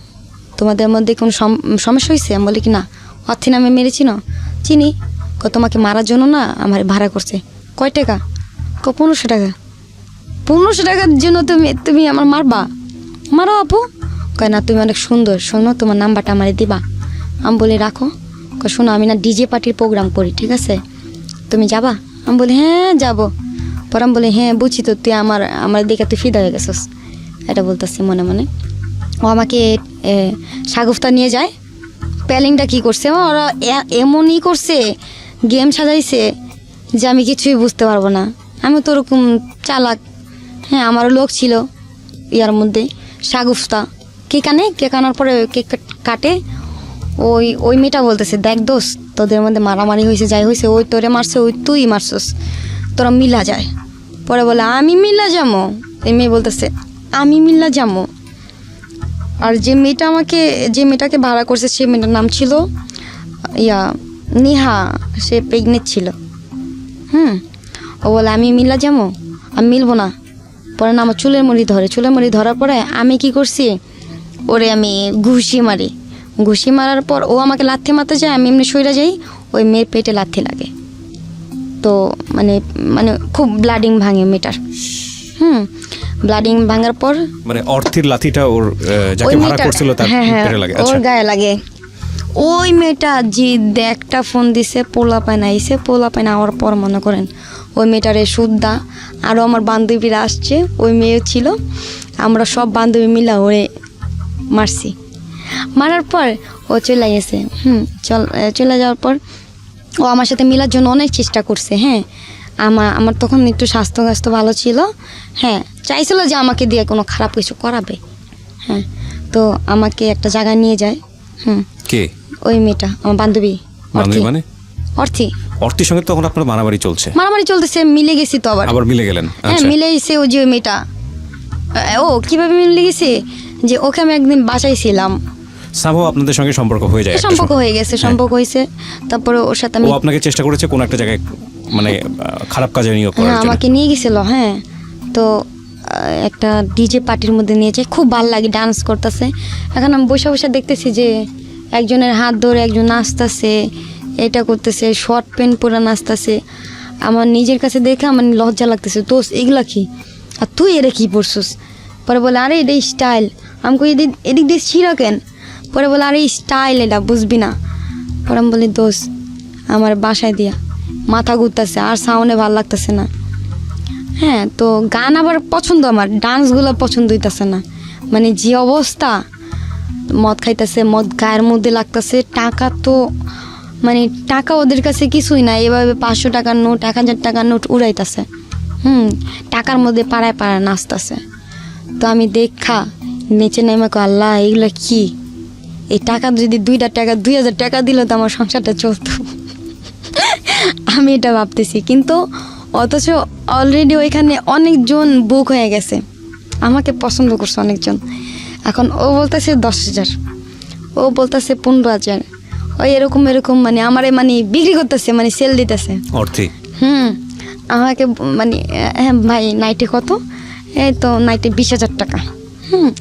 তোমাদের মধ্যে কোনো সমস্যা হয়েছে? আমি বলি কি না, অর্থে নামে মেরেছি না, চিনি। তোমাকে মারার জন্য না আমার ভাড়া করছে। কয় টাকা? 1500 টাকা। 1500 টাকার জন্য তুমি আমার মারো আপু? কয় না তুমি অনেক সুন্দর, শোনো তোমার নাম্বারটা আমার দিবা। আমি বলি রাখো। শোনো আমি না ডিজে পার্টির প্রোগ্রাম করি, ঠিক আছে তুমি যাবা? আমি বলি হ্যাঁ যাবো। পরে আমি বলি হ্যাঁ বুঝছি তো, তুই আমার দিকে তুই ফিদা হয়ে গেছিস, এটা বলতেছি মনে মনে। ও আমাকে সাগুফতা নিয়ে যায়, প্যালিংটা কি করছে ওরা এমনই করছে, গেম সাজাইছে যে আমি কিছুই বুঝতে পারবো না। আমি তো ওরকম চালাক। হ্যাঁ, আমারও লোক ছিল ইয়ার মধ্যে, শাগুফতা কেক আনার পরে কেক কাটে। ওই মেয়েটা বলতেছে, দেখ দোস্ত, তোদের মধ্যে মারামারি হয়েছে, যাই হয়েছে, ওই তোরে মারছে, ওই তুই মারছস, তোরা মিলা যায়। পরে বলে আমি মিলা যাবো। এই মেয়ে বলতেছে আমি মিলা যাবো। আর যে মেয়েটাকে ভাড়া করছে সে মেয়েটার নাম ছিল নিহা, সে প্রেগনেন্ট ছিল। ও বলে আমি মিলা যাবো, আমি মিলবো না। পরে না আমার চুলের মুড়ি ধরার পরে আমি কি করছি, ওরে আমি ঘুষি মারার পর ও আমাকে লাথি মারতে যায়, আমি এমনি সইরা যাই, ওই মেয়ের পেটে লাথি লাগে। তো মানে মানে খুব ব্লাডিং ভাঙে মেয়েটার। ব্লাডিং ভাঙার পর মানে অর্থের লাথিটা ওর যাকে ভাড়া করছিল তার পেটে লাগে। ওর গায়ে লাগে। ওই মেয়েটা যে একটা ফোন দিছে, পোলা পায় আওয়ার পর মনে করেন ওই মেয়েটারে সুদ্ধা আরও আমার বান্ধবীরা আসছে, ওই মেয়ে ছিল, আমরা সব বান্ধবী মিলা ওরে মারছি। মারার পর ও চলে গেছে। চলে যাওয়ার পর ও আমার সাথে মিলার জন্য অনেক চেষ্টা করছে। হ্যাঁ, আমার তখন একটু স্বাস্থ্য ভালো ছিল। হ্যাঁ, চাইছিল যে আমাকে দিয়ে কোনো খারাপ কিছু করাবে। হ্যাঁ, তো আমাকে একটা জায়গায় নিয়ে যায়। কে? ওই মেয়েটা, আমার বান্ধবী। মানে অর্থির সঙ্গে তখন আপনার মারামারি চলতেছে, মিলে গেছি তো আবার মিলে গেলেন। হ্যাঁ, মিলে গেছে। ওই যে মেয়েটা, ও কিভাবে মিলে গেছে যে ওকে আমি একদিন বাঁচাইছিলাম, সামহাও আপনাদের সঙ্গে সম্পর্ক হয়ে যায়, সম্পর্ক হয়েছে। তারপরে ওর সাথে ও আপনাকে চেষ্টা করেছে কোন একটা জায়গায় মানে খারাপ কাজে নিয়োগ করার জন্য। আমাকে নিয়ে গেছিল। হ্যাঁ, তো একটা ডিজে পার্টির মধ্যে নিয়েছে, খুব ভালো লাগে, ডান্স করতেছে। এখন আমি বসে দেখতেছি যে একজনের হাত ধরে একজন নাচতেছে, এটা করতেছে, শর্ট প্যান্ট পরে নাচতেছে। আমার নিজের কাছে দেখে আমার লজ্জা লাগতেছে, দোষ এগুলা কি, আর তুই এরা কি পড়ছিস? পরে বলে আরে এটা স্টাইল। আমি কই এদিক দিয়ে ছিঁড়া কেন? পরে বলে আরে স্টাইল, এটা বুঝবি না। পরে আমি বলি দোষ আমার বাসায় দিয়া মাথা ঘুরতেছে আর সাউন্ডে ভালো লাগতেছে না। হ্যাঁ, তো গান আবার পছন্দ, আমার ডান্সগুলো পছন্দ হইতেছে না। মানে যে অবস্থা, মদ খাইতেছে, মদ গায়ের মধ্যে লাগতেছে, টাকা তো মানে টাকা ওদের কাছে কিছুই না, এভাবে 500 টাকার নোট 1000 টাকার নোট উড়াইতেছে। টাকার মধ্যে পাড়ায় নাচতেছে। তো আমি দেখা নিচে নেমে আল্লাহ এগুলো কি, এই টাকা যদি 2000 টাকা দিল তো আমার সংসারটা চলতো। আমি এটা ভাবতেছি, কিন্তু অথচ অলরেডি ওইখানে অনেকজন বুক হয়ে গেছে, আমাকে পছন্দ করছে অনেকজন। এখন ও বলতেছে 10,000, ও বলতেছে 15,000, ওই এরকম মানে আমারে মানে বিক্রি করতেছে, মানে সেল দিতেছে অর্থে। আমাকে মানে হ্যাঁ ভাই নাইটে কত, এই তো নাইটে 20,000 টাকা।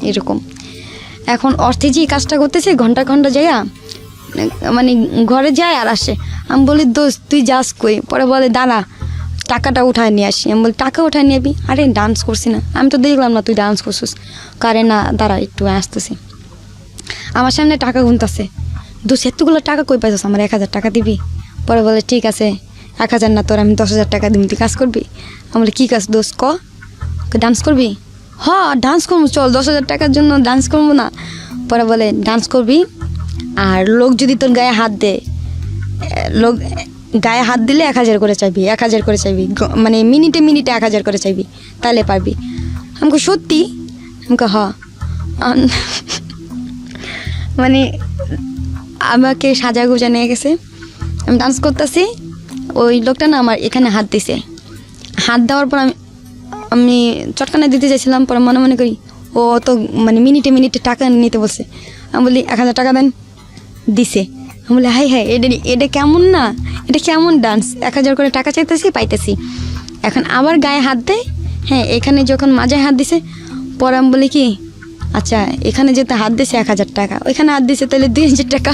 এরকম। এখন অর্থে যে কাজটা করতেছে ঘন্টা যাইয়া মানে ঘরে যায় আর আসে। আমি বলি দোস্ত তুই যাস কই? পরে বলে দাঁড়া টাকাটা উঠায় নিয়ে আসি। আমি বলি টাকা উঠায় নিয়ে আবি? আরে ডান্স করছি না, আমি তো দেখলাম না তুই ডান্স করছিস। কারে না দাঁড়া একটু আসতেছি। আমার সামনে টাকা গুনতেছে, দোস্ত এতগুলো টাকা কই পাইছিস? আমার 1000 টাকা দিবি? পরে বলে ঠিক আছে 1000 না তোর আমি 10,000 টাকা দিবি, তুই কাজ করবি? আমি বলি কী কাজ দোস্ত ক? ডান্স করবি? হ্যাঁ ডান্স করবো, চল 10,000 টাকার জন্য ডান্স করবো না? পরে বলে ডান্স করবি, আর লোক যদি তোর গায়ে হাত দেয়, লোক গায়ে হাত দিলে 1000 করে চাইবি, 1000 করে চাইবি, মানে মিনিটে 1000 করে চাইবি, তাহলে পারবি। আমাকে সত্যি? আমাকে হ্যাঁ। মানে আমাকে সাজা গুজা নিয়ে গেছে, আমি ডান্স করতেছি, ওই লোকটা না আমার এখানে হাত দিছে। হাত দেওয়ার পর আমি চটকানা দিতে চাইছিলাম, পরে মনে করি ও তো মানে মিনিটে টাকা নিতে বলছে। আমি বলি 1000 টাকা দেন, দিছে। আমি বলি হাই এটা কেমন না, এটা কেমন ডান্স, 1000 করে টাকা চাইতেছি পাইতেছি। এখন আবার গায়ে হাত দেয়। হ্যাঁ, এখানে যখন মাজায় হাত দিছে, পরে আমি বলি কি আচ্ছা এখানে যেতে হাত দিছে 1000 টাকা, ওইখানে হাত দিছে তাহলে 2000 টাকা।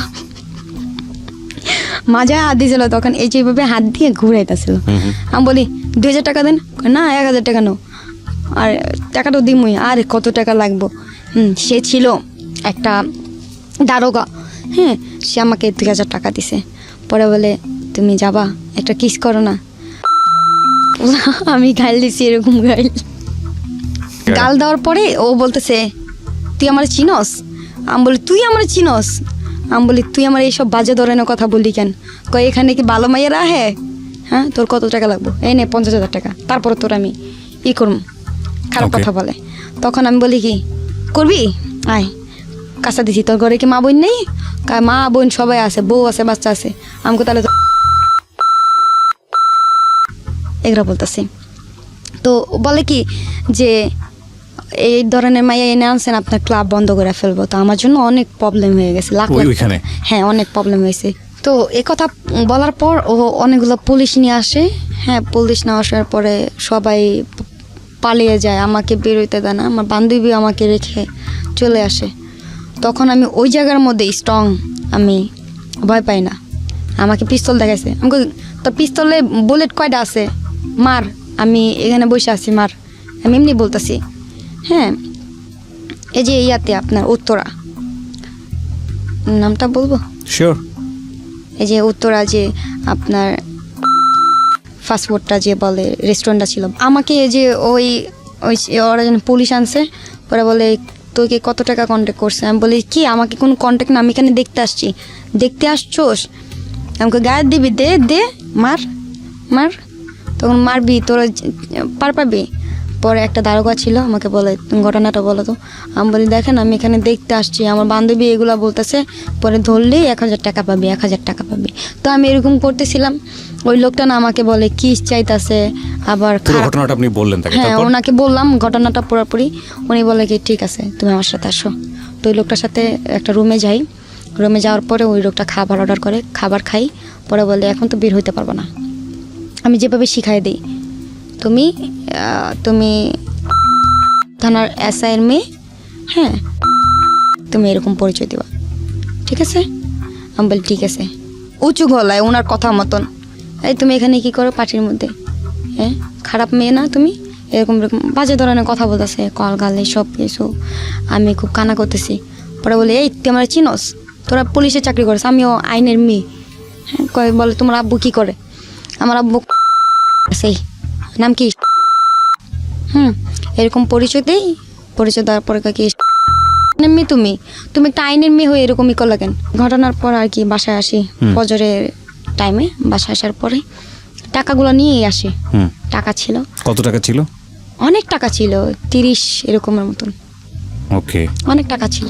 মাজায় হাত দিয়েছিল তখন এই যেভাবে হাত দিয়ে ঘুরাইতেছিল। আমি বলি 2000 টাকা দেন, না 1000 টাকা নো, আর টাকাটাও দিমই, আর কত টাকা লাগবো। সে ছিল একটা দারোগা। হ্যাঁ, সে আমাকে 2000 টাকা দিছে। পরে বলে তুমি যাবা একটা কিস করো না। আমি গাল দিছি, এরকম গাল দেওয়ার পরে ও বলতেছে তুই আমার চিনস? আমি বলি তুই আমার চিনস? আমি বলি তুই আমার এইসব বাজে ধরনের কথা বললি কেন? কয় এখানে কি ভালো মাইয়েরা হ্যাঁ? হ্যাঁ, তোর কত টাকা লাগবো? এই নে 50,000 টাকা, তারপরে তোর আমি করুম। খারাপ Okay. কথা বলে। তখন আমি বলি কি করবি, আয় কাঁচা দিছি, তোর ঘরে কি মা বোন নেই? কয় মা বোন সবাই আছে, বউ আছে, বাচ্চা আছে। আমাকে তাহলে এগুলো বলতেছি। তো বলে কি যে এই ধরনের মাইয়া এনে আনছেন, আপনার ক্লাব বন্ধ করে ফেলবো। তো আমার জন্য অনেক প্রবলেম হয়ে গেছে, লাখ লাখ ওইখানে? টাকা। হ্যাঁ, অনেক প্রবলেম হয়েছে। তো এই কথা বলার পর ও অনেকগুলো পুলিশ নিয়ে আসে। হ্যাঁ, পুলিশ না আসার পরে সবাই পালিয়ে যায়, আমাকে বেরোতে দেয় না। আমার বান্ধবী আমাকে রেখে চলে আসে। তখন আমি ওই জায়গার মধ্যে স্ট্রং, আমি ভয় পাই না। আমাকে পিস্তল দেখাইছে, আমাকে তোর পিস্তলে বুলেট কয়টা আছে, মার। আমি এখানে বসে আছি, মার। আমি এমনি বলতেছি। হ্যাঁ, এই যে ইয়াতে আপনার উত্তরা, নামটা বলবো? শিওর। এই যে উত্তরা, যে আপনার ফাস্টফুডটা যে বলে রেস্টুরেন্টটা ছিল, আমাকে এই যে ওই ওই ওরা যেন পুলিশ আনছে, ওরা বলে তোকে কত টাকা কন্ট্যাক্ট করছে? আমি বলি কি আমাকে কোনো কন্ট্যাক্ট না, আমি এখানে দেখতে আসছি। দেখতে আসছোস? আমাকে গায়ে দিবি, দে দে, মার মার। তখন মারবি, তোরা পার পাবি। পরে একটা দারোগা ছিল, আমাকে বলে ঘটনাটা বলো তো। আমি বলি দেখেন আমি এখানে দেখতে আসছি, আমার বান্ধবী এগুলো বলতেছে, পরে ধরলেই 1,000 টাকা পাবি, 1,000 টাকা পাবি। তো আমি এরকম করতেছিলাম। ওই লোকটা না আমাকে বলে কি চাইতাছে, আবার পুরো ঘটনাটা আপনি বললেন তাকে? হ্যাঁ, তারপর? ওনাকে বললাম ঘটনাটা পুরোপুরি। উনি বলে কি ঠিক আছে তুমি আমার সাথে আসো। তো ওই লোকটার সাথে একটা রুমে যাই। রুমে যাওয়ার পরে ওই লোকটা খাবার অর্ডার করে, খাবার খাই। পরে বলে এখন তো বের হইতে পারবো না। আমি যেভাবে শিখাই দিই, তুমি তুমি থানার এসআইয়ের মেয়ে, হ্যাঁ, তুমি এরকম পরিচয় দিবা, ঠিক আছে? আমি বলি ঠিক আছে। উঁচু গলায় ওনার কথা মতন, এই তুমি এখানে কি করো পার্টির মধ্যে? হ্যাঁ, খারাপ মেয়ে না তুমি? এরকম এরকম বাজে ধরনের কথা বলতেছে, কল গালে সব কিছু। আমি খুব কানা করতেছি। পরে বলে এই তুই আমার চিনস? তোরা পুলিশে চাকরি করিস, আমিও আইনের মেয়ে। হ্যাঁ, কয় বলে তোমার আব্বু কি করে? আমার আব্বু সেই নাম কি, এরকম পরিচয় দেই। পরিচয় দেওয়ার পরে কয় কি মেয়ে তুমি তুমি একটা আইনের মেয়ে হয়ে এরকমই করলা কেন? ঘটনার পর আর কি বাসায় আসি, ফজরের টাইমে বাসায় আসার পরে টাকাগুলো নিয়েই আসি। টাকা ছিল। কত টাকা ছিল? অনেক টাকা ছিল, 30 এরকমের মতন। ওকে। অনেক টাকা ছিল,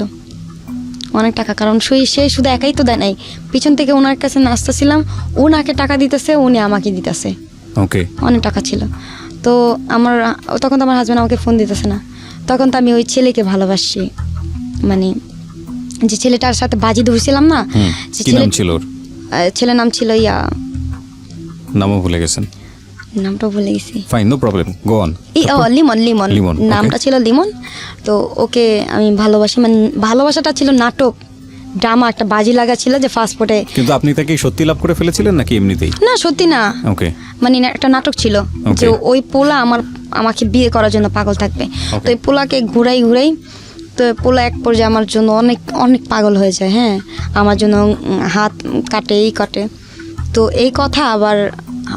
অনেক টাকা। কারণ সে শুধু একাই তো দেয় নাই, পিছন থেকে ওনার কাছে নাচতেছিলাম, ওনাকে টাকা দিতেছে, উনি আমাকে দিতেছে। ওকে। অনেক টাকা ছিল। তো তখন তো আমার হাজব্যান্ড আমাকে ফোন দিতেছে না। তখন তো আমি ওই ছেলেকে ভালোবাসি, মানে যে ছেলেটার সাথে বাজি ধরছিলাম না, যে কি নাম ছিল ওর? ছেলের নাম ছিল নামও ভুলে গেছেন? নামটা ভুলে গেছি। Fine, no problem, go on. Limon, Limon Limon, okay. নামটা ছিল লিমন। তো ওকে আমি ভালোবাসি, মানে ভালোবাসাটা ছিল নাটক, ড্রামা, একটা বাজি লাগা ছিল যে ফাস্টফুডে। কিন্তু আপনি তাকে সত্যি লাভ করে ফেলেছিলেন নাকি এমনিতেই? না, সত্যি না। ওকে। মানে একটা নাটক ছিল যে ওই পোলা আমাকে বিয়ে করার জন্য পাগল থাকবে। তো ওই পোলাকে ঘুরাই ঘুরাই, তো পোলা এক পর্যায়ে আমার জন্য অনেক অনেক পাগল হয়ে যায়। হ্যাঁ, আমার জন্য হাত কাটে, এই কাটে। তো এই কথা আবার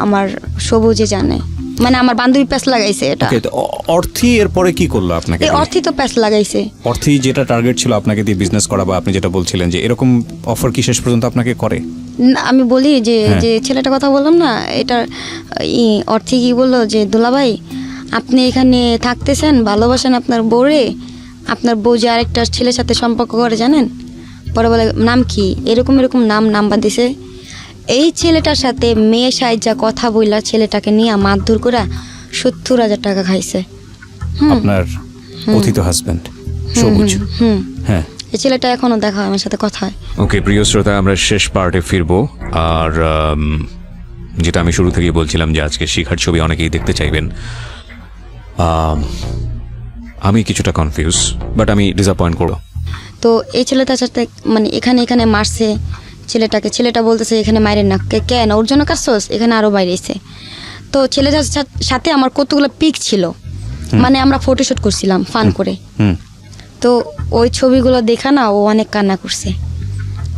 আমার সবুজে জানে, মানে আমার বান্ধবী প্যাস লাগাইছে এটা। ওকে, তো অর্থী এরপরে কি করলো আপনাকে? এই অর্থই তো প্যাস লাগাইছে। অর্থী যেটা টার্গেট ছিল আপনাকে দিয়ে বিজনেস করা, বা আপনি যেটা বলছিলেন যে এরকম অফার কি শেষ পর্যন্ত আপনাকে করে? না, আমি বলি যে যে ছেলেটার কথা বললাম না, এটা অর্থী কি বললো যে দুলাভাই আপনি এখানে থাকতেছেন, ভালোবাসেন আপনার বউরে, আপনার বউ যে আরেকটা ছেলের সাথে সম্পর্ক করে জানেন? পরে বলে নাম কি, এরকম এরকম নাম্বার দিছে। এই ছেলেটার সাথে মেয়ে সাইজা কথা বইলা ছেলেটাকে নিয়ে মারধর করে 70,000 টাকা খাইছে। আপনার কথিত হাজবেন্ড সবুজ? হ্যাঁ। এই ছেলেটা এখনো দেখা হয়, আমার সাথে কথা হয়। ওকে প্রিয় শ্রোতা, আমরা শেষ পার্টে ফিরবো। আর যেটা আমি শুরু থেকেই বলছিলাম যে আজকে শিখার ছবি অনেকেই দেখতে চাইবেন। আমি কিছুটা কনফিউজ, বাট আমি ডিসঅ্যাপয়েন্ট করবো। তো এই ছেলেটার সাথে মানে এখানে মারছে ছেলেটাকে। ছেলেটা বলতেছে এখানে মাইরেন না, কেন ওর জন্য কাটছস, এখানে আরও বাইরে এসে। তো ছেলেটার সাথে আমার কতগুলো পিক ছিল, মানে আমরা ফটোশ্যুট করছিলাম ফান করে। তো ওই ছবিগুলো দেখা না ও অনেক কান্না করছে।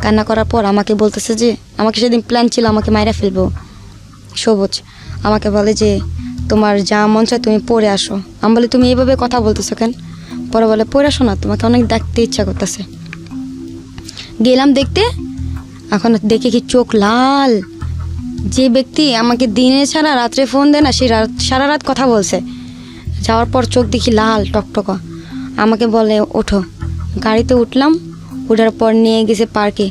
কান্না করার পর আমাকে বলতেছে যে আমাকে সেদিন প্ল্যান ছিল আমাকে মাইরা ফেলবো। সবুজ আমাকে বলে যে তোমার যা মন চায় তুমি পড়ে আসো। আমি বলি তুমি এইভাবে কথা বলতেছো কেন? পরে বলে পড়ে আসো না, তোমাকে অনেক দেখতে ইচ্ছা করতেছে। গেলাম দেখতে, এখন দেখে কি চোখ লাল। যে ব্যক্তি আমাকে দিনে ছাড়া রাত্রে ফোন দেয় না, সে সারা রাত কথা বলছে। যাওয়ার পর চোখ দেখি লাল টকটকা। আমাকে বলে ওঠো। গাড়িতে উঠলাম, ওঠার পর নিয়ে গেছে পার্কে।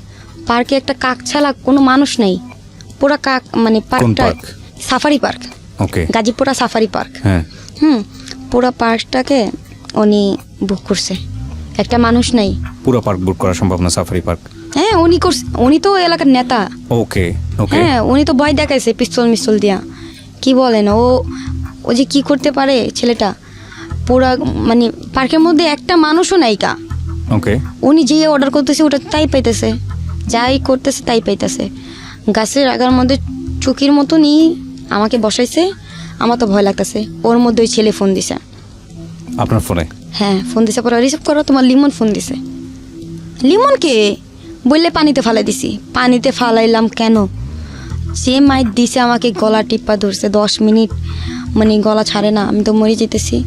পার্কে একটা কাক ছাড়া কোনো মানুষ নেই, পুরা কাক, মানে পার্কটা পার্ক? সাফারি পার্ক, ওকে, গাজীপুরা সাফারি পার্ক। হ্যাঁ। পুরা পার্কটাকে উনি বুক করছে, একটা মানুষ নেই। পুরো পার্ক বুক করা সম্ভব না, সাফারি পার্ক। হ্যাঁ উনি করছে, উনি তো এলাকার নেতা। ওকে ওকে। হ্যাঁ উনি তো ভয় দেখাইছে পিস্তল মিস্তল দিয়া। কি বলেন, ও যে কি করতে পারে ছেলেটা। পুরা মানে পার্কের মধ্যে একটা মানুষও নাই কা। ওকে। উনি যে অর্ডার করতেছে ওটা তাই পাইতেছে, যাই করতেছে তাই পাইতেছে। গাছের আগার মধ্যে চুকির মতনই আমাকে বসাইছে। আমার তো ভয় লাগতেছে। ওর মধ্যে ওই ছেলে ফোন দিছে। আপনার ফোনে? হ্যাঁ ফোন দিছে, পরে রিসিভ করো, তোমার লিমন ফোন দিছে। লিমনকে বললে পানিতে ফালাই দিছি। পানিতে ফালাইলাম কেন, যে মাইট দিছে আমাকে গলা টিপা ধরছে 10 মিনিট, মানে গলা ছাড়ে না। আমি তো মরে যেতেছি।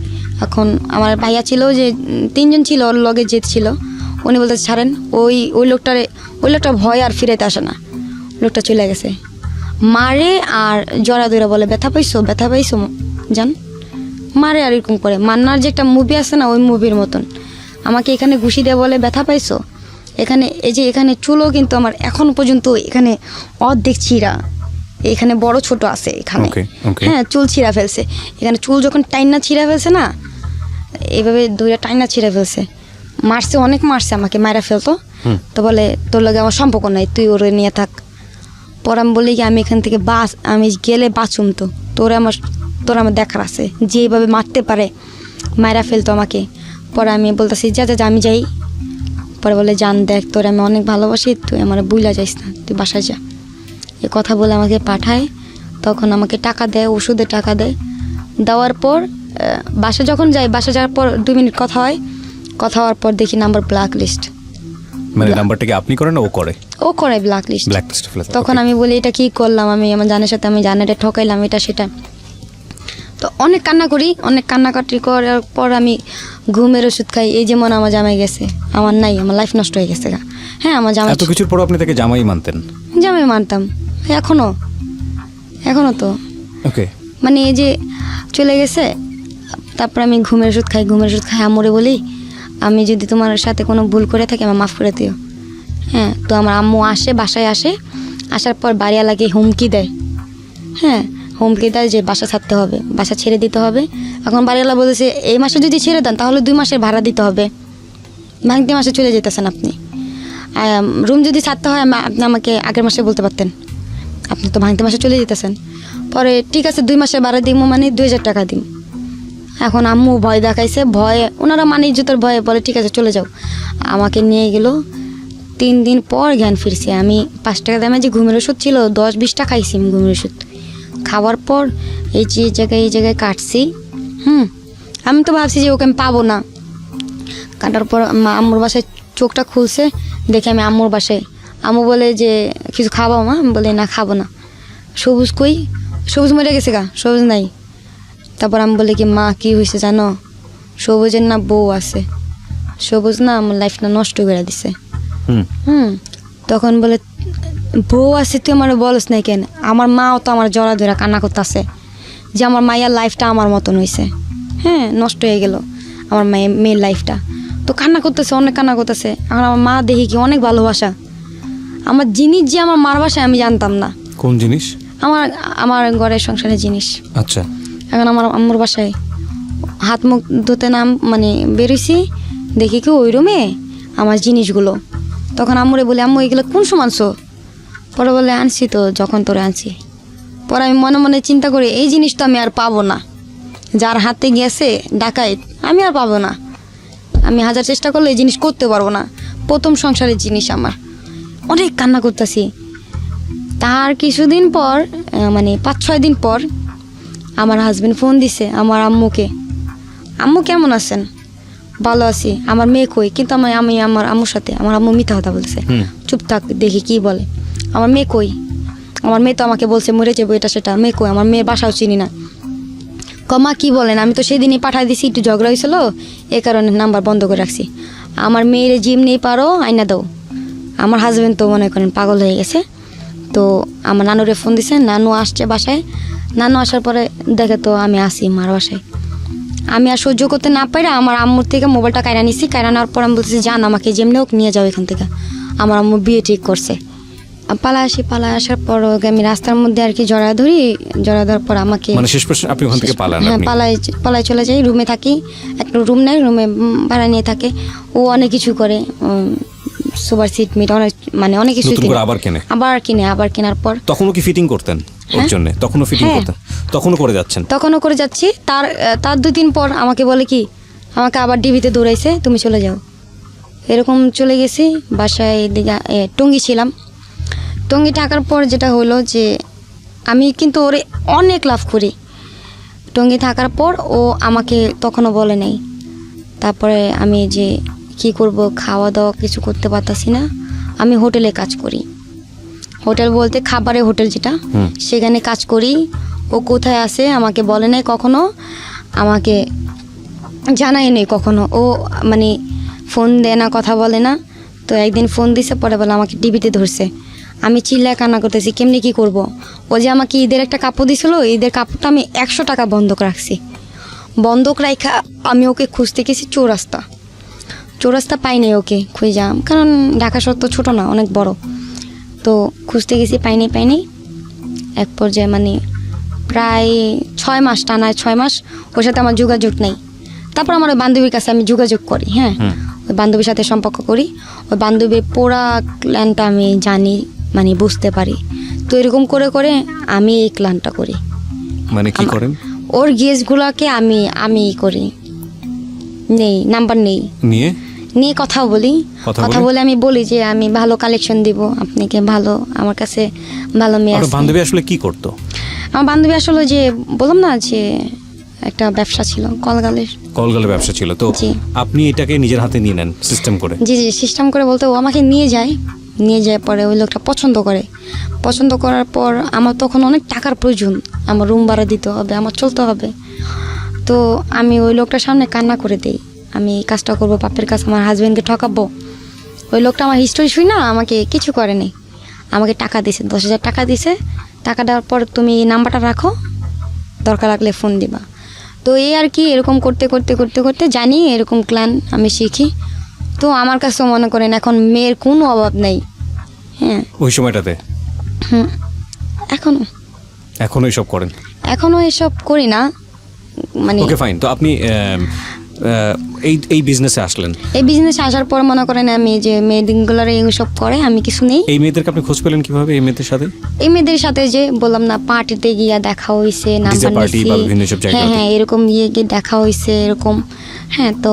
এখন আমার ভাইয়া ছিল, যে 3 জন ছিল, ওর লগে জেদ ছিল। উনি বলতে ছাড়েন। ওই লোকটা ভয় আর ফিরাইতে আসে না। লোকটা চলে গেছে। মারে আর জড়া দৌড়া বলে ব্যথা পাইছো জান, মারে আর এরকম করে। মান্নার যে একটা মুভি আছে না, ওই মুভির মতন আমাকে এখানে ঘুষি দেয় বলে ব্যথা পাইছো। এখানে এই যে এখানে চুলও কিন্তু আমার এখন পর্যন্ত এখানে অর্ধেক ছিঁড়া, এখানে বড় ছোট আছে এখানে। হ্যাঁ চুল ছিঁড়া ফেলছে এখানে। চুল যখন টাইনা ছিঁড়া ফেলছে না, এইভাবে দুইটা টাইনা ছিঁড়া ফেলছে। মারছে, অনেক মারছে আমাকে, মায়েরা ফেলতো। তো বলে তোর লগে আমার সম্পর্ক নাই, তুই ওরে নিয়ে থাক। পর আমি বলি কি আমি এখান থেকে আমি গেলে বাঁচুম, তো তোর আমার দেখার আছে। যে এইভাবে মারতে পারে, মায়েরা ফেলতো আমাকে। পরে আমি বলতেছি যা আমি যাই। পরে বলে জান দেখ, তোর আমি অনেক ভালোবাসি, তুই আমার বুইলা যাইস না, তুই বাসায় যা। এ কথা বলে আমাকে পাঠায়। তখন আমাকে টাকা দেয়, ওষুধে টাকা দেয়। দেওয়ার পর বাসা যখন যাই, বাসা যাওয়ার পর 2 মিনিট কথা হয়। কথা হওয়ার পর দেখি নাম্বার ব্ল্যাক লিস্ট। মানে নাম্বারটাকে আপনি করেন না ও করে? ও করে ব্ল্যাক লিস্ট। তখন আমি বলি এটা কি করলাম, আমি আমার জানের সাথে আমি জানেটা ঠকাইলাম, এটা সেটা। তো অনেক কান্না করি, অনেক কান্নাকাটি করার পর আমি ঘুমের ওষুধ খাই। এই যেমন আমার জামাই গেছে, আমার নাই, আমার লাইফ নষ্ট হয়ে গেছে। হ্যাঁ আমার জামাই, এত কিছুর পর আপনি তাকে জামাই মানতেন? জামাই মানতাম এখনো তো। ওকে। মানে এই যে চলে গেছে, তারপর আমি ঘুমের ওষুধ খাই। আম্মুরে বলি আমি যদি তোমার সাথে কোনো ভুল করে থাকি আমার মাফ করে দিও। হ্যাঁ তো আমার আম্মু আসে, বাসায় আসে। আসার পর বাড়িওয়ালাকে হুমকি দেয়। হ্যাঁ হুমকি দেয় যে বাসা ছাড়তে হবে, বাসা ছেড়ে দিতে হবে। এখন বাড়িওয়ালা বলেছে এই মাসে যদি ছেড়ে দেন তাহলে 2 মাসের ভাড়া দিতে হবে। ভাঙতি মাসে চলে যেতেছেন আপনি। রুম যদি ছাড়তে হয় আপনি আমাকে আগের মাসে বলতে পারতেন, আপনি তো ভাঙতি মাসে চলে যেতেছেন। পরে ঠিক আছে 2 মাসের ভাড়া দিব, মানে 2000 টাকা দিন। এখন আম্মু ভয় দেখাইছে, ভয়ে ওনারা মানে ইজ্জতের ভয়ে বলে ঠিক আছে চলে যাও। আমাকে নিয়ে গেল। 3 দিন পর জ্ঞান ফিরছে। আমি 5 টাকা দামে যে ঘুমের ওষুধ ছিল 10-20 টাকা খাইছি আমি ঘুমের ওষুধ। খাওয়ার পর এই জায়গায় কাটছি। আমি তো ভাবছি যে ওকে আমি পাবো না। কাটার পর আম্মুর বাসায় চোখটা খুলছে, দেখে আমি আম্মুর বাসায়। আম্মু বলে যে কিছু খাবো মা? আমি বলি না খাবো না। সবুজ কই? সবুজ মরে গেছে সবুজ নাই। তারপর আমি বলি কি মা কি হয়েছে জানো, সবুজের না বউ আছে, সবুজ না আমার লাইফটা নষ্ট করে দিছে। তখন বলে বউ আছে তুই আমার বলস নাই কেন? আমার মাও তো আমার জড়া ধরা কান্না করতেছে যে আমার মায়ের লাইফটা আমার মতন হয়েছে। হ্যাঁ নষ্ট হয়ে গেল আমার মেয়ের লাইফটা। তো কান্না করতেছে, অনেক কান্না করতেছে। এখন আমার মা দেখি কি অনেক ভালোবাসা। আমার জিনিস যে আমার মার বাসায় আমি জানতাম না। কোন জিনিস? আমার ঘরের সংসারের জিনিস। আচ্ছা। এখন আমার আম্মুর বাসায় হাত মুখ ধুতে নাম মানে বেরোইছি, দেখি কি ওই রুমে আমার জিনিসগুলো। তখন আম্মুরে বলি আম্মু এগুলো কোন সময় আনছো? পরে বলে আনছি তো যখন তোরে আনছি। পরে আমি মনে মনে চিন্তা করি এই জিনিস তো আমি আর পাবো না, যার হাতে গেছে ডাকাইত আমি আর পাবো না। আমি 1000 চেষ্টা করলে এই জিনিস করতে পারবো না। প্রথম সংসারের জিনিস আমার। অনেক কান্না করতেছি। তার কিছুদিন পর মানে 5-6 দিন পর আমার হাজবেন্ড ফোন দিছে আমার আম্মুকে, আম্মু কেমন আছেন? ভালো আছি। আমার মেয়ে কই? কিন্তু আমি আমার আম্মুর সাথে, আমার আম্মু মিথ্যা কথা বলছে। চুপ থাক দেখি কি বলে। আমার মেয়ে কই? আমার মেয়ে তো আমাকে বলছে মরে যাবো এটা সেটা। মেয়ে কই? আমার মেয়ের বাসাও চিনি না। কমা কি বলেন, আমি তো সেদিনই পাঠাই দিছি, একটু ঝগড়া হয়েছিল এই কারণে নাম্বার বন্ধ করে রাখছি। আমার মেয়ের জিম নেই পারো আইনা দাও। আমার হাজবেন্ড তো মনে করেন পাগল হয়ে গেছে। তো আমার নানুরে ফোন দিছে, নানু আসছে বাসায়। নানু আসার পরে দেখে তো আমি আসি মার বাসায়। আমি আর সহ্য করতে না পারি আমার আম্মুর থেকে মোবাইলটা কায়রা নিছি। কায়রা নেওয়ার পর আমি বলতেছি যান আমাকে যেমনি হোক নিয়ে যাও এখান থেকে। আমার আম্মু বিয়ে ঠিক করছে। পালা আসার পর ওকে আমি রাস্তার মধ্যে আর কি জড়া ধরার পর আমাকে মানে শেষ পর্যন্ত আপনি ওখান থেকে পালান? হ্যাঁ, আপনি পালাই চলে যাই। রুমে থাকি, একটা রুম নেই, রুমে ভাড়া নিয়ে থাকে। ও অনেক কিছু করে, সুপার সিট মিট অনেক কিছু নতুন করে আবার কেনে? আবার কেনার পর তখনও কি ফিটিং করতেন ওর জন্য? তখনও ফিটিং হ্যাঁ। করতেন? তখনও করে যাচ্ছেন? তখনও করে যাচ্ছি। তার 2 দিন পর আমাকে বলে কি, আমাকে আবার ডিবিতে দৌড়াইছে, তুমি চলে যাও। এরকম চলে গেছি বাসায়। এদিকে টঙ্গী ছিলাম। টঙ্গী থাকার পর যেটা হলো যে আমি কিন্তু ওরে অনেক লাভ করি। টঙ্গী থাকার পর ও আমাকে তখনও বলে নাই। তারপরে আমি যে কি করব, খাওয়া দাওয়া কিছু করতে পারতাছি না। আমি হোটেলে কাজ করি। হোটেল বলতে খাবারের হোটেল যেটা, সেখানে কাজ করি। ও কোথায় আছে আমাকে বলে নাই কখনো, আমাকে জানাই নেই কখনো। ও মানে ফোন দেয় না, কথা বলে না। তো একদিন ফোন দিছে, পরে বলে আমাকে ডিবিতে ধরছে। আমি চিল্লায় কান্না করতেছি, কেমনি কি করব। ও যে আমাকে ঈদের একটা কাপড় দিছিল, ঈদের কাপড়টা আমি 100 টাকা বন্ধক রাখছি। বন্ধক রাখা আমি ওকে খুঁজতে গেছি চৌরাস্তা পাই নাই ওকে খুঁজাম, কারণ ঢাকা শহর তো ছোটো না, অনেক বড়। তো খুঁজতে গেছি, পাইনি। এক পর্যায়ে মানে প্রায় 6 মাস, টানা 6 মাস ওর সাথে আমার যোগাযোগ নেই। তারপর আমার ওই বান্ধবীর কাছে আমি যোগাযোগ করি। হ্যাঁ, ওই বান্ধবীর সাথে সম্পর্ক করি। ওই বান্ধবীর পুরা ক্ল্যানটা আমি জানি, মানে বুঝতে পারি। তো এরকম করে করে আমি এই ক্ল্যানটা করি। মানে কি করেন? ওর গেস্টগুলোকে আমি করি, নাম্বার নেই, নিয়ে কথা বলি। কথা বলে আমি বলি যে আমি ভালো কালেকশন দিব আপনাকে, ভালো আমার কাছে ভালো মেয়ে আছে। বান্ধবী আসলে কি করতো? আমার বান্ধবী আসলে যে বললাম না যে একটা ব্যবসা ছিল, কলগালের ব্যবসা ছিল। তো আপনি এটাকে নিজের হাতে নিয়ে নেন সিস্টেম করে? জি সিস্টেম করে বলতে ও আমাকে নিয়ে যায় পরে ওই লোকটা পছন্দ করার পর আমার তখন অনেক টাকার প্রয়োজন, আমার রুম ভাড়া দিতে হবে, আমার চলতে হবে। তো আমি ওই লোকটার সামনে কান্না করে দিই, আমি এই কাজটা করবো, বাপের কাছে আমার হাজবেন্ডকে ঠকাবো। ওই লোকটা আমার হিস্টোরি শুই না, আমাকে কিছু করেনি, আমাকে টাকা দিছে, 10,000 টাকা দিছে। টাকা দেওয়ার পর তুমি এই নাম্বারটা রাখো, দরকার লাগলে ফোন দিবা। তো এই আর কি, এরকম করতে জানি এরকম ক্লান আমি শিখি। তো আমার কাছেও মনে করেন এখন মেয়ের কোনো অভাব নেই। হ্যাঁ, ওই সময়টাতে এখনো এসব করেন? এখনো এসব করি না, মানে ওকে ফাইন। তো আপনি এই বিজনেসে আসলেন? এই বিজনেসে আসার পর মনে করেন আমি যে মেয়েদিনগুলোর এইসব করে আমি কিছু নেই। এই মেয়েদেরকে আপনি খোঁজ পেলেন কিভাবে? এই মেয়েদের সাথে যে বললাম না, পার্টিতে গিয়া দেখা হয়েছে, নাম্বার নিয়েছি। হ্যাঁ, এরকম গিয়ে দেখা হয়েছে এরকম। হ্যাঁ, তো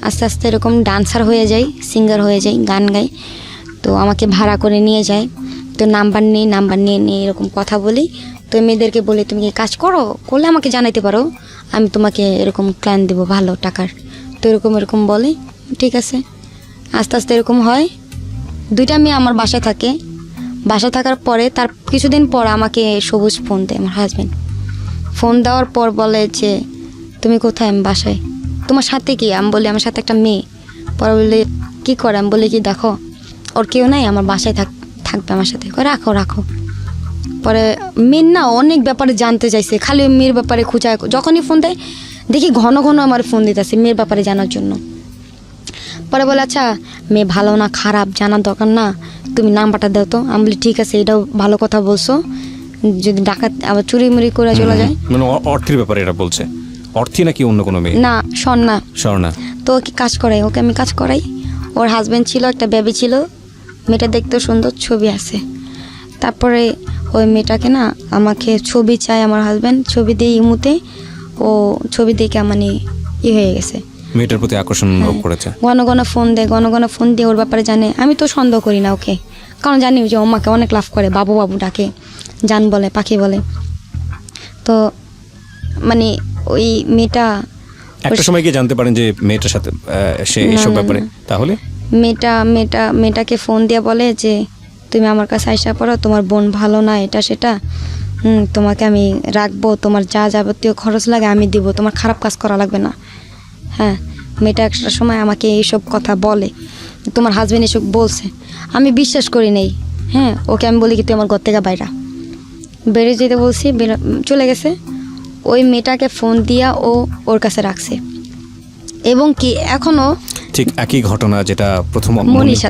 আস্তে আস্তে এরকম ডান্সার হয়ে যাই, সিঙ্গার হয়ে যাই, গান গাই। তো আমাকে ভাড়া করে নিয়ে যায়। তো নাম্বার নিয়ে এরকম কথা বলি। তো মেয়েদেরকে বলি তুমি কি কাজ করলে আমাকে জানাইতে পারো, আমি তোমাকে এরকম ক্লায়েন্ট দেবো ভালো টাকার। তো এরকম বলে, ঠিক আছে। আস্তে আস্তে এরকম হয়। 2টা মেয়ে আমার বাসায় থাকে। বাসায় থাকার পরে তার কিছুদিন পর আমাকে সবুজ ফোন দেয়, আমার হাজব্যান্ড। ফোন দেওয়ার পর বলে যে তুমি কোথায়? আমি বাসায়। তোমার সাথে কি? আমি বলি আমার সাথে একটা মেয়ে। পরে বলে কী করে? আমি বলি কি দেখো ওর কেউ নাই, আমার বাসায় থাকবে আমার সাথে। রাখো। পরে মেয়ের না অনেক ব্যাপারে জানতে চাইছে, খালি মেয়ের ব্যাপারে খুঁজায়। যখনই ফোন দেয় দেখি ঘন আমার ফোন দিতেছে মেয়ের ব্যাপারে জানার জন্য। পরে বলে আচ্ছা মেয়ে ভালো না খারাপ জানার দরকার না, তুমি নাম্বারটা দাও তো। আমি বলি ঠিক আছে, এটাও ভালো কথা বলছো, যদি ডাকাত আবার চুরি করে চলে যায়। মানে অর্থের ব্যাপারে এটা বলছে? অর্থী নাকি অন্য কোনো মেয়ে? না, স্বর্ণা। তো ওকে কাজ করাই, ওকে আমি কাজ করাই। ওর হাজব্যান্ড ছিল, একটা বেবি ছিল। মেয়েটা দেখতে সুন্দর, ছবি আছে। তারপরে ওই মেয়েটাকে না আমাকে ছবি চায় আমার হাজব্যান্ড, ছবি দিয়ে ইমুতে ও ছবি দেখে মানে হয়ে গেছে, মেয়েটার প্রতি আকর্ষণ অনুভব করেছে। ঘন ফোন দিয়ে ওর ব্যাপারে জানে। আমি তো সন্দেহ করি না ওকে, কারণ জানি যে আমাকে অনেক লাভ করে, বাবু ডাকে, জান বলে, পাখি বলে। তো মানে ওই মেয়েটা একটা সময় কি জানতে পারেন যে মেয়েটার সাথে সে এসব ব্যাপারে? তাহলে মেয়েটাকে ফোন দিয়ে বলে যে তুমি আমার কাছে আইসা পড়ো, তোমার বোন ভালো না, এটা সেটা, তোমাকে আমি রাখবো, তোমার যা যাবতীয় খরচ লাগে আমি দিব, তোমার খারাপ কাজ করা লাগবে না। হ্যাঁ, মেয়েটা একটা সময় আমাকে এইসব কথা বলে। তোমার হাজবেন্ড এসব বলছে। আমি বিশ্বাস করি নাই। হ্যাঁ, ওকে আমি বলি কি তুই আমার ঘর থেকে বাইরা, বেড়ে যেতে বলছি, চলে গেছে। ওই মেয়েটাকে ফোন দিয়া ও ওর কাছে রাখছে, এবং কি এখনো ঠিক একই ঘটনা যেটা প্রথম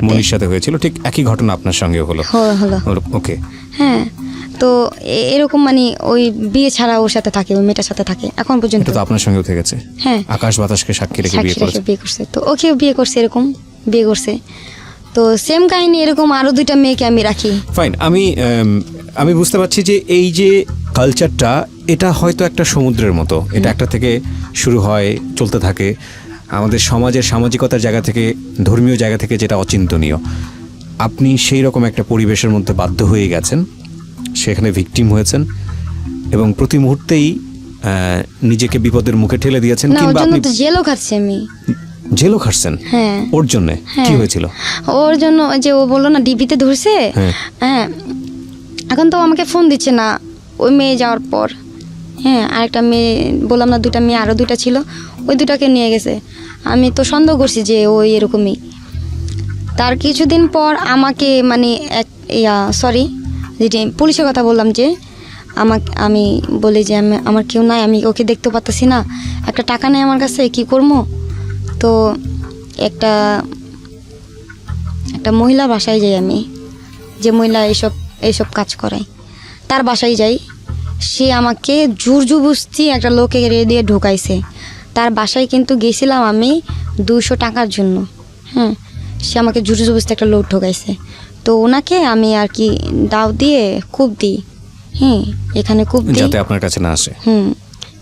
মনির সাথে হয়েছিল, ঠিক একই ঘটনা আপনার সঙ্গে হলো। হলো। ওকে। হ্যাঁ, তো এরকম মানে ওই বিয়ে ছাড়া ওর সাথে থাকে, ওই মেয়েটার সাথে থাকে এখন পর্যন্ত। এটা তো আপনার সঙ্গেও থেকে গেছে। হ্যাঁ, আকাশ বাতাসকে সাক্ষী রেখে বিয়ে করছে। তো ওকেও বিয়ে করছে, এরকম বিয়ে করছে। তো সেম কাহিনী এরকম আরো 2টা মেয়েকে আমি রাখি। ফাইন। আমি বুঝতে পারছি যে এই যে কালচারটা, এটা হয়তো একটা সমুদ্রের মতো, এটা একটা থেকে শুরু হয়, চলতে থাকে। আমাদের সমাজের সামাজিকতার জায়গা থেকে, ধর্মীয় জায়গা থেকে যেটা অচিন্তনীয়, আপনি সেই রকম একটা পরিবেশের মধ্যে বাধ্য হয়ে গেছেন, সেখানে ভিকটিম হয়েছেন এবং প্রতি মুহূর্তেই নিজেকে বিপদের মুখে ঠেলে দিয়েছেন। কিংবা আপনি জেলও খাচ্ছি, আমি জেলও খাচ্ছেন। হ্যাঁ, ওর জন্য কি হয়েছিল? ওর জন্য যে ও বললো না ডিবিতে ধরছে। হ্যাঁ, এখন তো আমাকে ফোন দিচ্ছে না ওই মেয়ে যাওয়ার পর। হ্যাঁ, আরেকটা মেয়ে বললাম না, 2টা মেয়ে, আরও 2টা ছিল, ওই 2টাকে নিয়ে গেছে। আমি তো সন্দেহ করছি যে ওই এরকমই। তার কিছুদিন পর আমাকে মানে যেটি পুলিশের কথা বললাম, যে আমি বলি যে আমার কেউ নাই, আমি ওকে দেখতে পাচ্ছি না, একটা টাকা নেই আমার কাছে, কি করবো? তো একটা মহিলা বাসায় যাই আমি, যে মহিলা এইসব কাজ করায়, তার বাসায় যাই। সে আমাকে জোরজবস্তি একটা লোকে দিয়ে ঢুকাইছে। তার বাসায় কিন্তু গেছিলাম আমি 200 টাকার জন্য। হ্যাঁ, সে আমাকে জোরজবস্তি একটা লোক ঢুকাইছে। তো ওনাকে আমি আর কি দাও দিয়ে খুব দিই। হ্যাঁ, এখানে খুব দিই যাতে আপনার কাছে না আসে।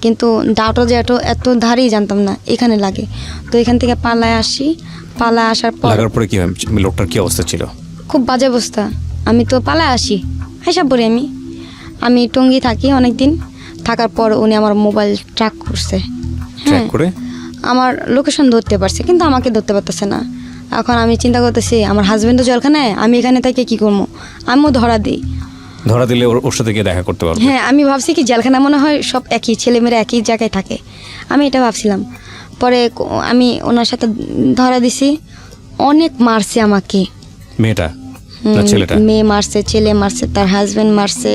কিন্তু দাওটা যে এত ধারেই জানতাম না, এখানে লাগে। তো এখান থেকে পালায় আসি। পালায় আসার পর লাগার পরে কি হয়? লোকটার কি অবস্থা ছিল? খুব বাজে অবস্থা। আমি তো পালায় আসি, হিসাব করি আমি টঙ্গী থাকি অনেক দিন। থাকার পর উনি আমার মোবাইল ট্র্যাক করছে। ট্র্যাক করে আমার লোকেশন ধরতে পারছে, কিন্তু আমাকে ধরতে পারতেছে না। এখন আমি চিন্তা করতেছি, আমার হাজবেন্ডও জেলখানায়, আমি এখানে থেকে কি করবো? আমিও ধরা দিলে ওর সাথে গিয়ে দেখা করতে পারবো। হ্যাঁ, আমি ভাবছি কি জেলখানা মনে হয় সব একই, ছেলেমেয়েরা একই জায়গায় থাকে, আমি এটা ভাবছিলাম। পরে আমি ওনার সাথে ধরা দিছি। অনেক মারছে আমাকে, মেয়েটা না ছেলেটা? মেয়ে মারছে, ছেলে মারছে, তার হাজবেন্ড মারছে,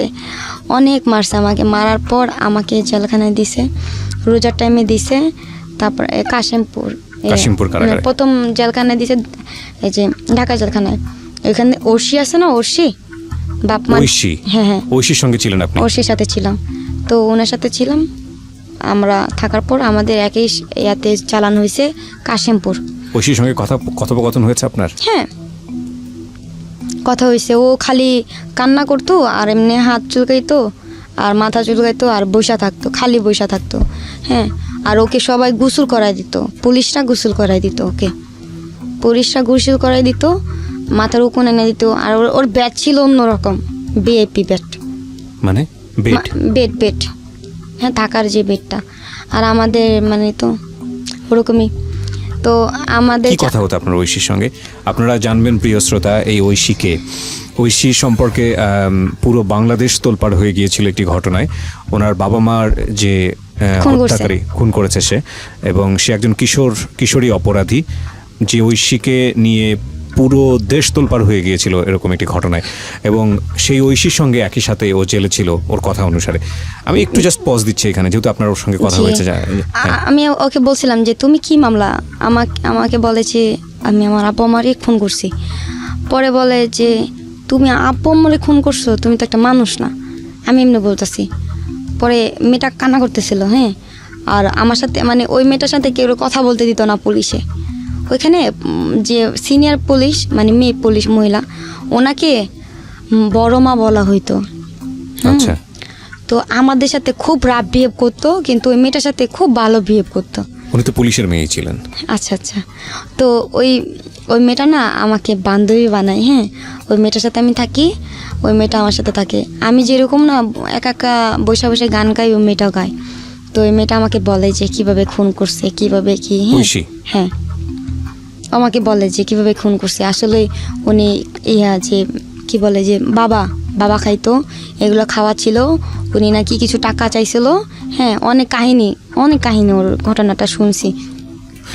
অনেক মারছে আমাকে। মারার পর আমাকে জেলখানায় দিছে, রোজার টাইমে দিছে। তারপর কাশিমপুর কারাগারে প্রথম জেলখানায় দিছে, এই যে ঢাকা জেলখানায়। ওইখানে ওরশি আছে না, ওরশি বাপ মা। হ্যাঁ, ঐশীর সঙ্গে ছিলেন আপনি? ওরশির সাথে ছিলাম। তো ওনার সাথে ছিলাম আমরা। থাকার পর আমাদের একই ইয়াতে চালান হয়েছে কাশিমপুর। ঐশীর সঙ্গে কথোপকথন হয়েছে আপনার? হ্যাঁ, কথা হয়েছে। ও খালি কান্না করতো, আর এমনি হাত চুলকাইতো, আর মাথা চুলকাইতো, আর বসা থাকতো, খালি বসা থাকতো। হ্যাঁ, আর ওকে সবাই গোসল করাই দিত, পুলিশরা গোসল করাই দিত, মাথার উকুন এনে দিত। আর ওর ব্যাট ছিল অন্যরকম, ভিআইপি ব্যাট, মানে বেড। হ্যাঁ, থাকার যে বেডটা। আর আমাদের মানে তো ওরকমই। তো আমাদের কি কথা হতো আপনার ঐশীর সঙ্গে? আপনারা জানবেন প্রিয় শ্রোতা, এই ঐশী সম্পর্কে পুরো বাংলাদেশ তোলপাড় হয়ে গিয়েছিল একটি ঘটনায়। ওনার বাবা মার যে হত্যাকারী, খুন করেছে সে, এবং সে একজন কিশোরী অপরাধী, যে ঐশীকে নিয়ে পুরো দেশ তোলপাড় হয়ে গিয়েছিল এরকম একটি ঘটনায়। এবং সেই ঐশীর সঙ্গে একই সাথে ও জেলে ছিল ওর কথা অনুসারে। আমি একটু জাস্ট পজ দিচ্ছি এখানে, যেহেতু আপনার ওর সঙ্গে কথা হয়েছে। আমি ওকে বলছিলাম যে তুমি কি মামলা? আমাকে বলেছে আমি আমার আব্বু আমারই খুন করছি। পরে বলে যে তুমি আব্বু আমারে খুন করছো, তুমি তো একটা মানুষ না। আমি এমনি বলতেছি। পরে মেয়েটা কান্না করতেছিল। হ্যাঁ, আর আমার সাথে মানে ওই মেয়েটার সাথে কেউ কথা বলতে দিত না পুলিশে। ওইখানে যে সিনিয়র পুলিশ মানে মেয়ে পুলিশ মহিলা, ওনাকে বড় মা বলা হইতো। আচ্ছা। তো আমাদের সাথে খুব রাফ বিহেভ করতো, কিন্তু ওই মেয়েটার সাথে খুব ভালো বিহেভ করতো। উনি তো পুলিশের মেয়েই ছিলেন। আচ্ছা। তো ওই মেয়েটা না আমাকে বান্ধবী বানায়। হ্যাঁ, ওই মেয়েটার সাথে আমি থাকি, ওই মেয়েটা আমার সাথে থাকে। আমি যেরকম না একা বসে বসে গান গাই, ওই মেয়েটাও গায়। তো ওই মেয়েটা আমাকে বলে যে কিভাবে খুন করছে, কিভাবে কি। হ্যাঁ, আমাকে বলে যে কিভাবে খুন করছে। আসলে উনি যে কি বলে যে বাবা খাইতো, এগুলো খাওয়া ছিল। উনি নাকি কিছু টাকা চাইছিল। হ্যাঁ, অনেক কাহিনী ওর ঘটনাটা শুনছি।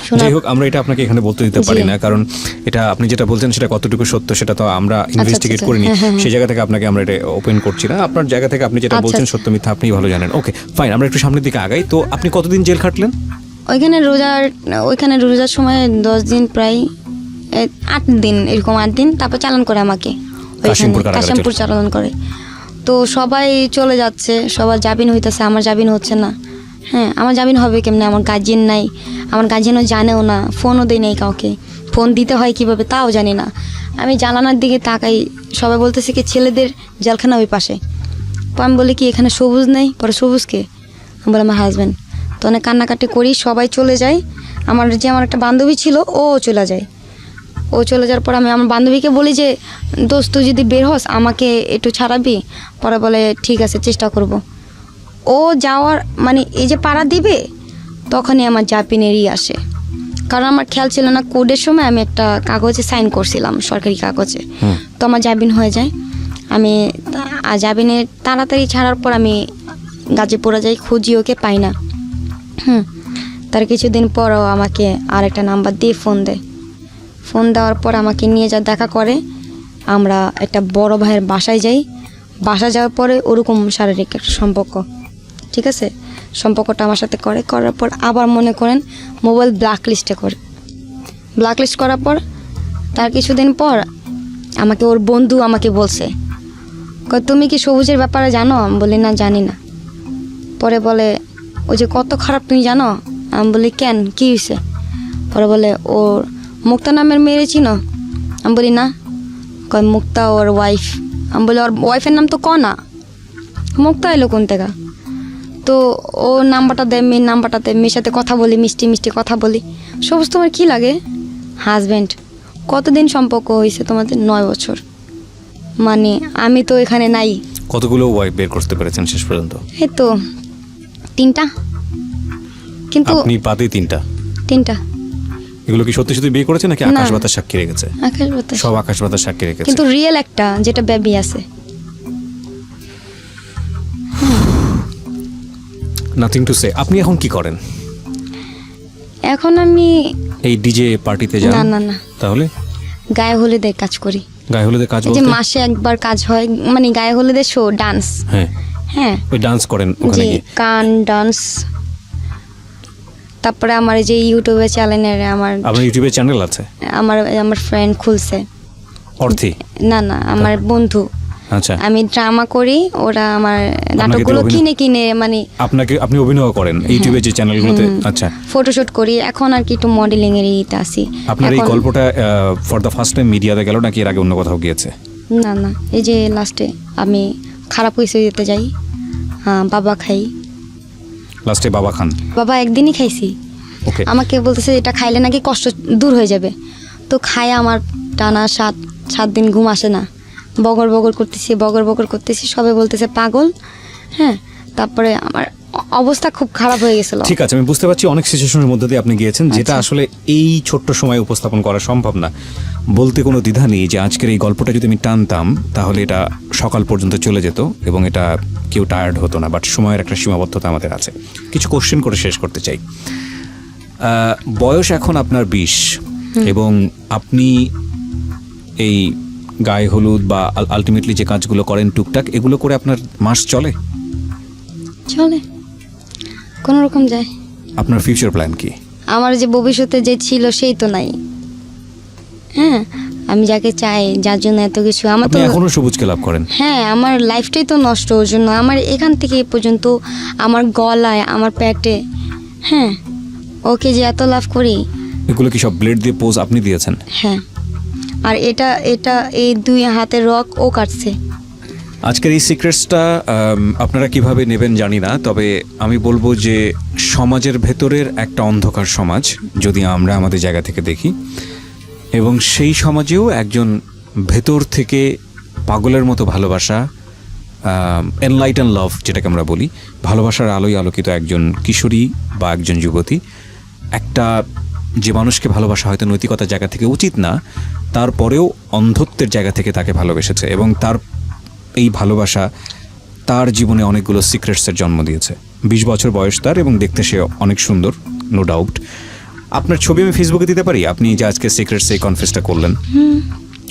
শোনার- যাই হোক, আমরা এটা আপনাকে এখানে বলতে দিতে পারি জি। না, কারণ এটা আপনি যেটা বলছেন সেটা কতটুকু সত্য সেটা তো আমরা ইনভেস্টিগেট আচ্ছা, করিনি। হ্যাঁ, হ্যাঁ, হ্যাঁ। সেই জায়গা থেকে আপনাকে আমরা এটা ওপেন করছি না। আপনার জায়গা থেকে আপনি যেটা আচ্ছা, বলছেন আচ্ছা। সত্য মিথ্যা আপনিই ভালো জানেন। ওকে ফাইন, আমরা একটু সামনের দিকে আগাই। তো আপনি কতদিন জেল খাটলেন? ওইখানে রোজার সময় 10 দিন, প্রায় 8 দিন, এরকম 8 দিন। তারপর চালান করে আমাকে ওইখানে, কাশিমপুর কারাগারে কাশিমপুর চলে। চালান করে। তো সবাই চলে যাচ্ছে, সবার জামিন হইতেছে, আমার জামিন হচ্ছে না। হ্যাঁ, আমার জামিন হবে কেমনে? আমার গার্জিয়ান নাই, আমার গার্জিয়ানও জানেও না, ফোনও দেয় নাই কাউকে। ফোন দিতে হয় কিভাবে তাও জানি না। আমি জানালার দিকে তাকাই, সবাই বলতেছে কি ছেলেদের জেলখানা ওই পাশে। তো আমি বলি কি এখানে সবুজ নেই? পরে সবুজকে আমি বলি আমার হাজব্যান্ড। তো অনেক কান্নাকাটি করি, সবাই চলে যায়। আমার একটা বান্ধবী ছিল, ও চলে যায়। ও চলে যাওয়ার পর আমি আমার বান্ধবীকে বলি যে দোস্ত তুই যদি বের হস আমাকে একটু ছাড়াবি? পরে বলে ঠিক আছে, চেষ্টা করব। ও যাওয়ার মানে এই যে পাড়া দিবে তখনই আমার জাপিনেরই আসে, কারণ আমার খেয়াল ছিল না। কোডের সময় আমি একটা কাগজে সাইন করছিলাম, সরকারি কাগজে। তো আমার জামিন হয়ে যায়। আমি জামিনে তাড়াতাড়ি ছাড়ার পর আমি গাজীপুরে যাই, খুঁজি, ওকে পাই না। তার কিছুদিন পরও আমাকে আরেকটা নাম্বার দিয়ে ফোন দেয়। ফোন দেওয়ার পর আমাকে নিয়ে যা দেখা করে, আমরা একটা বড় ভাইয়ের বাসায় যাই। বাসা যাওয়ার পরে ওরকম শারীরিক একটা সম্পর্ক, ঠিক আছে, সম্পর্কটা আমার সাথে করার পর আবার মনে করেন মোবাইল ব্ল্যাক লিস্টে করে। ব্ল্যাক লিস্ট করার পর তার কিছুদিন পর আমাকে ওর বন্ধু আমাকে বলছে, কয় তুমি কি সবুজের ব্যাপারে জানো? আমি বলি না, জানি না। পরে বলে ও যে কত খারাপ তুমি জানো? আমি বলি কেন, কী হয়েছে? পরে বলে ওর মুক্তা নামের মেয়ে চিনো? আমি বলি না। কয় মুক্তা ওর ওয়াইফ। আমি বলি ওর ওয়াইফের নাম তো কনা, মুক্তা এলো কোন থেকে? তো ও নাম্বারটা দেয়, মেয়ের নাম্বারটা দেয়, মেয়ের সাথে কথা বলি, মিষ্টি মিষ্টি কথা বলি। সবুজ তোমার কী লাগে? হাজব্যান্ড। কতদিন সম্পর্ক হয়েছে তোমাদের? 9 বছর। মানে আমি তো এখানে নাই। কতগুলো ওয়াইফ বের করতে পেরেছেন শেষ পর্যন্ত? এই তো 3টা, কিন্তু আপনি পাতে 3টা। 3টা। এগুলো কি সত্যি সত্যি বিয়ে করেছে নাকি না। আকাশ বাতাস সাক্ষী রেখেছে? আকাশ বাতাস। সব আকাশ বাতাস সাক্ষী রেখেছে। কিন্তু রিয়েল একটা যেটা বেবি আছে। Nothing to say. আপনি এখন কি করেন? এখন আমি এই ডিজে পার্টিতে যান? না না না, তাহলে গায়ে হলুদের কাজ করি। গায়ে হলুদের কাজ এই যে বলতে? মাসে একবার কাজ হয়, মানে গায়ে হলুদের শো, ডান্স। হ্যাঁ, হ্যাঁ, ওই ডান্স করেন ওখানে জি, গিয়ে? গান, ডান্স। তারপরে আমার এই যে ইউটিউবে চ্যানেলের আপনার ইউটিউবে চ্যানেল আছে? আমার ফ্রেন্ড খুলছে। অর্থে? না না, আমার বন্ধু। আচ্ছা, আমি ড্রামা করি, ওরা আমার নাটকগুলো অভিনয়- কিনে মানে আপনি অভিনয় করেন ইউটিউবে যে চ্যানেলগুলোতে? আচ্ছা, ফটোশুট করি। এখন আর কি একটু মডেলিং এর ইতে আসি। আপনার এই এখন- গল্পটা ফর দ্য ফার্স্ট টাইম মিডিয়াতে গেল নাকি এর আগে অন্য কোথাও গিয়েছে? না না, এই যে লাস্টে আমি খারাপ কিছু দিতে যাই, বাবা খাই। লাস্টে বাবা খান? বাবা একদিনই খাইছি। ওকে, আমাকে বলতেছে এটা খাইলে নাকি কষ্ট দূর হয়ে যাবে। তো খাই, আমার টানা 7 দিন ঘুম আসে না। বগর বগর করতেছি, সবাই বলতেছে পাগল। হ্যাঁ, তারপরে আমার অবস্থা খুব খারাপ হয়ে গেছিল। ঠিক আছে, আমি বুঝতে পারছি অনেক সিচুয়েশনের মধ্যে দিয়ে আপনি গিয়েছেন, যেটা আচ্ছা। আসলে এই ছোট্ট সময়ে উপস্থাপন করা সম্ভব না। বলতে কোনো দ্বিধা নেই যে আজকের এই গল্পটা যদি আমি টানতাম তাহলে এটা সকাল পর্যন্ত চলে যেত এবং এটা কেউ টায়ার্ড হতো না। বাট সময়ের একটা সীমাবদ্ধতা আমাদের আছে। কিছু কোশ্চেন করে শেষ করতে চাই। বয়স এখন আপনার 20 এবং আপনি এই গায়ে হলুদ বা আলটিমেটলি যে কাজগুলো করেন টুকটাক, এগুলো করে আপনার মাস চলে? কোনো রকম যায়। আপনার ফিউচার প্ল্যান কি? আমার যে ভবিষ্যতে যে ছিল সেই তো নাই। হ্যাঁ, আমি যাকে চাই, যার জন্য এত কিছু, আমার তো আপনি এখনো সবুজকে লাভ করেন? হ্যাঁ, আমার লাইফটাই তো নষ্ট ওর জন্য। আমার এখান থেকে এ পর্যন্ত, আমার গলায়, আমার পেটে, হ্যাঁ, ওকে যে এত লাভ করি। এগুলো কি সব ব্লেড দিয়ে পোজ আপনি দিয়েছেন? হ্যাঁ, আর এটা এই 2 হাতের রক ও কাটছে। আজকের এই সিক্রেটসটা আপনারা কিভাবে নেবেন জানি না, তবে আমি বলবো যে সমাজের ভেতরের একটা অন্ধকার সমাজ যদি আমরা আমাদের জায়গা থেকে দেখি, এবং সেই সমাজেও একজন ভেতর থেকে পাগলের মতো ভালোবাসা, এনলাইটেন লাভ যেটাকে আমরা বলি, ভালোবাসার আলোয় আলোকিত একজন কিশোরী বা একজন যুবতী, একটা যে মানুষকে ভালোবাসা হয়তো নৈতিকতার জায়গা থেকে উচিত না, তারপরেও অন্ধত্বের জায়গা থেকে তাকে ভালোবেসেছে এবং তার এই ভালোবাসা তার জীবনে অনেকগুলো সিক্রেটসের জন্ম দিয়েছে। 20 বছর বয়স তার এবং দেখতে সে অনেক সুন্দর, নো ডাউট। আপনার ছবি আমি ফেসবুকে দিতে পারি? আপনি যে আজকে সিক্রেটস এই কনফেসটা করলেন,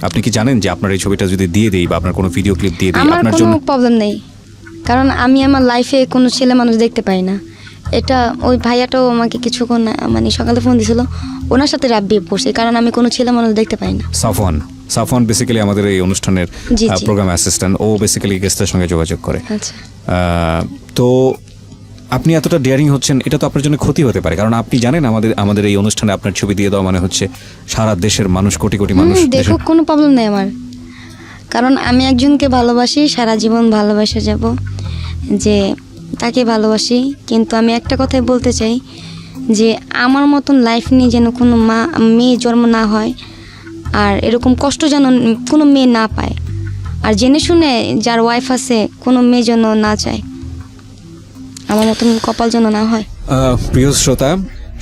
আপনি কি জানেন যে আপনার এই ছবিটা যদি দিয়ে দেই বা আপনার কোনো ভিডিও ক্লিপ দিয়ে দিই আমার আপনার কোনো জন্য? প্রবলেম নেই, কারণ আমি আমার লাইফে কোনো ছেলে মানুষ দেখতে পাই না। এটা ওই ভাইয়াটাও আমাকে কিছুক্ষণ মানে সকালে ফোন দিছিল, ওনার সাথে রাব্বি পড়ছে, কারণ আমি কোনো ছেলে মানুষ দেখতে পাই না। সাফওয়ান বেসিক্যালি আমাদের এই অনুষ্ঠানের জি, জি। প্রোগ্রাম অ্যাসিস্ট্যান্ট, ও বেসিক্যালি গেস্টের সঙ্গে যোগাযোগ করে। আচ্ছা, তো আপনি এতটা ডেয়ারিং হচ্ছেন, এটা তো আপনার জন্য ক্ষতি হতে পারে, কারণ আপনি জানেন আমাদের এই অনুষ্ঠানে আপনার ছবি দিয়ে দেওয়া মানে হচ্ছে সারা দেশের মানুষ, কোটি কোটি মানুষ দেখো কোনো প্রবলেম নেই আমার, কারণ আমি একজনকে ভালোবাসি, সারা জীবন ভালোবাসা যাব, যে তাকে ভালোবাসি। কিন্তু আমি একটা কথাই বলতে চাই যে আমার মতন লাইফ নিয়ে যেন কোনো মেয়ে জন্ম না হয়, আর এরকম কষ্ট যেন কোনো মেয়ে না পায়, আর জেনে শুনে যার ওয়াইফ আছে কোনো মেয়ে যেন না চায়, আমার মতন কপাল যেন না হয়। প্রিয় শ্রোতা,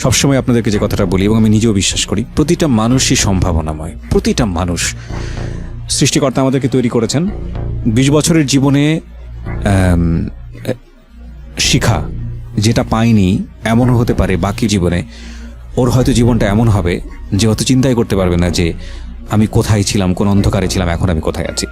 সবসময় আপনাদেরকে যে কথাটা বলি এবং আমি নিজেও বিশ্বাস করি, প্রতিটা মানুষই সম্ভাবনাময়। প্রতিটা মানুষ সৃষ্টিকর্তা আমাদেরকে তৈরি করেছেন। 20 বছরের জীবনে শিখা যেটা পাইনি এমনও হতে পারে বাকি জীবনে ওর হয়তো জীবনটা এমন হবে যে অত চিন্তাই করতে পারবে না যে আমি কোথায় ছিলাম, কোন অন্ধকারে ছিলাম, এখন আমি কোথায় আছি।